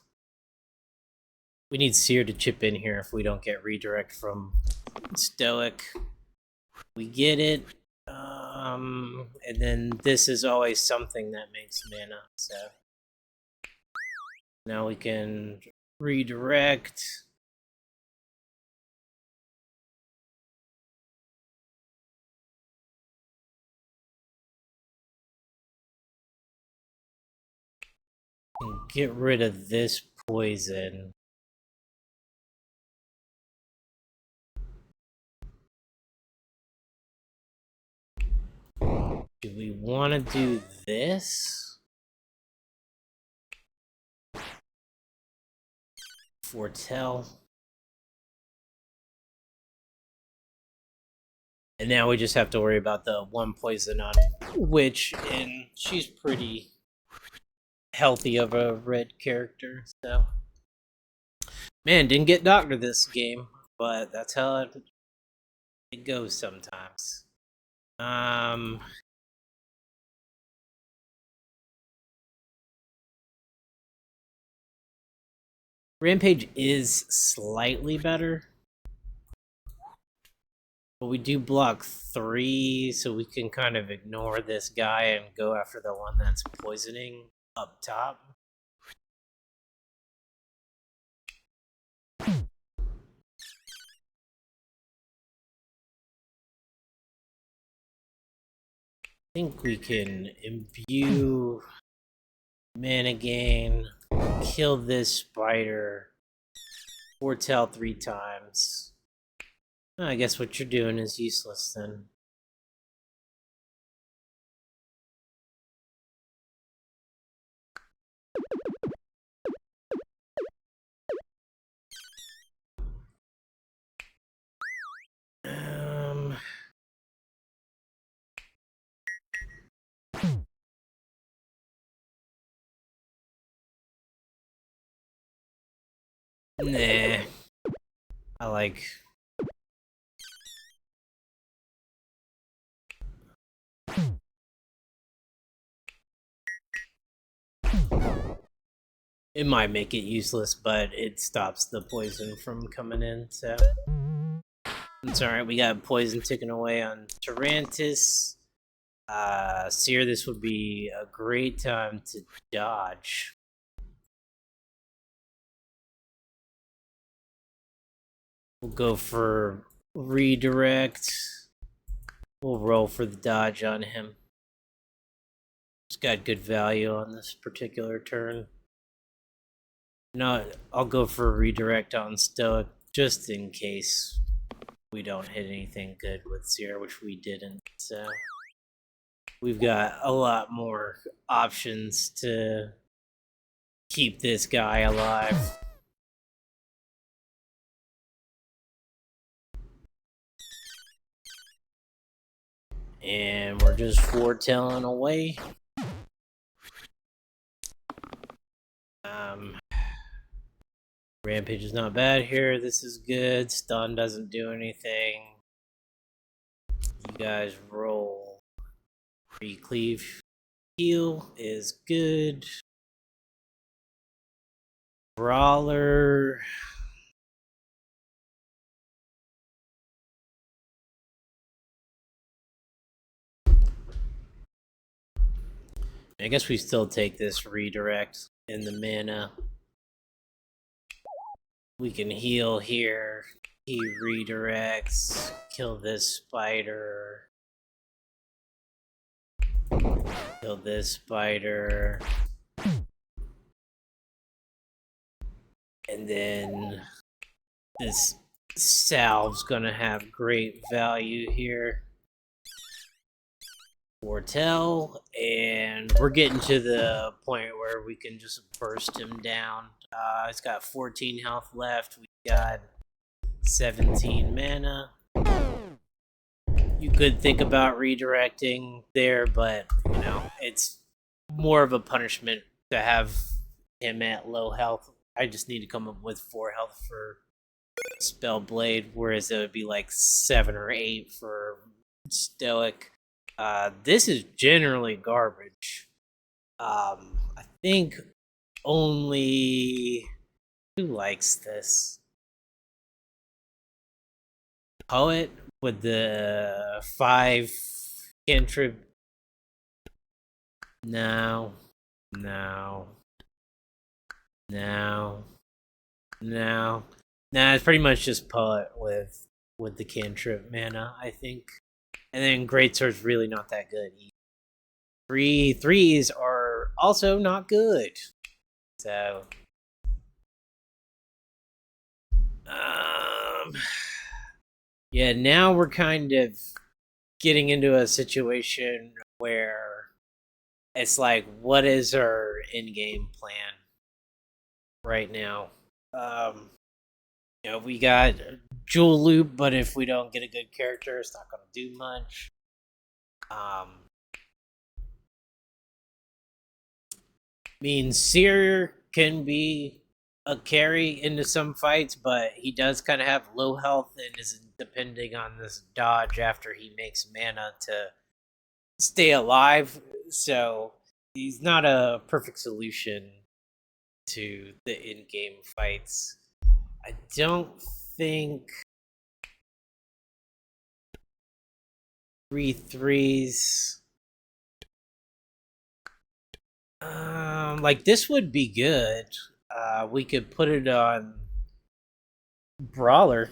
We need Seer to chip in here if we don't get redirect from Stoic. We get it. And then this is always something that makes mana, so now we can redirect. And get rid of this poison. Do we want to do this? Foretell. And now we just have to worry about the 1 poison on Witch, and she's pretty healthy of a red character, so. Man, didn't get Doctor this game, but that's how it goes sometimes. Rampage is slightly better, but we do block 3, so we can kind of ignore this guy and go after the one that's poisoning up top. I think we can imbue, mana gain, kill this spider, foretell 3 times. I guess what you're doing is useless then. Nah. I like... It might make it useless, but it stops the poison from coming in, so... It's alright, we got poison ticking away on Tarantus. Seer, this would be a great time to dodge. We'll go for redirect. We'll roll for the dodge on him. It's got good value on this particular turn. No, I'll go for redirect on Stoic just in case we don't hit anything good with Seer, which we didn't. So we've got a lot more options to keep this guy alive. And we're just foretelling away. Rampage is not bad here. This is good. Stun doesn't do anything. You guys roll. Recleave. Heal is good. Brawler. I guess we still take this redirect in the mana. We can heal here. He redirects. Kill this spider. Kill this spider. And then this salve's gonna have great value here. Foretell, and we're getting to the point where we can just burst him down. He's got 14 health left. We got 17 mana. You could think about redirecting there, but you know, it's more of a punishment to have him at low health. I just need to come up with 4 health for Spell Blade, whereas it would be like 7 or 8 for Stoic. This is generally garbage. I think only... Who likes this? Poet with the 5 cantrip. No. No. No. No. Nah, it's pretty much just Poet with the cantrip mana, I think. And then Greatsword's really not that good either. 3 threes are also not good. So yeah, now we're kind of getting into a situation where it's like, what is our in-game plan right now? You know, we got Jewel Loop, but if we don't get a good character, it's not going to do much. I mean, Seer can be a carry into some fights, but he does kind of have low health and is depending on this dodge after he makes mana to stay alive. So he's not a perfect solution to the in-game fights. I don't think 3 threes. Like this would be good. We could put it on Brawler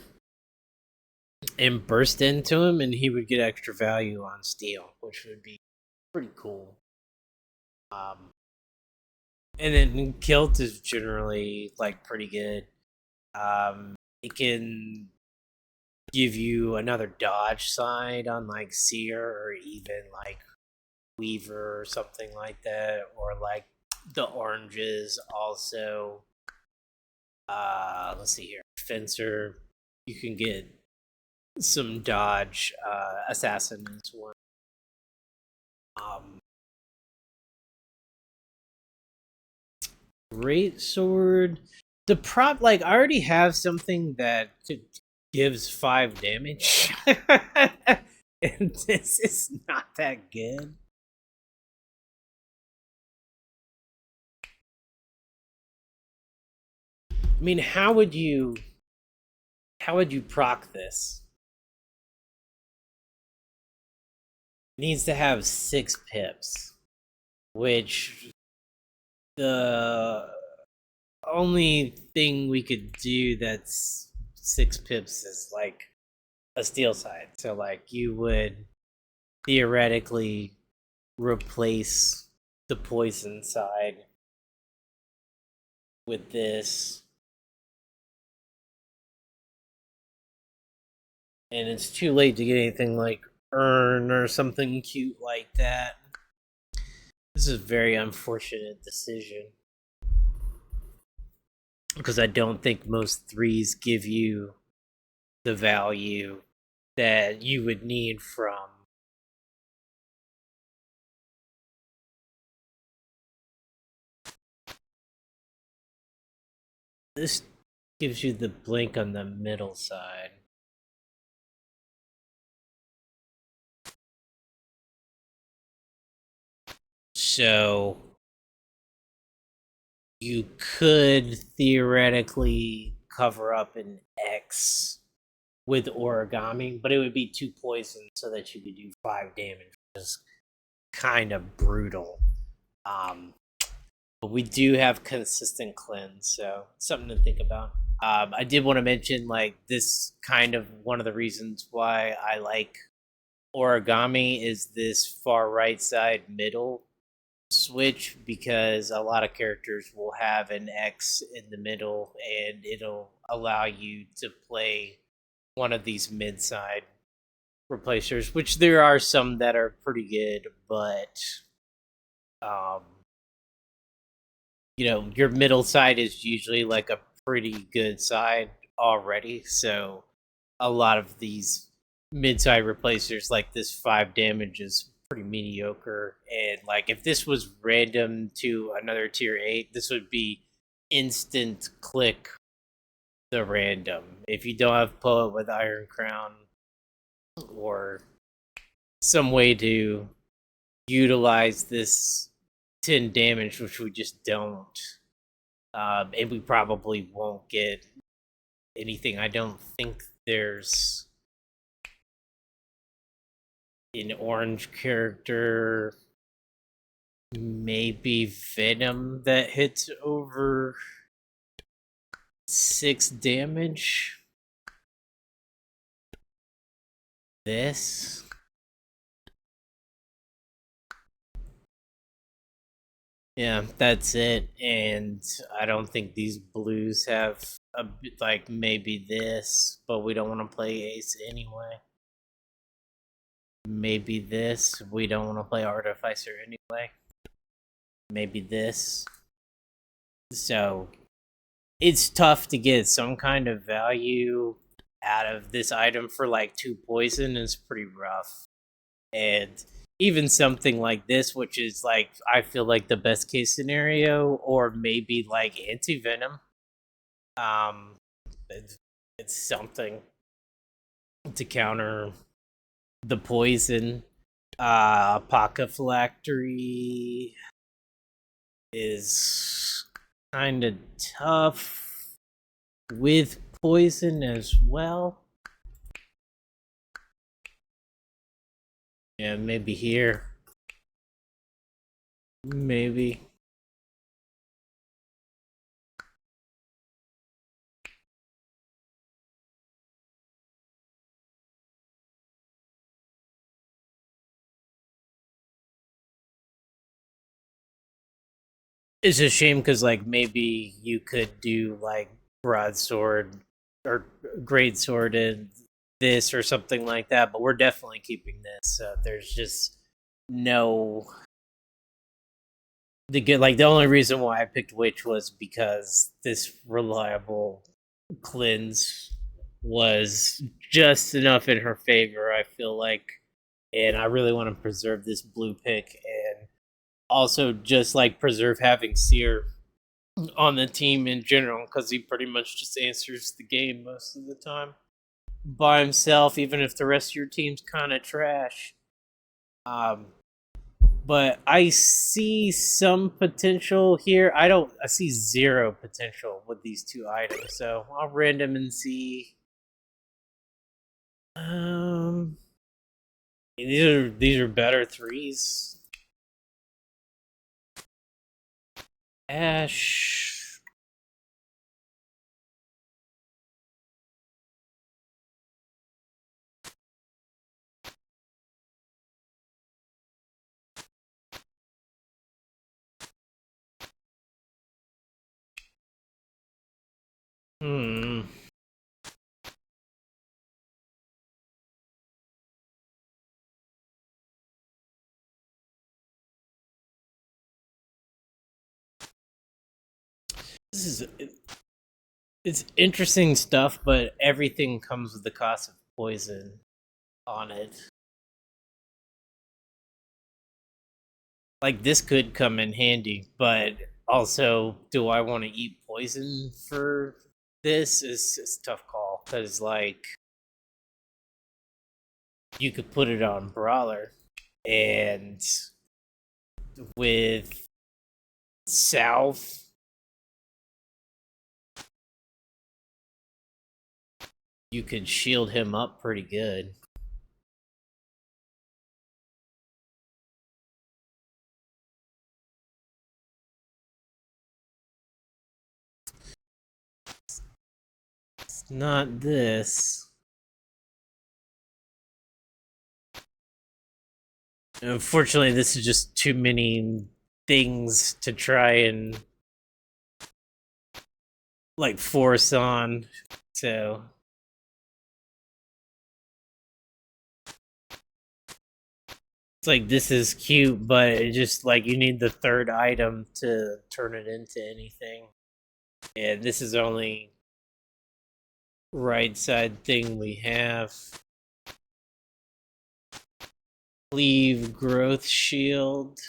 and burst into him, and he would get extra value on Steel, which would be pretty cool. And then Kilt is generally like pretty good. It can give you another dodge side on like Seer or even like Weaver or something like that, or like the oranges also. Let's see here, Fencer. You can get some dodge. Assassin is one. Great sword. The prop, like, I already have something that gives 5 damage, and this is not that good. I mean, how would you proc this? It needs to have 6 pips, which the only thing we could do that's 6 pips is like a steel side. So like you would theoretically replace the poison side with this, and it's too late to get anything like earn or something cute like that. This is a very unfortunate decision because I don't think most threes give you the value that you would need from this. Gives you the blink on the middle side. So you could theoretically cover up an X with origami, but it would be 2 poison so that you could do 5 damage, which is kind of brutal. Um, but we do have consistent cleanse, so something to think about. I did want to mention like this kind of one of the reasons why I like origami is this far right side middle switch, because a lot of characters will have an X in the middle and it'll allow you to play one of these mid side replacers, which there are some that are pretty good, but um, your middle side is usually like a pretty good side already. So a lot of these mid side replacers, like this 5 damage, is pretty mediocre. And like if this was random to another tier 8, this would be instant click the random. If you don't have Poet with Iron Crown or some way to utilize this 10 damage, which we just don't. And we probably won't get anything. I don't think there's an orange character, maybe Venom, that hits over 6 damage. This. Yeah, that's it. And I don't think these blues have like maybe this, but we don't want to play Ace anyway. Maybe this. We don't want to play Artificer anyway. Maybe this. So it's tough to get some kind of value out of this item for like 2 poison is pretty rough. And even something like this, which is like I feel like the best case scenario, or maybe like anti venom. Um, it's, it's something to counter the poison. Apocaphylactory is kind of tough with poison as well. Yeah, maybe here. Maybe. It's a shame because, like, maybe you could do, like, broadsword or great sword in this or something like that, but we're definitely keeping this. There's just no. The only reason why I picked Witch was because this reliable cleanse was just enough in her favor, I feel like. And I really want to preserve this blue pick and also just like preserve having Seer on the team in general because he pretty much just answers the game most of the time by himself, even if the rest of your team's kind of trash. Um, but I see some potential here. I see zero potential with these two items. So I'll random and see. Um, these are better threes. Ash. Hmm. This is it's interesting stuff, but everything comes with the cost of poison on it. Like this could come in handy, but also, do I want to eat poison for this? Is a tough call because like you could put it on brawler, and with South, you could shield him up pretty good. It's not this. Unfortunately, this is just too many things to try and like force on. So it's like this is cute, but it just like you need the third item to turn it into anything. And this is only right side thing we have. Leave growth shield.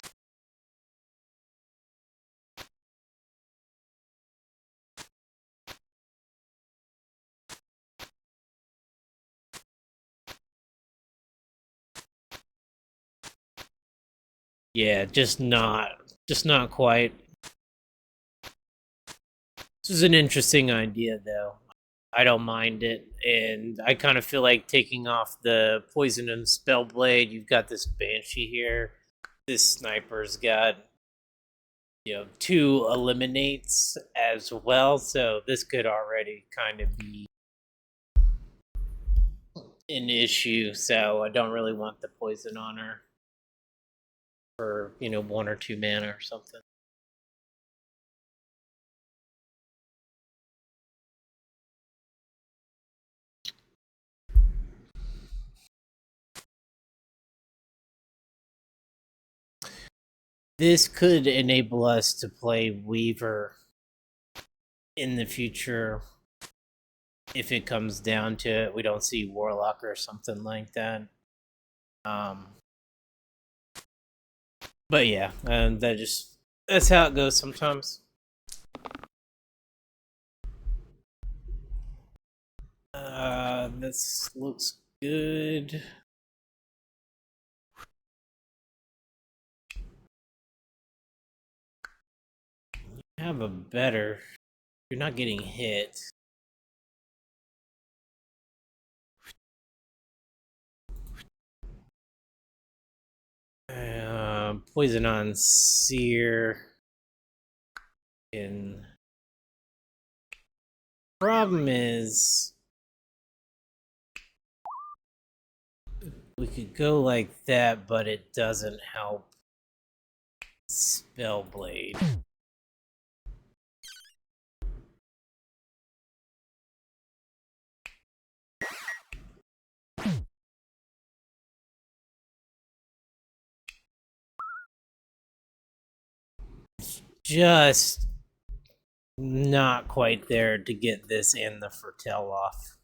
Yeah, just not quite. This is an interesting idea though. I don't mind it, and I kind of feel like taking off the poison and spell blade. You've got this banshee here. This sniper's got two eliminates as well, so this could already kind of be an issue. So I don't really want the poison on her for 1 or 2 mana or something. This could enable us to play Weaver in the future if it comes down to it. We don't see Warlock or something like that. Um, but yeah, and that's how it goes sometimes. This looks good. Have a better. You're not getting hit. Poison on Seer. And problem is, we could go like that, but it doesn't help Spellblade. Just not quite there to get this and the Fertel off.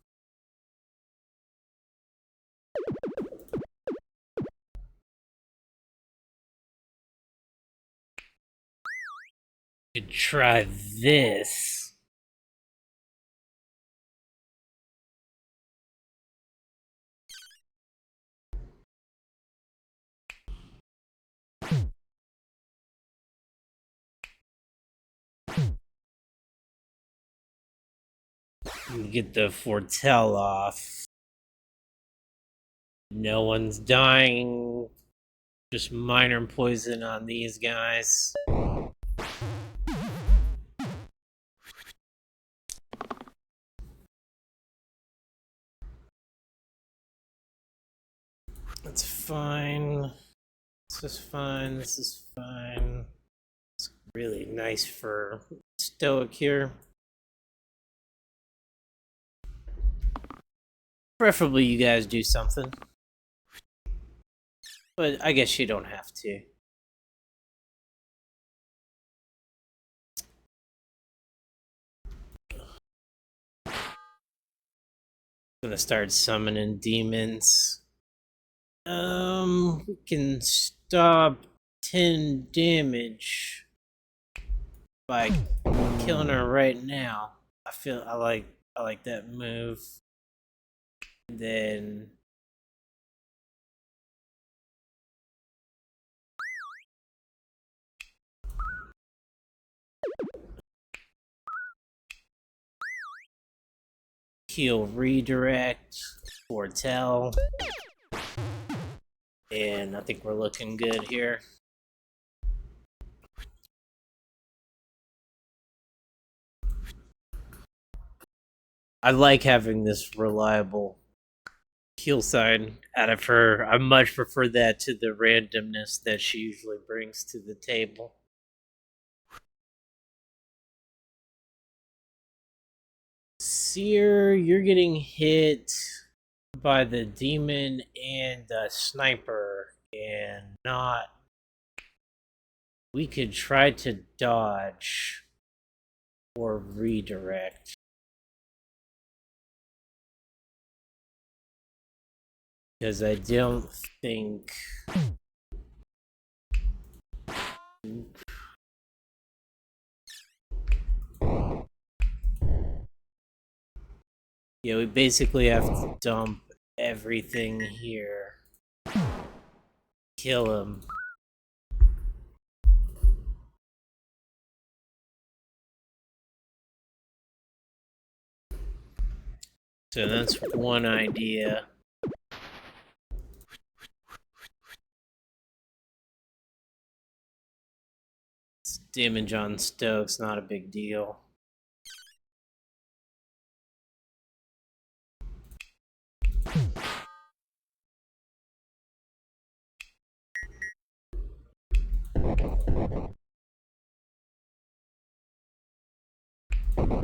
Could try this. Get the foretell off. No one's dying. Just minor poison on these guys. That's fine. This is fine. This is fine. It's really nice for Stoic here. Preferably you guys do something. But I guess you don't have to. Gonna start summoning demons. We can stop 10 damage by killing her right now. I like that move. And then heal redirect, foretell. And I think we're looking good here. I like having this reliable heal side out of her. I much prefer that to the randomness that she usually brings to the table. Seer, you're getting hit by the demon and the sniper, and not. We could try to dodge or redirect. Because I don't think. Yeah, we basically have to dump everything here. Kill him. So that's one idea. It's damage on Stokes, not a big deal.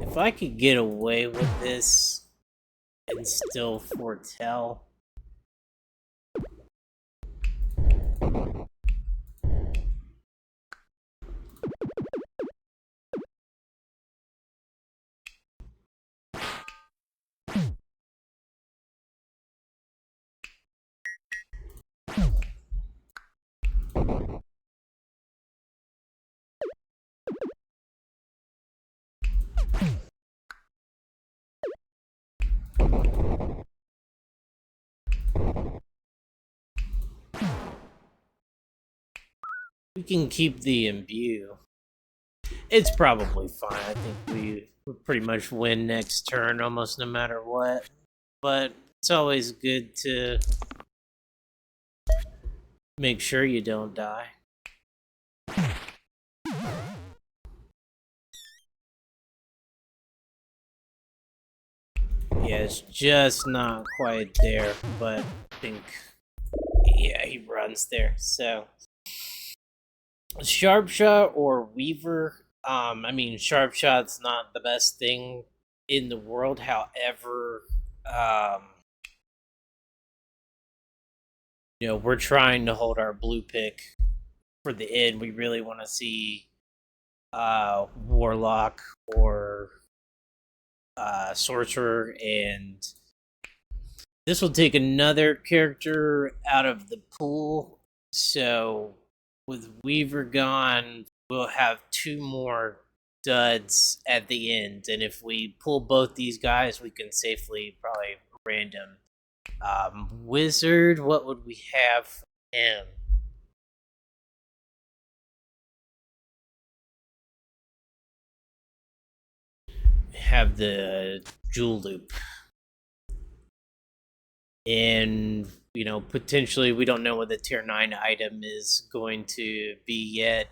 If I could get away with this and still foretell. We can keep the imbue. It's probably fine. I think we pretty much win next turn almost no matter what. But it's always good to make sure you don't die. Yeah, it's just not quite there, but I think, yeah, he runs there. So, Sharp Shot or Weaver. I mean, Sharp Shot's not the best thing in the world. However, we're trying to hold our blue pick for the end. We really want to see Warlock or Sorcerer, and this will take another character out of the pool. So with Weaver gone, we'll have two more duds at the end, and if we pull both these guys, we can safely probably random. Wizard, what would we have for him? Have the jewel loop, and potentially we don't know what the tier 9 item is going to be yet.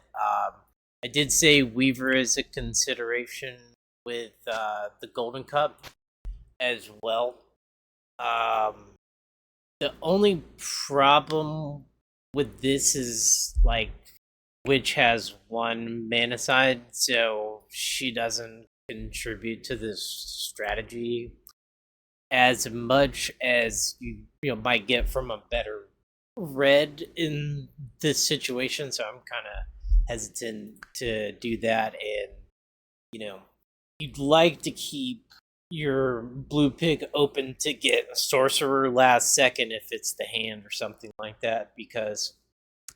I did say Weaver is a consideration with the Golden Cup as well. The only problem with this is like Witch has one mana side, so she doesn't contribute to this strategy as much as you might get from a better red in this situation. So I'm kind of hesitant to do that, and you'd like to keep your blue pick open to get a sorcerer last second if it's the hand or something like that, because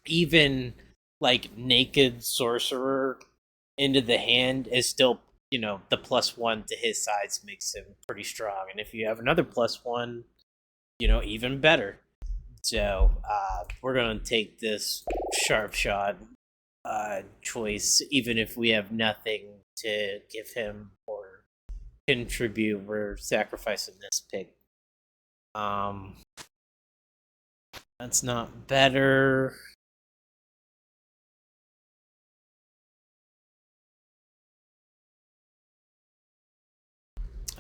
even like naked sorcerer into the hand is still the +1 to his sides makes him pretty strong, and if you have another +1, even better. So we're gonna take this sharp shot choice, even if we have nothing to give him or contribute. We're sacrificing this pick. That's not better.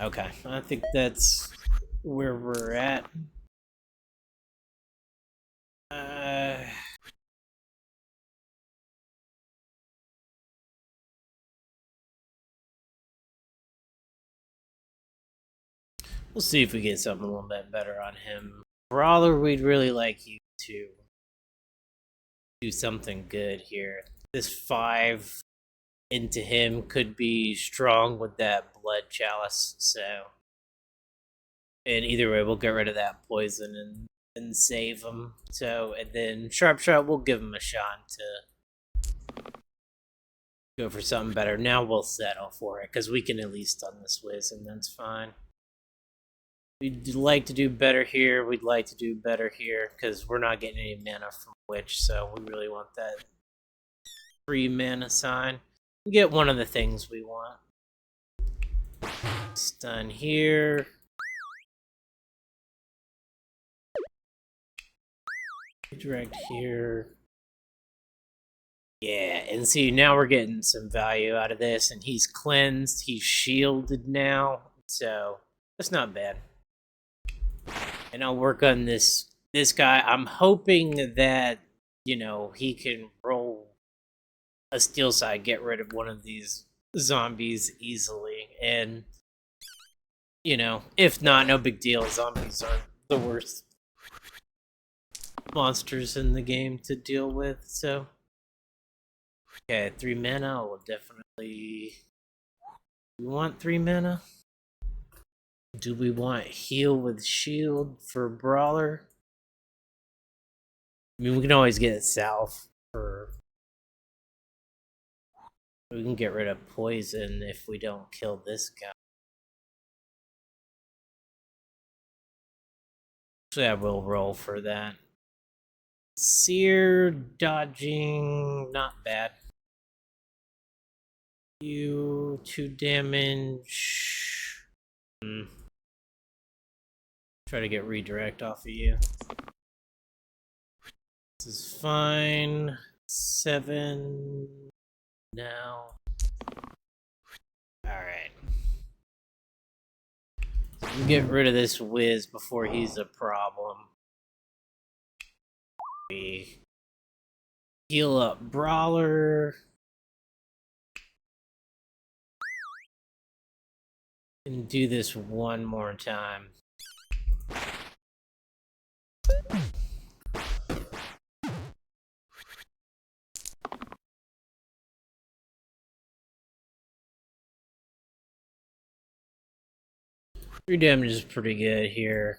Okay, I think that's where we're at. We'll see if we get something a little bit better on him. Brawler, we'd really like you to do something good here. This 5 into him could be strong with that blood chalice, so. And either way, we'll get rid of that poison and save him. So, and then Sharp Shot, we'll give him a shot to go for something better. Now we'll settle for it, because we can at least stun this Wiz, and that's fine. We'd like to do better here. We'd like to do better here, because we're not getting any mana from Witch, so we really want that 3 mana sign. We get one of the things we want. Stun here. Direct here. Yeah, and see, now we're getting some value out of this, and he's cleansed, he's shielded now, so that's not bad. And I'll work on this guy. I'm hoping that, he can roll a steel side, get rid of one of these zombies easily, and, if not, no big deal. Zombies aren't the worst monsters in the game to deal with, so. Okay, 3 mana. We'll definitely. We want 3 mana. Do we want heal with shield for Brawler? I mean, we can always get Salve for. We can get rid of poison if we don't kill this guy. So yeah, we'll roll for that. Seer dodging, not bad. You 2 damage. Try to get redirect off of you. This is fine. 7 now. Alright. So we can get rid of this Wiz before he's a problem. We heal up Brawler. And do this one more time. Your damage is pretty good here.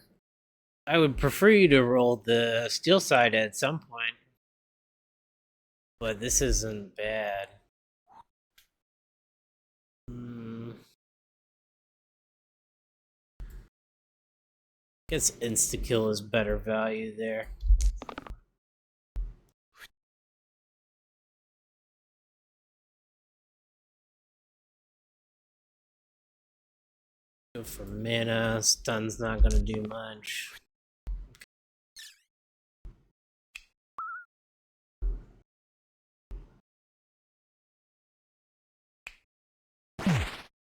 I would prefer you to roll the steel side at some point. But this isn't bad. Guess insta kill is better value there. Go for mana. Stun's not gonna do much.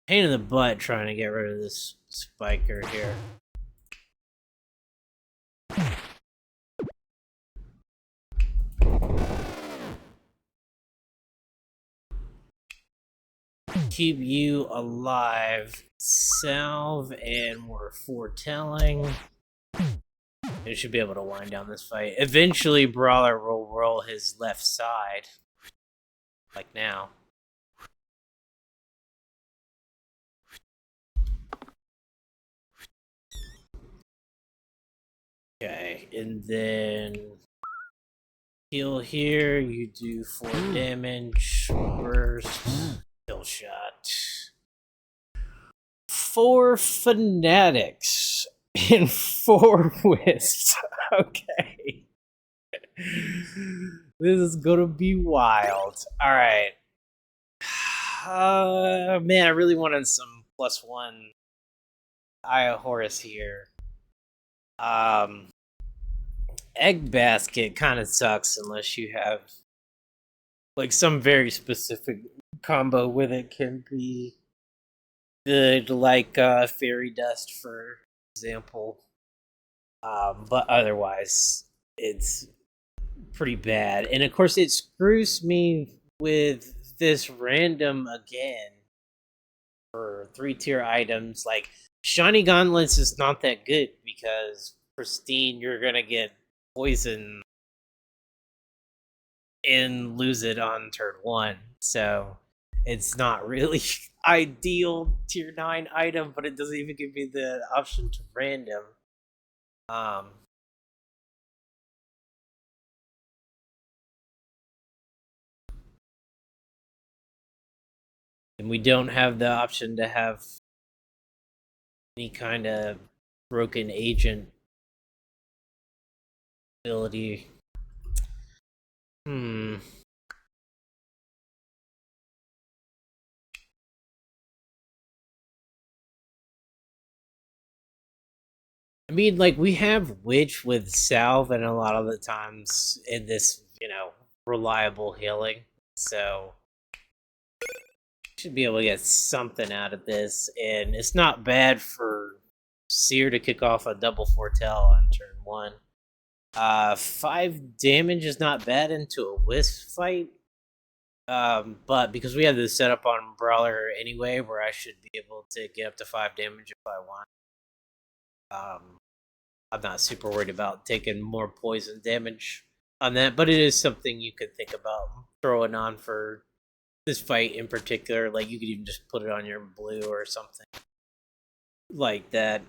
Pain in the butt trying to get rid of this spiker here. Keep you alive. Salve and more foretelling. It should be able to wind down this fight. Eventually, Brawler will roll his left side. Like now. Okay, and then heal here. You do 4 damage. Burst. Kill shot. 4 fanatics and 4 wisps. Okay. This is gonna be wild. Alright. Man, I really wanted some +1 Eye of Horus here. Egg basket kind of sucks unless you have like some very specific combo with it can be good, like fairy dust for example. But otherwise, it's pretty bad. And of course, it screws me with this random again for 3-tier items. Like shiny gauntlets is not that good because pristine, you're gonna get poison and lose it on turn 1. So it's not really ideal tier 9 item, but it doesn't even give me the option to random. And we don't have the option to have any kind of broken agent ability. I mean, like, we have Witch with Salve, and a lot of the times in this, reliable healing. So, should be able to get something out of this. And it's not bad for Seer to kick off a double foretell on turn 1. 5 damage is not bad into a Wisp fight. But because we have this setup on Brawler anyway, where I should be able to get up to 5 damage if I want. I'm not super worried about taking more poison damage on that, but it is something you could think about throwing on for this fight in particular. Like, you could even just put it on your blue or something like that.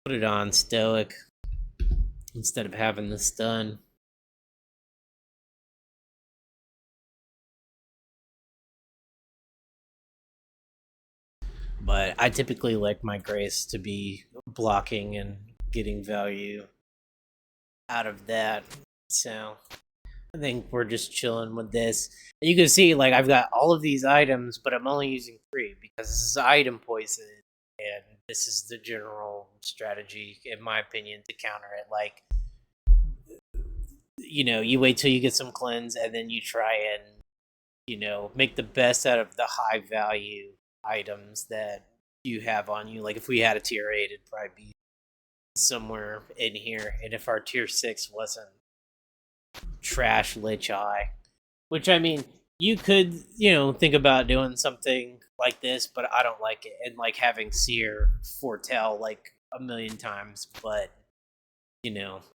Put it on Stoic instead of having the stun. But I typically like my Grace to be blocking and getting value out of that. So I think we're just chilling with this. And you can see, like, I've got all of these items, but I'm only using 3 because this is item poison, and this is the general strategy, in my opinion, to counter it. Like, you wait till you get some cleanse, and then you try and, make the best out of the high value items that you have on you. Like, if we had a tier 8, it'd probably be somewhere in here. And if our tier 6 wasn't trash Lich Eye, which, I mean, you could, think about doing something like this, but I don't like it. And like having Seer foretell like a million times, but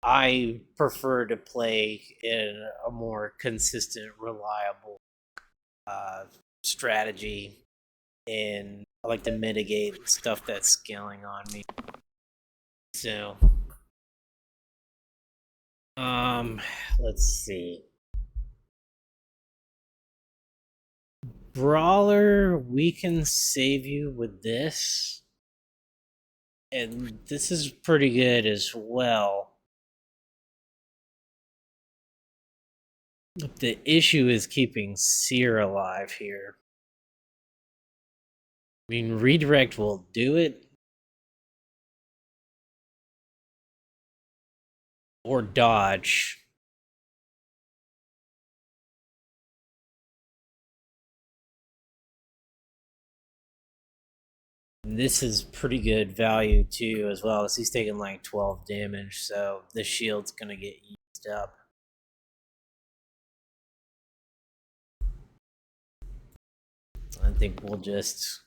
I prefer to play in a more consistent, reliable strategy, and I like to mitigate stuff that's scaling on me. So, let's see. Brawler, we can save you with this. And this is pretty good as well. The issue is keeping Seer alive here. I mean, redirect will do it. Or dodge. And this is pretty good value too, as well as he's taking like 12 damage, so the shield's gonna get used up. I think we'll just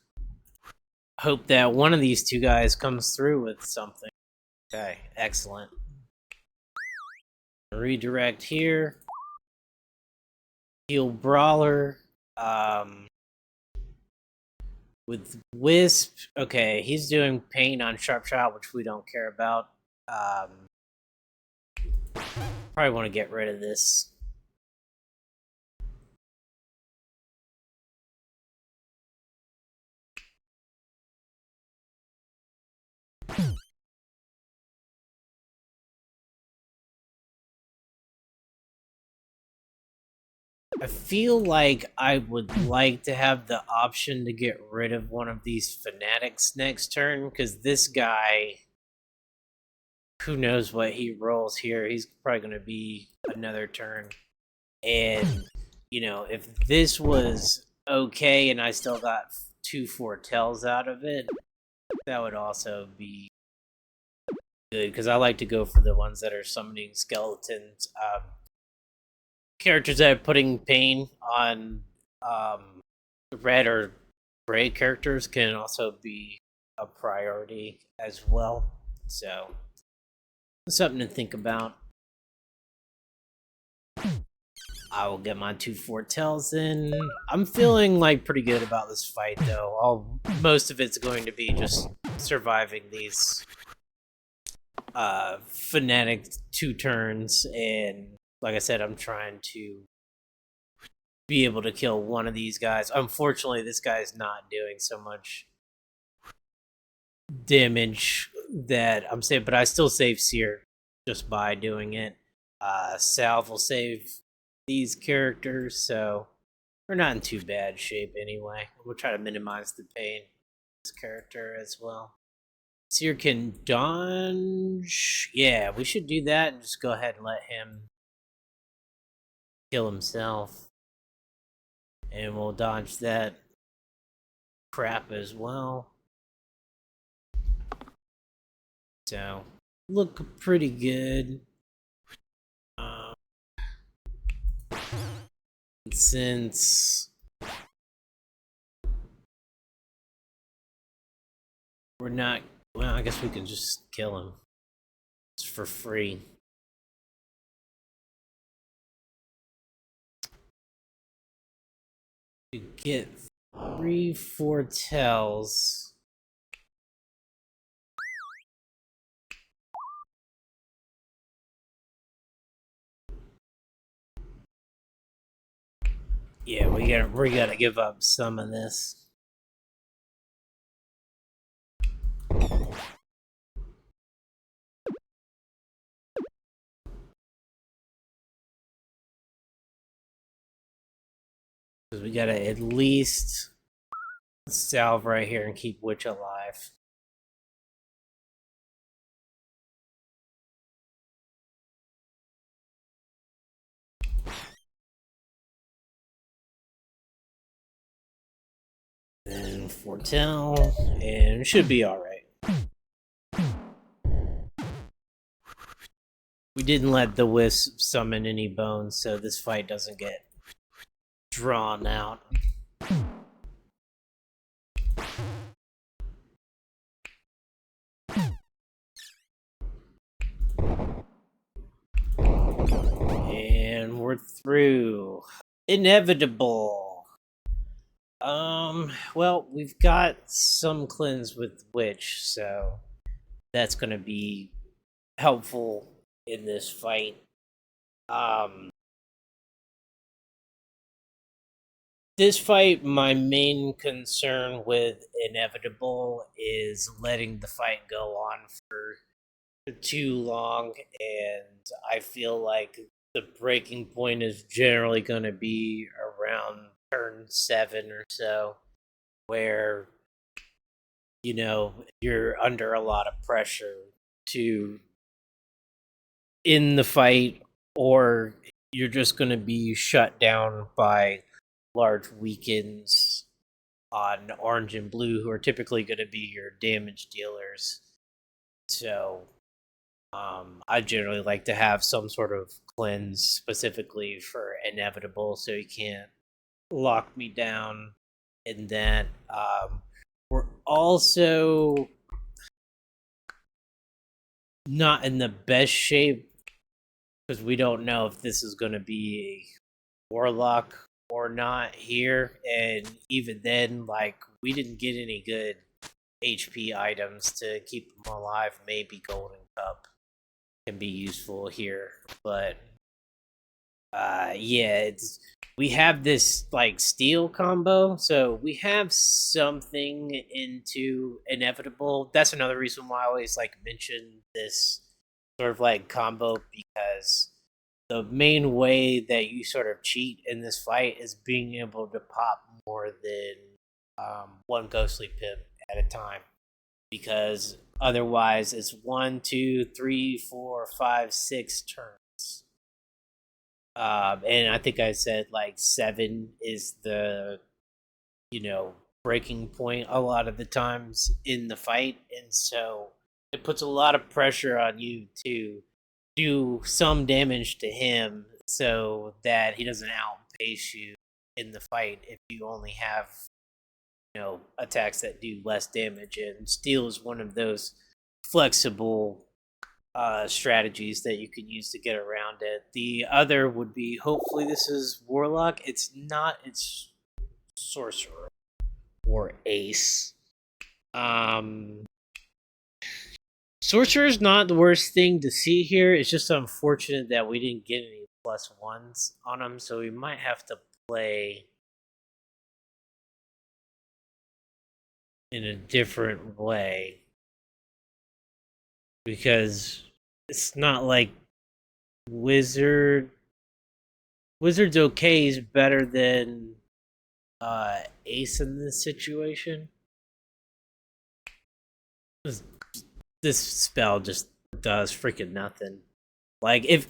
hope that one of these two guys comes through with something. Okay, excellent. Redirect here. Heal Brawler. With Wisp, okay, he's doing pain on Sharp Shot, which we don't care about. Probably want to get rid of this. I feel like I would like to have the option to get rid of one of these fanatics next turn, because this guy, who knows what he rolls here. He's probably going to be another turn. And, if this was okay and I still got 2 foretells out of it, that would also be good, because I like to go for the ones that are summoning skeletons. Characters that are putting pain on red or gray characters can also be a priority as well. So, something to think about. I will get my 2 foretells in. I'm feeling like pretty good about this fight, though. Most of it's going to be just surviving these fanatic 2 turns, and like I said, I'm trying to be able to kill one of these guys. Unfortunately, this guy's not doing so much damage that I'm saying, but I still save Seer just by doing it. Salve will save these characters, so we're not in too bad shape anyway. We'll try to minimize the pain of this character as well. Seer can dodge. Yeah, we should do that and just go ahead and let him kill himself. And we'll dodge that crap as well. So, look pretty good. Since we're not, well, I guess we can just kill him. It's for free. You get 3 foretells. Yeah, we gotta give up some of this. Because we gotta at least salve right here and keep Witch alive. And foretell, and it should be alright. We didn't let the Wisp summon any bones, so this fight doesn't get drawn out. And we're through. Inevitable. Well, we've got some cleanse with Witch, so that's gonna be helpful in this fight. Um, This fight, my main concern with Inevitable is letting the fight go on for too long, and I feel like the breaking point is generally going to be around turn 7 or so, where you're under a lot of pressure to in the fight, or you're just going to be shut down by large weakens on orange and blue, who are typically going to be your damage dealers. So I generally like to have some sort of cleanse specifically for Inevitable, so he can't lock me down. And then we're also not in the best shape because we don't know if this is going to be a warlock or not here. And even then, like, we didn't get any good HP items to keep them alive. Maybe Golden Cup can be useful here, but yeah, we have this like steel combo, so we have something into Inevitable. That's another reason why I always like mention this sort of like combo, because the main way that you sort of cheat in this fight is being able to pop more than one ghostly pimp at a time, because otherwise it's 1, 2, 3, 4, 5, 6 turns. And I think I said like 7 is the you know breaking point a lot of the times in the fight, and so it puts a lot of pressure on you to do some damage to him so that he doesn't outpace you in the fight if you only have attacks that do less damage. And steel is one of those flexible strategies that you can use to get around it. The other would be, hopefully this is warlock. It's not. It's sorcerer or ace. Um, Sorcerer is not the worst thing to see here. It's just unfortunate that we didn't get any +1s on him, so we might have to play in a different way, because it's not like wizard. Wizard's okay. Is better than ace in this situation. This spell just does freaking nothing. Like, if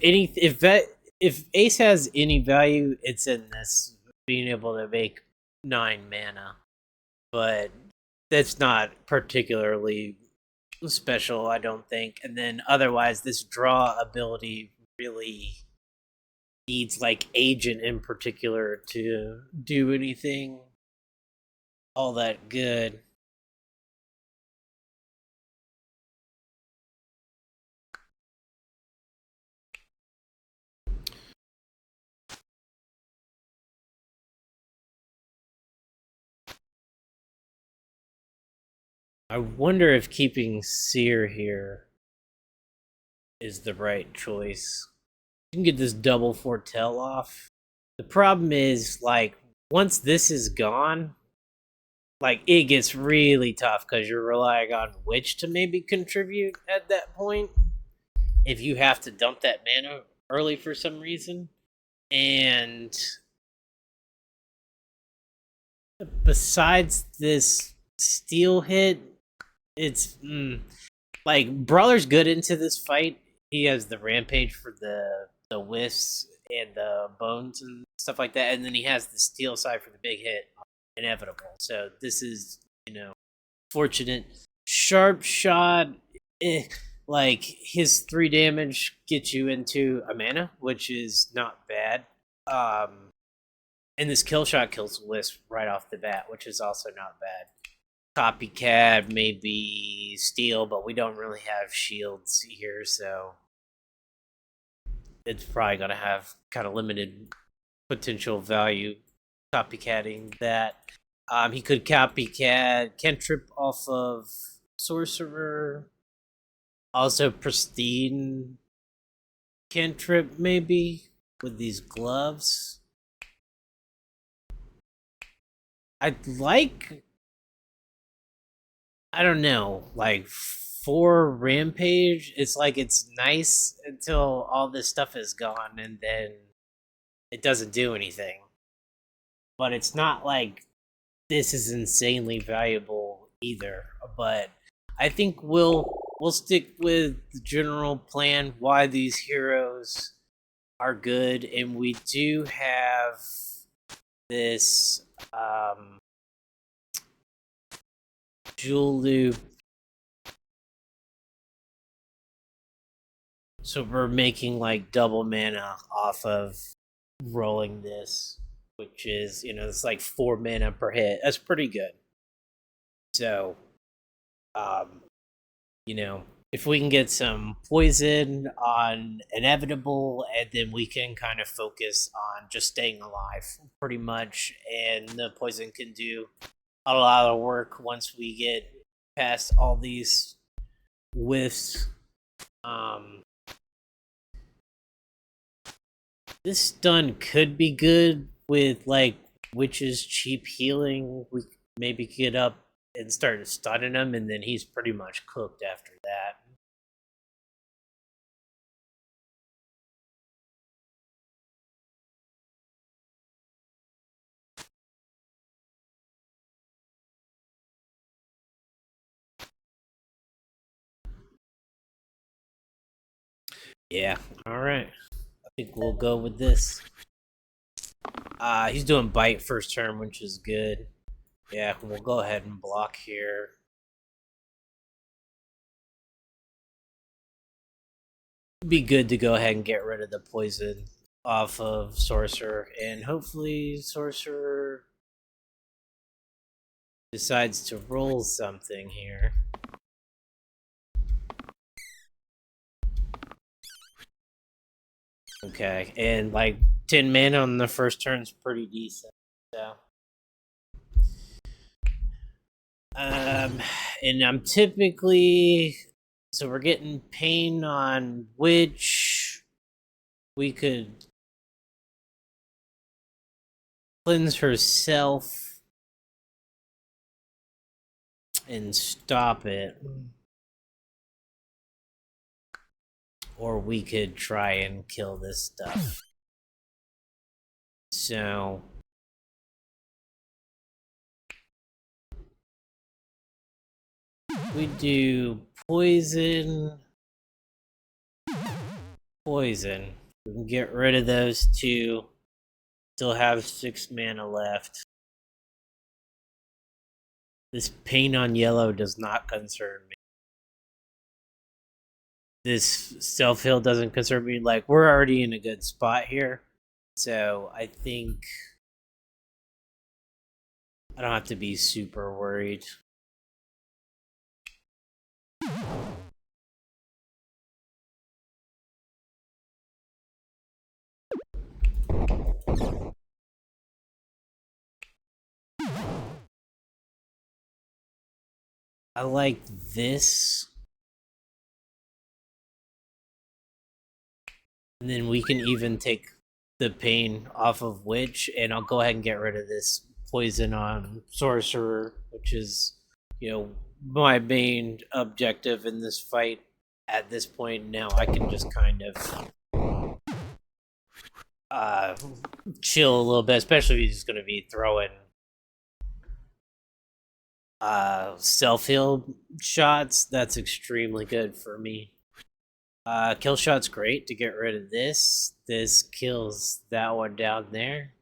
ace has any value, it's in this being able to make 9 mana, but that's not particularly special, I don't think. And then otherwise, this draw ability really needs like agent in particular to do anything all that good. I wonder if keeping Seer here is the right choice. You can get this double foretell off. The problem is, like, once this is gone, like, it gets really tough because you're relying on Witch to maybe contribute at that point if you have to dump that mana early for some reason. And besides this steel hit, it's like, Brawler's good into this fight. He has the rampage for the whiffs and the bones and stuff like that, and then he has the steel side for the big hit, Inevitable. So this is fortunate. Sharp shot, like, his 3 damage gets you into a mana, which is not bad. And this kill shot kills the wisp right off the bat, which is also not bad. Copycat, maybe steel, but we don't really have shields here, so it's probably gonna have kind of limited potential value copycatting that. He could copycat cantrip off of sorcerer, also pristine cantrip maybe with these gloves. I'd like, I don't know, like 4 rampage. It's like it's nice until all this stuff is gone and then it doesn't do anything. But it's not like this is insanely valuable either. But I think we'll stick with the general plan why these heroes are good, and we do have this jewel loop. So we're making like double mana off of rolling this, which is, it's like 4 mana per hit. That's pretty good. So, um, you know, if we can get some poison on inevitable, and then we can kind of focus on just staying alive, pretty much, and the poison can do a lot of work once we get past all these whiffs. Um, this stun could be good with like Witch's cheap healing. We maybe get up and start stunning him, and then he's pretty much cooked after that. Yeah, all right. I think we'll go with this. He's doing bite first turn, which is good. Yeah, we'll go ahead and block here. It'd be good to go ahead and get rid of the poison off of Sorcerer, and hopefully Sorcerer decides to roll something here. Okay, and like 10 mana on the first turn is pretty decent. So, and I'm typically, so we're getting pain on which we could cleanse herself and stop it, or we could try and kill this stuff. So we do poison, poison. We can get rid of those two. Still have 6 mana left. This pain on yellow does not concern me. This self heal doesn't concern me. Like, we're already in a good spot here. So I think I don't have to be super worried. I like this. And then we can even take the pain off of Witch, and I'll go ahead and get rid of this poison on Sorcerer, which is, my main objective in this fight at this point. Now I can just kind of chill a little bit, especially if he's going to be throwing self heal shots. That's extremely good for me. Kill shot's great to get rid of this. This kills that one down there.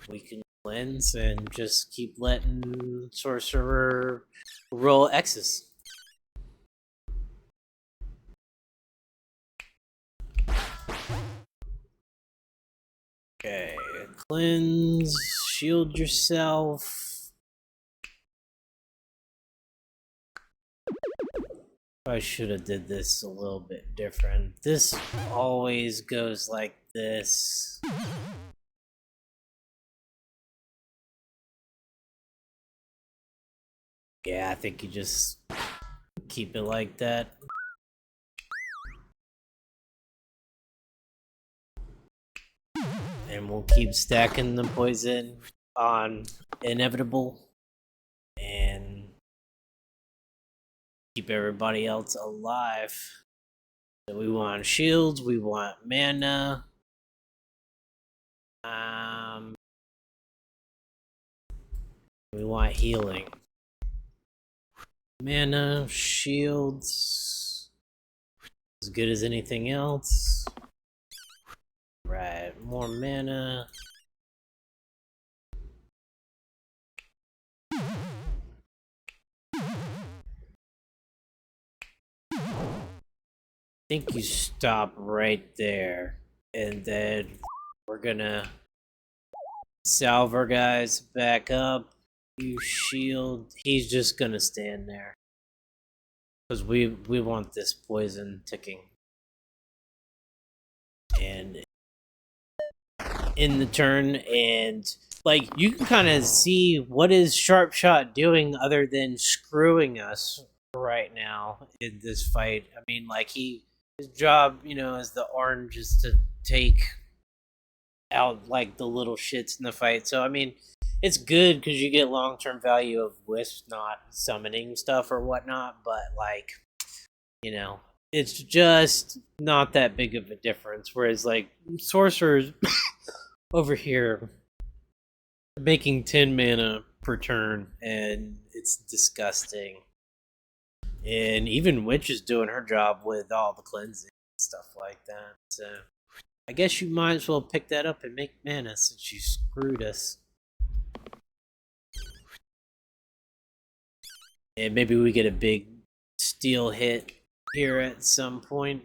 We can cleanse and just keep letting Sorcerer roll X's. Okay, cleanse, shield yourself. I should have did this a little bit different. This always goes like this. Yeah, I think you just keep it like that. And we'll keep stacking the poison on inevitable and keep everybody else alive. So we want shields, we want mana. Um, we want healing. Mana, shields, as good as anything else. Right, more mana. I think you stop right there, and then we're gonna salve our guys back up. You shield. He's just gonna stand there because we want this poison ticking. And in the turn, and like you can kind of see what is Sharpshot doing other than screwing us right now in this fight. I mean, like his job, as the orange is to take out like the little shits in the fight. So I mean, it's good because you get long term value of wisps not summoning stuff or whatnot. But like, it's just not that big of a difference. Whereas like sorcerers over here making 10 mana per turn, and it's disgusting. And even Witch is doing her job with all the cleansing and stuff like that. So I guess you might as well pick that up and make mana since you screwed us. And maybe we get a big steal hit here at some point.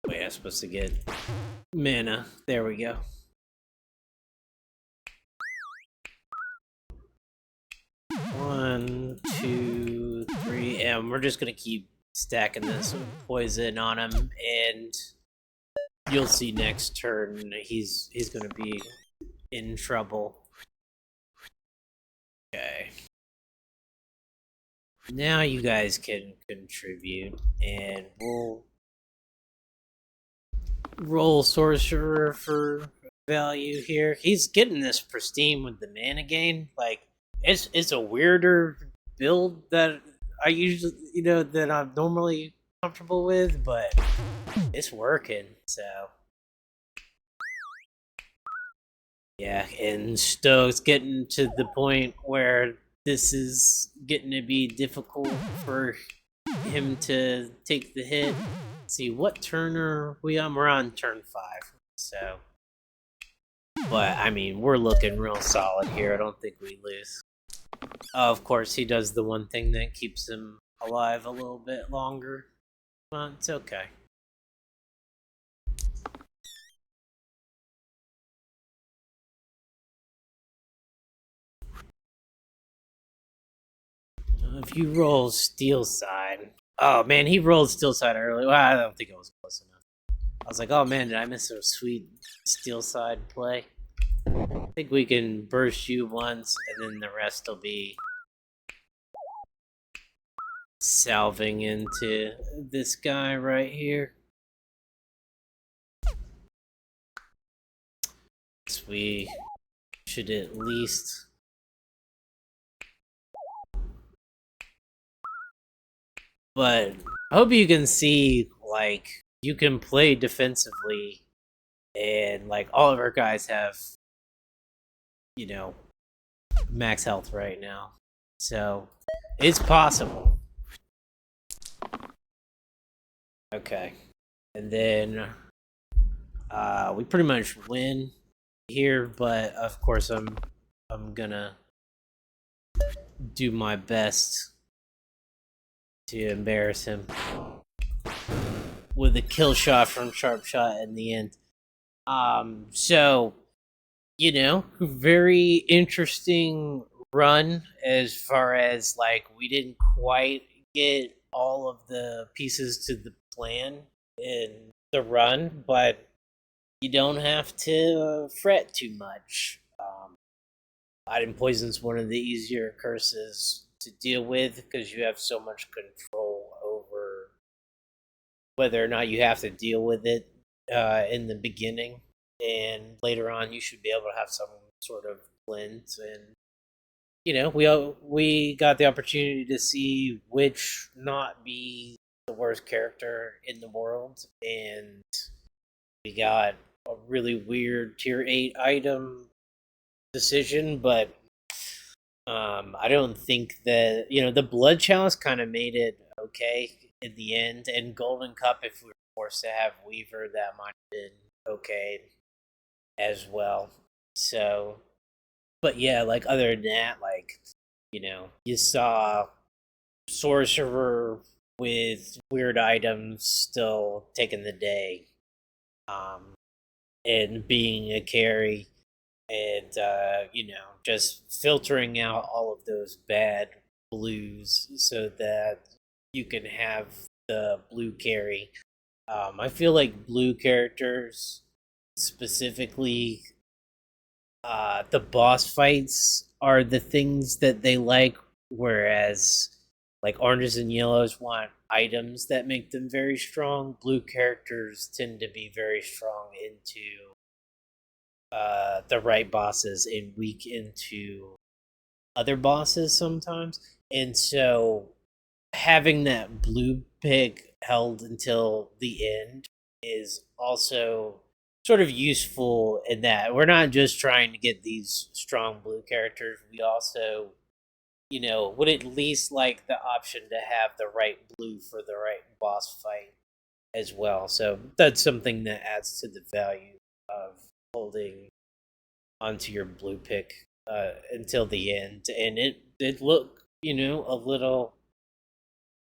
Wait, I'm supposed to get mana. There we go. One, two, three, and we're just gonna keep stacking this poison on him, and you'll see next turn he's gonna be in trouble. Okay. Now you guys can contribute, and we'll roll sorcerer for value here. He's getting this pristine with the mana gain. Like it's a weirder build that I usually that I'm normally comfortable with, but it's working. So yeah, and Stoke's getting to the point where this is getting to be difficult for him to take the hit. Let's see, what turn are we on? We're on turn 5. So, but I mean, we're looking real solid here. I don't think we lose. Of course, he does the one thing that keeps him alive a little bit longer. Well, it's okay. If you roll steel side, oh man, he rolled steel side early. Well, I don't think it was close enough. I was like, oh man, did I miss a sweet steel side play? I think we can burst you once, and then the rest will be salving into this guy right here. So we should at least but I hope you can see like you can play defensively, and like all of our guys have max health right now, so it's possible. Okay, and then we pretty much win here, but of course I'm gonna do my best to embarrass him with a kill shot from Sharpshot in the end. So very interesting run as far as like we didn't quite get all of the pieces to the plan in the run, but you don't have to fret too much. Item poison's one of the easier curses to deal with because you have so much control over whether or not you have to deal with it in the beginning, and later on you should be able to have some sort of blend. And we got the opportunity to see which not be the worst character in the world, and we got a really weird tier 8 item decision, but I don't think that the blood chalice kind of made it okay in the end, and golden cup, if we were forced to have Weaver, that might have been okay as well. So, but yeah, like other than that, like you saw sorcerer with weird items still taking the day, um, and being a carry, and just filtering out all of those bad blues so that you can have the blue carry. I feel like blue characters, specifically the boss fights, are the things that they like, whereas like oranges and yellows want items that make them very strong. Blue characters tend to be very strong into the right bosses and weak into other bosses sometimes. And so having that blue pick held until the end is also sort of useful in that we're not just trying to get these strong blue characters. We also, would at least like the option to have the right blue for the right boss fight as well. So that's something that adds to the value of holding onto your blue pick until the end. And it looked, a little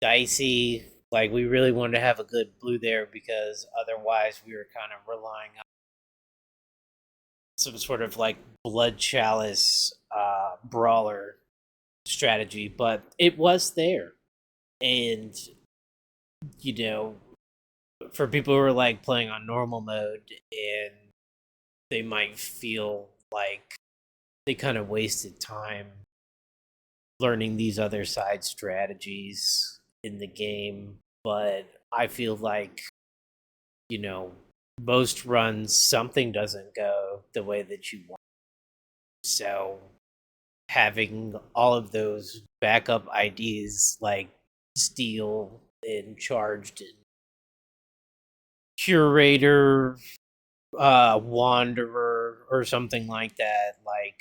dicey. Like we really wanted to have a good blue there because otherwise we were kind of relying on some sort of like blood chalice brawler strategy, but it was there. And you know, for people who are like playing on normal mode, and they might feel like they kind of wasted time learning these other side strategies in the game. But I feel like, you know, most runs something doesn't go the way that you want. So having all of those backup IDs like Steel and Charged and Curator, Wanderer, or something like that, like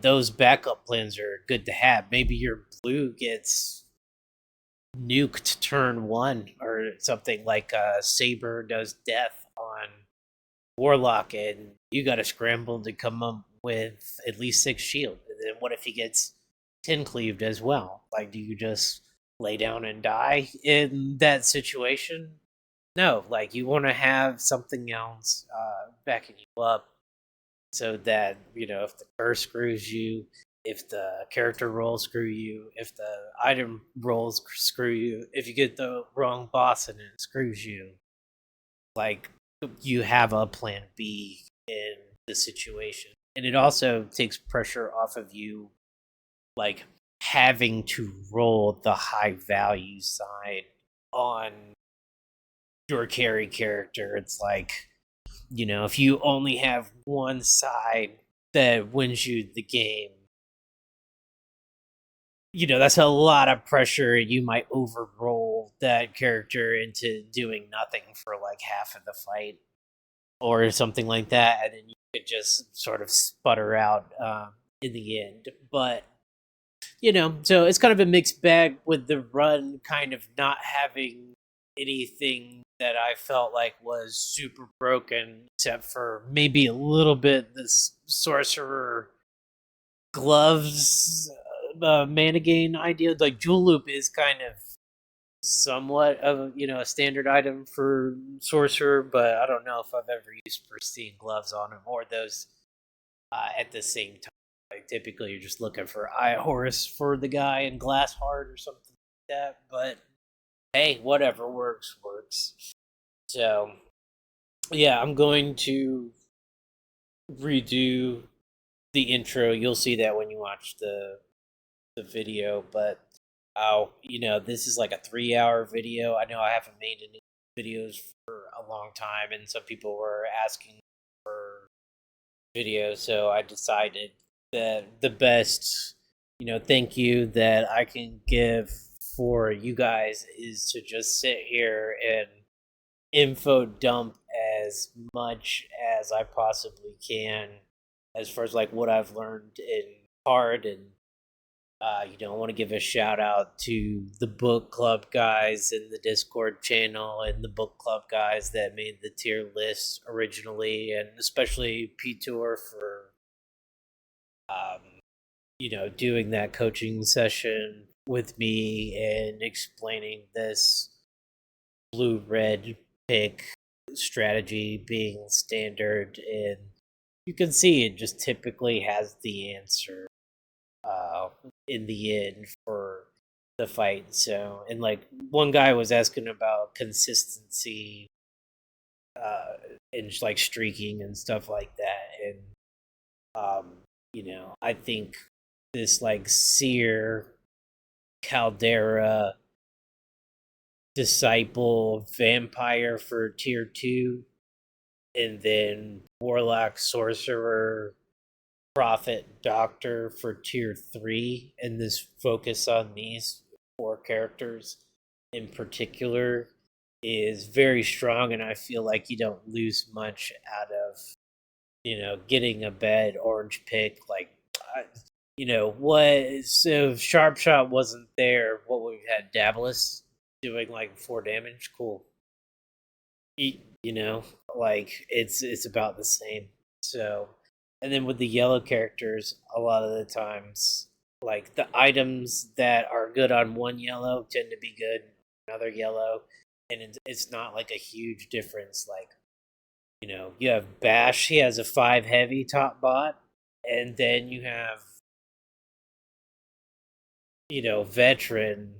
those backup plans are good to have. Maybe your blue gets nuked turn 1 or something, like Saber does death on Warlock, and you got to scramble to come up with at least 6 shield. And then what if he gets 10 cleaved as well? Like, do you just lay down and die in that situation? No, like you want to have something else backing you up, so that if the curse screws you, if the character roll screw you, if the item rolls screw you, if you get the wrong boss and it screws you, like you have a plan B in the situation. And it also takes pressure off of you, like having to roll the high value side on your carry character. It's like, if you only have one side that wins you the game, that's a lot of pressure. You might overroll that character into doing nothing for like half of the fight or something like that, and then you could just sort of sputter out in the end. But so it's kind of a mixed bag with the run kind of not having anything that I felt like was super broken, except for maybe a little bit this sorcerer gloves mana gain idea. Like Jewel Loop is kind of somewhat of a standard item for sorcerer, but I don't know if I've ever used pristine gloves on him or those at the same time. Like typically, you're just looking for Eye Horus for the guy and Glass Heart or something like that. But hey, whatever works works. So yeah, I'm going to redo the intro. You'll see that when you watch the the video, but this is like a 3 hour video. I know I haven't made any videos for a long time, and some people were asking for videos, so I decided that the best, thank you that I can give for you guys is to just sit here and info dump as much as I possibly can as far as like what I've learned in card. And I want to give a shout out to the book club guys in the Discord channel and the book club guys that made the tier list originally, and especially P Tour for um, doing that coaching session with me and explaining this blue red pick strategy being standard. And you can see it just typically has the answer in the end for the fight. So, and like one guy was asking about consistency and just like streaking and stuff like that. And I think this like seer caldera disciple vampire for tier 2, and then warlock sorcerer prophet doctor for tier 3, and this focus on these 4 characters in particular is very strong. And I feel like you don't lose much out of getting a bad orange pick. Like what, so sharp shot wasn't there, what we had, Dabalus doing like 4 damage, cool. You know, like it's about the same. So, and then with the yellow characters, a lot of the times, like the items that are good on one yellow tend to be good on another yellow, and it's not like a huge difference. Like you have Bash, he has a 5 heavy top bot, and then you have Veteran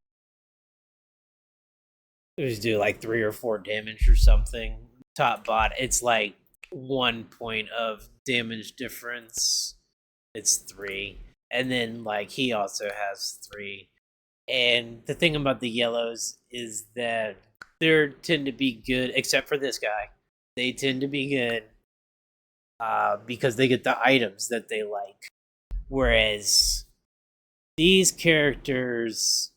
who's do like 3 or 4 damage or something. Top bot, it's like 1 point of damage difference. It's 3. And then like he also has 3. And the thing about the yellows is that they tend to be good, except for this guy. They tend to be good because they get the items that they like. Whereas these characters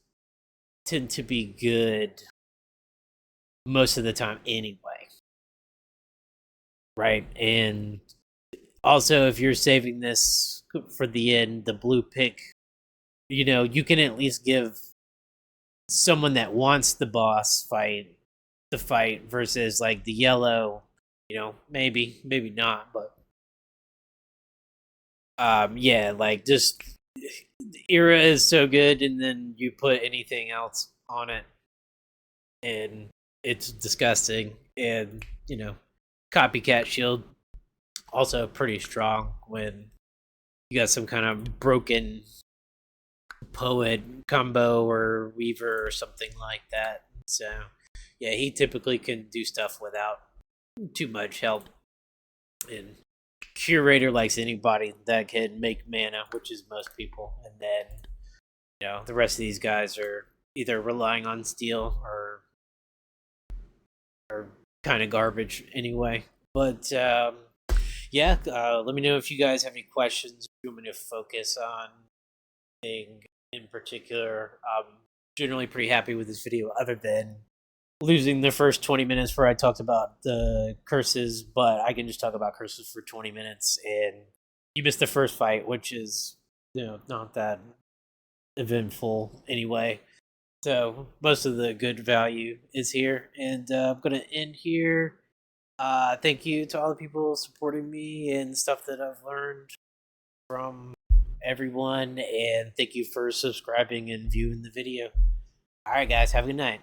tend to be good most of the time anyway. Right? And also, if you're saving this for the end, the blue pick, you can at least give someone that wants the boss fight the fight versus like the yellow, maybe not, but yeah, like just era is so good, and then you put anything else on it and it's disgusting. And copycat shield also pretty strong when you got some kind of broken poet combo or weaver or something like that. So yeah, he typically can do stuff without too much help. And curator likes anybody that can make mana, which is most people. And then the rest of these guys are either relying on steel or kind of garbage anyway. But yeah, let me know if you guys have any questions. If you want me to focus on anything in particular. I'm generally pretty happy with this video, other than losing the first 20 minutes where I talked about the curses. But I can just talk about curses for 20 minutes, and you missed the first fight, which is not that eventful anyway. So most of the good value is here, and I'm gonna end here. Thank you to all the people supporting me and stuff that I've learned from everyone, and thank you for subscribing and viewing the video. All right, guys, have a good night.